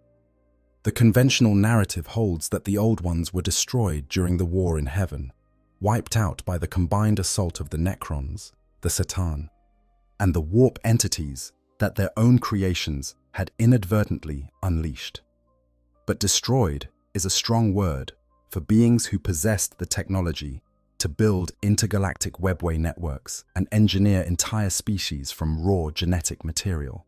The conventional narrative holds that the Old Ones were destroyed during the war in heaven, wiped out by the combined assault of the Necrons, the Citan, and the warp entities that their own creations had inadvertently unleashed. But destroyed is a strong word for beings who possessed the technology to build intergalactic webway networks and engineer entire species from raw genetic material.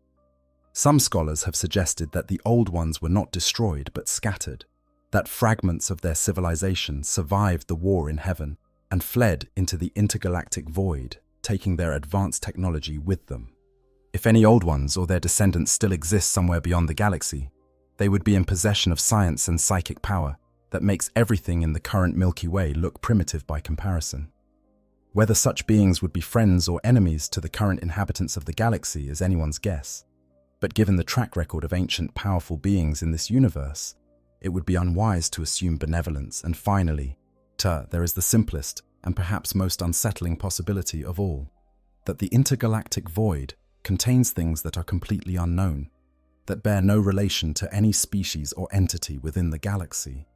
Some scholars have suggested that the Old Ones were not destroyed but scattered, that fragments of their civilization survived the war in heaven and fled into the intergalactic void, taking their advanced technology with them. If any Old Ones or their descendants still exist somewhere beyond the galaxy, they would be in possession of science and psychic power that makes everything in the current Milky Way look primitive by comparison. Whether such beings would be friends or enemies to the current inhabitants of the galaxy is anyone's guess, but given the track record of ancient powerful beings in this universe, it would be unwise to assume benevolence. And finally, there is the simplest and perhaps most unsettling possibility of all, that the intergalactic void contains things that are completely unknown, that bear no relation to any species or entity within the galaxy,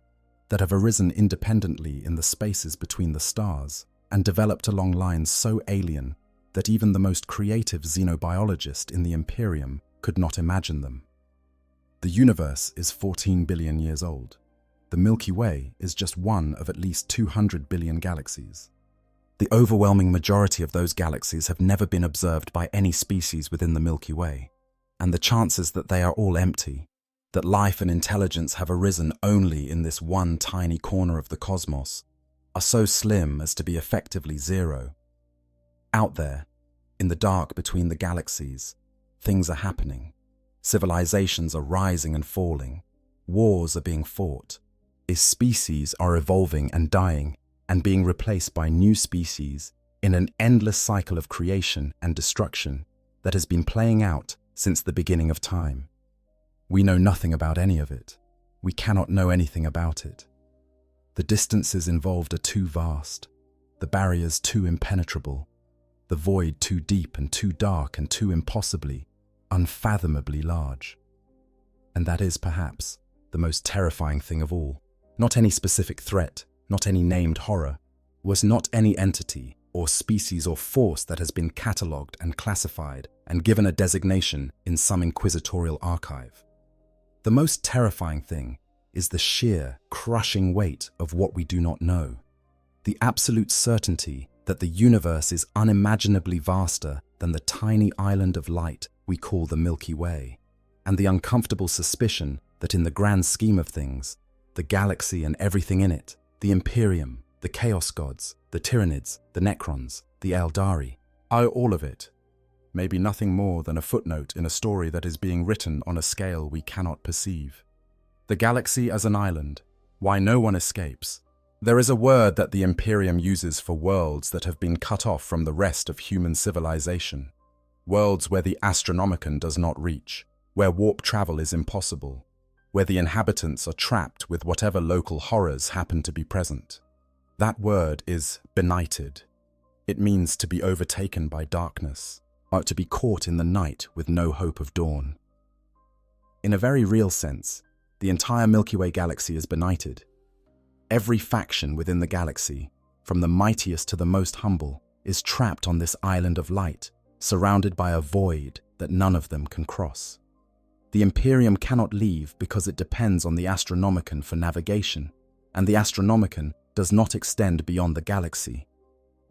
that have arisen independently in the spaces between the stars and developed along lines so alien that even the most creative xenobiologist in the Imperium could not imagine them. The universe is 14 billion years old. The Milky Way is just one of at least 200 billion galaxies. The overwhelming majority of those galaxies have never been observed by any species within the Milky Way, and the chances that they are all empty, that life and intelligence have arisen only in this one tiny corner of the cosmos, are so slim as to be effectively zero. Out there, in the dark between the galaxies, things are happening. Civilizations are rising and falling. Wars are being fought. Species are evolving and dying and being replaced by new species in an endless cycle of creation and destruction that has been playing out since the beginning of time. We know nothing about any of it. We cannot know anything about it. The distances involved are too vast, the barriers too impenetrable, the void too deep and too dark and too impossibly, unfathomably large. And that is, perhaps, the most terrifying thing of all. Not any specific threat, not any named horror, was not any entity or species or force that has been catalogued and classified and given a designation in some inquisitorial archive. The most terrifying thing is the sheer, crushing weight of what we do not know. The absolute certainty that the universe is unimaginably vaster than the tiny island of light we call the Milky Way, and the uncomfortable suspicion that in the grand scheme of things, the galaxy and everything in it, the Imperium, the Chaos Gods, the Tyranids, the Necrons, the Eldari, all of it, may be nothing more than a footnote in a story that is being written on a scale we cannot perceive. The galaxy as an island, why no one escapes. There is a word that the Imperium uses for worlds that have been cut off from the rest of human civilization. Worlds where the Astronomicon does not reach, where warp travel is impossible, where the inhabitants are trapped with whatever local horrors happen to be present. That word is benighted. It means to be overtaken by darkness, or to be caught in the night with no hope of dawn. In a very real sense, the entire Milky Way galaxy is benighted. Every faction within the galaxy, from the mightiest to the most humble, is trapped on this island of light, surrounded by a void that none of them can cross. The Imperium cannot leave because it depends on the Astronomicon for navigation, and the Astronomicon does not extend beyond the galaxy.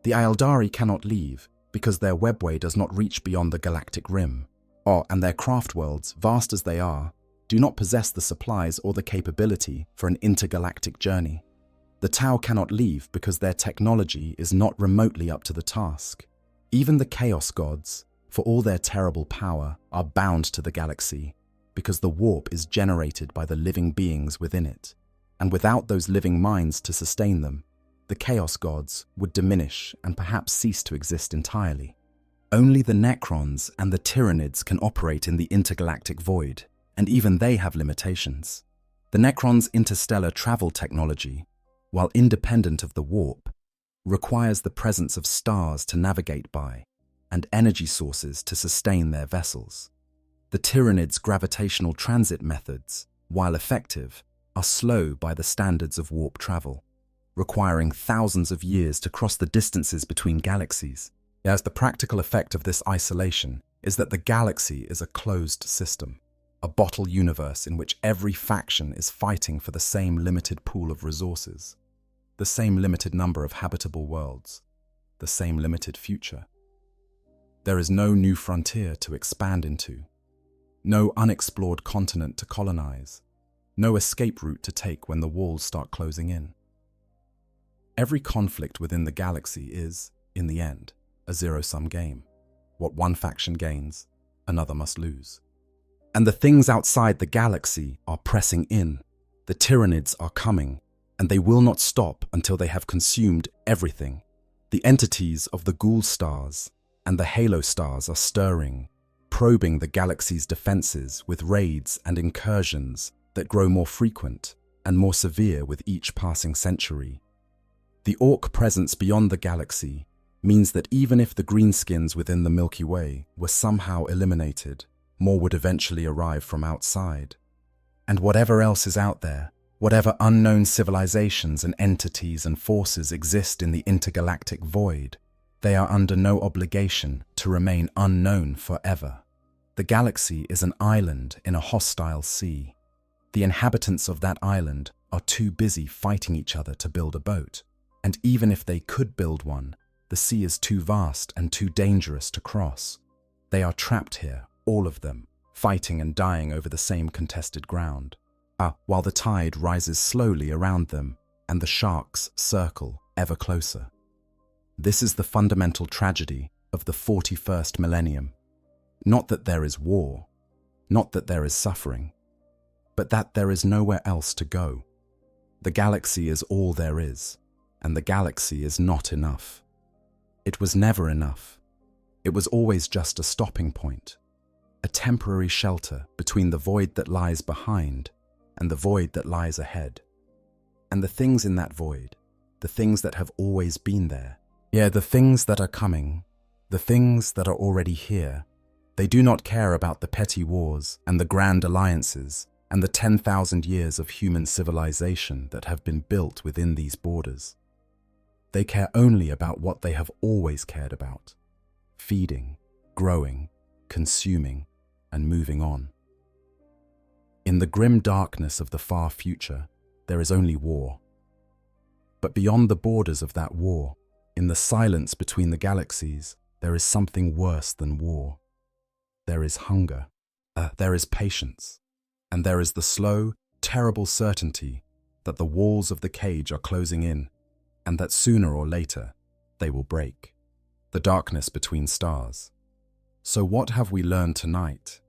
The Eldari cannot leave because their webway does not reach beyond the galactic rim, and their craft worlds, vast as they are, do not possess the supplies or the capability for an intergalactic journey. The Tau cannot leave because their technology is not remotely up to the task. Even the Chaos Gods, for all their terrible power, are bound to the galaxy because the warp is generated by the living beings within it, and without those living minds to sustain them, the Chaos Gods would diminish and perhaps cease to exist entirely. Only the Necrons and the Tyranids can operate in the intergalactic void, and even they have limitations. The Necrons' interstellar travel technology, while independent of the warp, requires the presence of stars to navigate by and energy sources to sustain their vessels. The Tyranids' gravitational transit methods, while effective, are slow by the standards of warp travel, requiring thousands of years to cross the distances between galaxies. As the practical effect of this isolation is that the galaxy is a closed system, a bottle universe in which every faction is fighting for the same limited pool of resources, the same limited number of habitable worlds, the same limited future. There is no new frontier to expand into, no unexplored continent to colonize, no escape route to take when the walls start closing in. Every conflict within the galaxy is, in the end, a zero-sum game. What one faction gains, another must lose. And the things outside the galaxy are pressing in. The Tyranids are coming, and they will not stop until they have consumed everything. The entities of the Ghoul stars and the Halo stars are stirring, probing the galaxy's defenses with raids and incursions that grow more frequent and more severe with each passing century. The Orc presence beyond the galaxy means that even if the greenskins within the Milky Way were somehow eliminated, more would eventually arrive from outside. And whatever else is out there, whatever unknown civilizations and entities and forces exist in the intergalactic void, they are under no obligation to remain unknown forever. The galaxy is an island in a hostile sea. The inhabitants of that island are too busy fighting each other to build a boat, and even if they could build one, the sea is too vast and too dangerous to cross. They are trapped here, all of them, fighting and dying over the same contested ground, while the tide rises slowly around them and the sharks circle ever closer. This is the fundamental tragedy of the 41st millennium. Not that there is war, not that there is suffering, but that there is nowhere else to go. The galaxy is all there is, and the galaxy is not enough. It was never enough. It was always just a stopping point, a temporary shelter between the void that lies behind and the void that lies ahead. And the things in that void, the things that have always been there, the things that are coming, the things that are already here, they do not care about the petty wars and the grand alliances and the 10,000 years of human civilization that have been built within these borders. They care only about what they have always cared about: feeding, growing, consuming, and moving on. In the grim darkness of the far future, there is only war. But beyond the borders of that war, in the silence between the galaxies, there is something worse than war. There is hunger, there is patience, and there is the slow, terrible certainty that the walls of the cage are closing in, and that sooner or later they will break. The darkness between stars. So what have we learned tonight?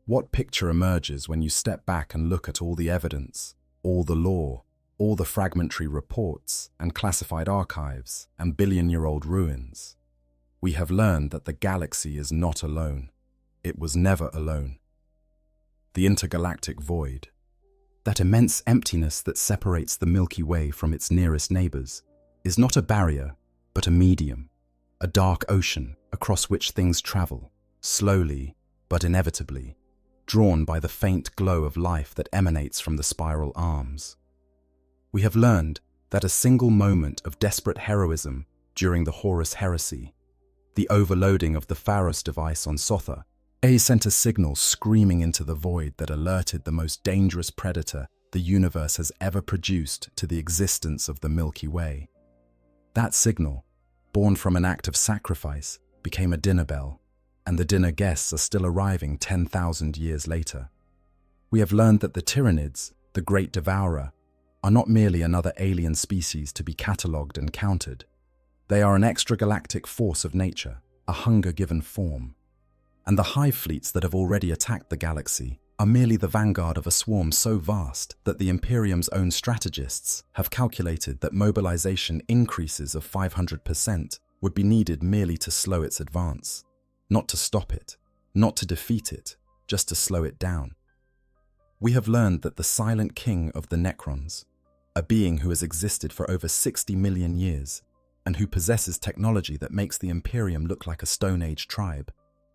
What picture emerges when you step back and look at all the evidence, all the lore, all the fragmentary reports and classified archives and billion-year-old ruins? We have learned that the galaxy is not alone. It was never alone. The intergalactic void, that immense emptiness that separates the Milky Way from its nearest neighbors, is not a barrier, but a medium, a dark ocean across which things travel, slowly but inevitably, drawn by the faint glow of life that emanates from the spiral arms. We have learned that a single moment of desperate heroism during the Horus Heresy, the overloading of the Pharos device on Sotha, sent a signal screaming into the void that alerted the most dangerous predator the universe has ever produced to the existence of the Milky Way. That signal, born from an act of sacrifice, became a dinner bell, and the dinner guests are still arriving 10,000 years later. We have learned that the Tyranids, the Great Devourer, are not merely another alien species to be catalogued and counted. They are an extragalactic force of nature, a hunger-given form. And the hive fleets that have already attacked the galaxy are merely the vanguard of a swarm so vast that the Imperium's own strategists have calculated that mobilization increases of 500% would be needed merely to slow its advance. Not to stop it, not to defeat it, just to slow it down. We have learned that the silent king of the Necrons, a being who has existed for over 60 million years and who possesses technology that makes the Imperium look like a Stone Age tribe,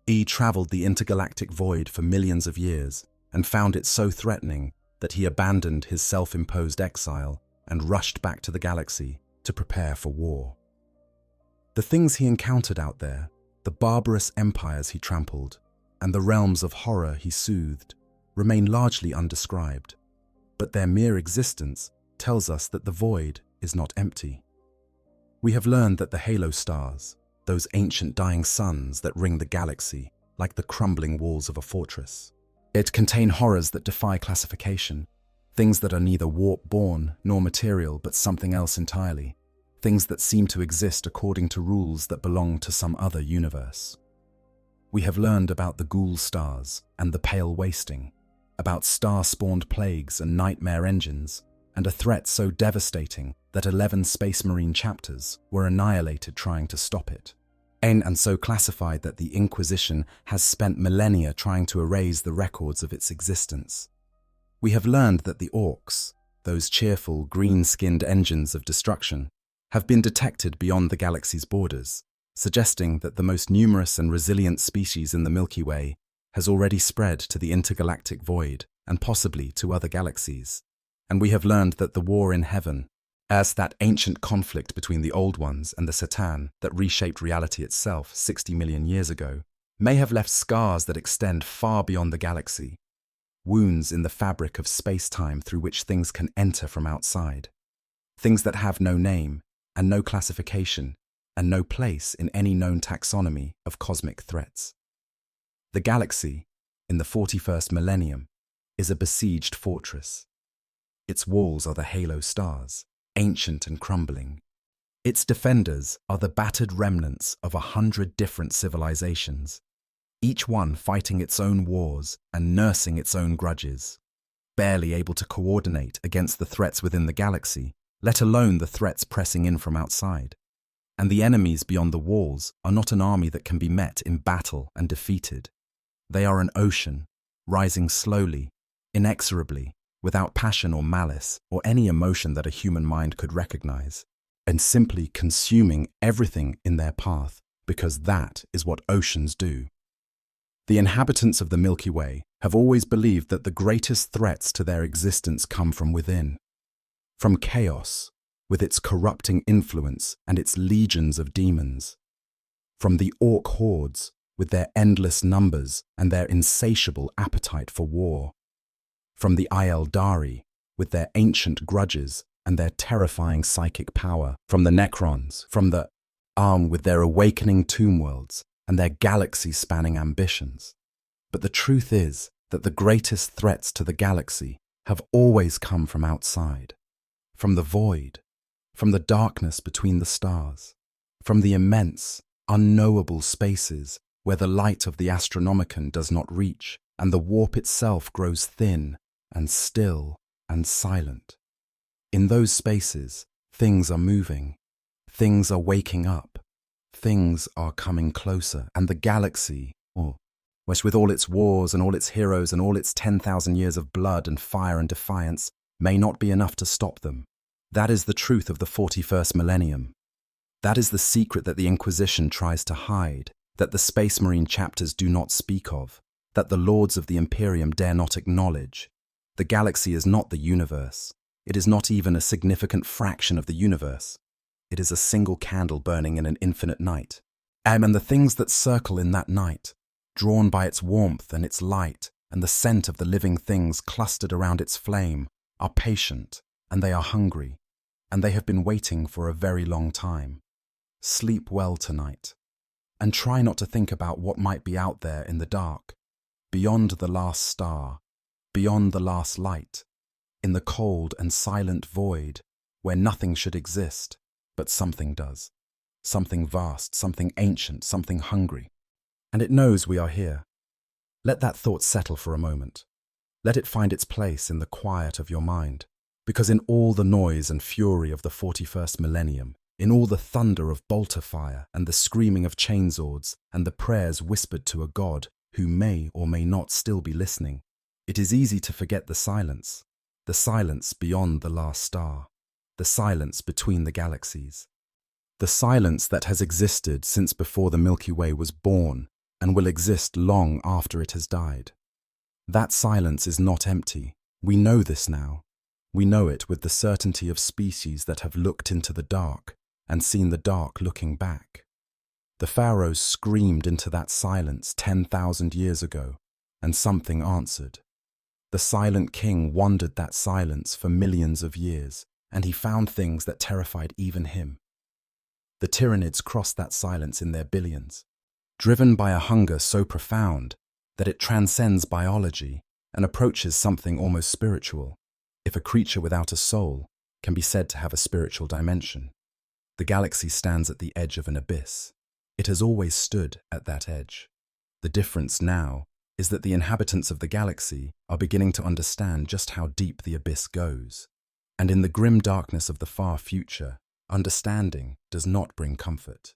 he traveled the intergalactic void for millions of years and found it so threatening that he abandoned his self-imposed exile and rushed back to the galaxy to prepare for war. The things he encountered out there, the barbarous empires he trampled, and the realms of horror he soothed, remain largely undescribed, but their mere existence tells us that the void is not empty. We have learned that the halo stars, those ancient dying suns that ring the galaxy like the crumbling walls of a fortress, contain horrors that defy classification, things that are neither warp-born nor material but something else entirely, things that seem to exist according to rules that belong to some other universe. We have learned about the ghoul stars and the pale wasting, about star-spawned plagues and nightmare engines, and a threat so devastating that 11 Space Marine chapters were annihilated trying to stop it, and so classified that the Inquisition has spent millennia trying to erase the records of its existence. We have learned that the orcs, those cheerful, green-skinned engines of destruction, have been detected beyond the galaxy's borders, suggesting that the most numerous and resilient species in the Milky Way has already spread to the intergalactic void and possibly to other galaxies. And we have learned that the war in heaven, as that ancient conflict between the Old Ones and the Satan that reshaped reality itself 60 million years ago, may have left scars that extend far beyond the galaxy, wounds in the fabric of space-time through which things can enter from outside, things that have no name and no classification and no place in any known taxonomy of cosmic threats. The galaxy, in the 41st millennium, is a besieged fortress. Its walls are the halo stars, ancient and crumbling. Its defenders are the battered remnants of 100 different civilizations, each one fighting its own wars and nursing its own grudges, barely able to coordinate against the threats within the galaxy, let alone the threats pressing in from outside. And the enemies beyond the walls are not an army that can be met in battle and defeated. They are an ocean, rising slowly, inexorably, without passion or malice or any emotion that a human mind could recognize, and simply consuming everything in their path, because that is what oceans do. The inhabitants of the Milky Way have always believed that the greatest threats to their existence come from within, from chaos, with its corrupting influence and its legions of demons, from the orc hordes with their endless numbers and their insatiable appetite for war, from the Eldari with their ancient grudges and their terrifying psychic power, from the Necrons, from the with their awakening tomb worlds and their galaxy-spanning ambitions. But the truth is that the greatest threats to the galaxy have always come from outside, from the void, from the darkness between the stars, from the immense, unknowable spaces where the light of the Astronomicon does not reach and the warp itself grows thin and still and silent. In those spaces, things are moving, things are waking up, things are coming closer, and the galaxy, which with all its wars and all its heroes and all its 10,000 years of blood and fire and defiance, may not be enough to stop them. That is the truth of the 41st millennium. That is the secret that the Inquisition tries to hide, that the Space Marine chapters do not speak of, that the lords of the Imperium dare not acknowledge. The galaxy is not the universe. It is not even a significant fraction of the universe. It is a single candle burning in an infinite night. And the things that circle in that night, drawn by its warmth and its light and the scent of the living things clustered around its flame, are patient, and they are hungry, and they have been waiting for a very long time. Sleep well tonight, and try not to think about what might be out there in the dark, beyond the last star, beyond the last light, in the cold and silent void where nothing should exist, but something does. Something vast, something ancient, something hungry. And it knows we are here. Let that thought settle for a moment. Let it find its place in the quiet of your mind. Because in all the noise and fury of the 41st millennium, in all the thunder of bolter fire and the screaming of chainswords and the prayers whispered to a God who may or may not still be listening, it is easy to forget the silence beyond the last star, the silence between the galaxies, the silence that has existed since before the Milky Way was born and will exist long after it has died. That silence is not empty. We know this now. We know it with the certainty of species that have looked into the dark and seen the dark looking back. The pharaohs screamed into that silence 10,000 years ago, and something answered. The silent king wandered that silence for millions of years, and he found things that terrified even him. The Tyranids crossed that silence in their billions, driven by a hunger so profound that it transcends biology and approaches something almost spiritual, if a creature without a soul can be said to have a spiritual dimension. The galaxy stands at the edge of an abyss. It has always stood at that edge. The difference now is that the inhabitants of the galaxy are beginning to understand just how deep the abyss goes. And in the grim darkness of the far future, understanding does not bring comfort.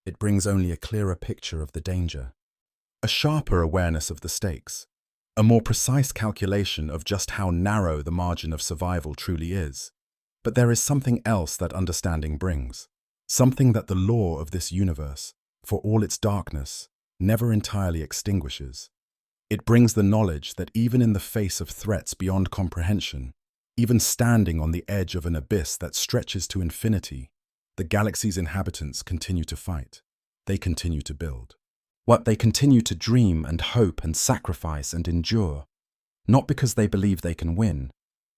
It brings only a clearer picture of the danger, a sharper awareness of the stakes, a more precise calculation of just how narrow the margin of survival truly is. But there is something else that understanding brings, something that the law of this universe, for all its darkness, never entirely extinguishes. It brings the knowledge that even in the face of threats beyond comprehension, even standing on the edge of an abyss that stretches to infinity, the galaxy's inhabitants continue to fight. They continue to build. What they continue to dream and hope and sacrifice and endure, not because they believe they can win,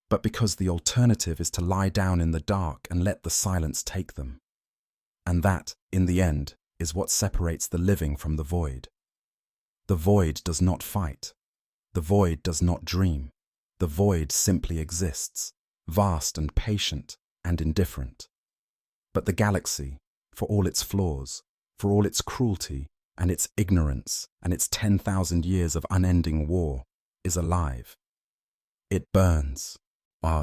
but because the alternative is to lie down in the dark and let the silence take them. And that, in the end, is what separates the living from the void. The void does not fight. The void does not dream. The void simply exists, vast and patient and indifferent. But the galaxy, for all its flaws, for all its cruelty and its ignorance and its 10,000 years of unending war, is alive. It burns.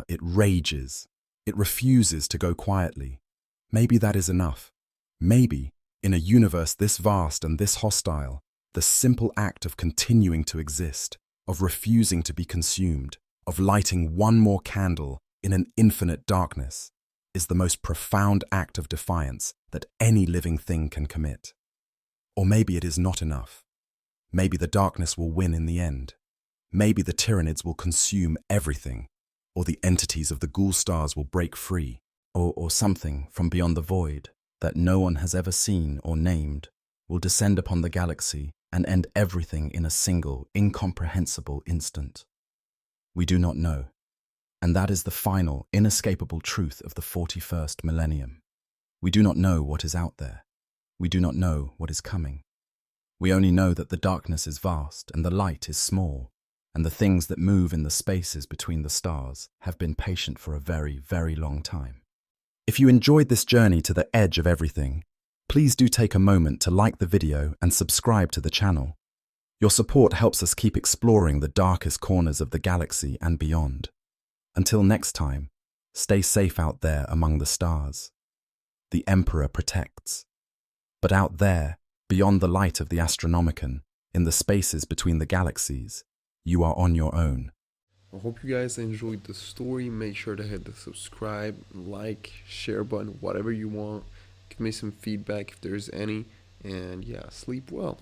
It rages. It refuses to go quietly. Maybe that is enough. Maybe, in a universe this vast and this hostile, the simple act of continuing to exist, of refusing to be consumed, of lighting one more candle in an infinite darkness, is the most profound act of defiance that any living thing can commit. Or maybe it is not enough. Maybe the darkness will win in the end. Maybe the Tyranids will consume everything, or the entities of the ghoul stars will break free, or something from beyond the void that no one has ever seen or named will descend upon the galaxy and end everything in a single, incomprehensible instant. We do not know, and that is the final, inescapable truth of the 41st millennium. We do not know what is out there. We do not know what is coming. We only know that the darkness is vast and the light is small, and the things that move in the spaces between the stars have been patient for a very, very long time. If you enjoyed this journey to the edge of everything, please do take a moment to like the video and subscribe to the channel. Your support helps us keep exploring the darkest corners of the galaxy and beyond. Until next time, stay safe out there among the stars. The Emperor protects. But out there, beyond the light of the Astronomicon, in the spaces between the galaxies, you are on your own. I hope you guys enjoyed the story. Make sure to hit the subscribe, like, share button, whatever you want. Give me some feedback if there's any. And yeah, sleep well.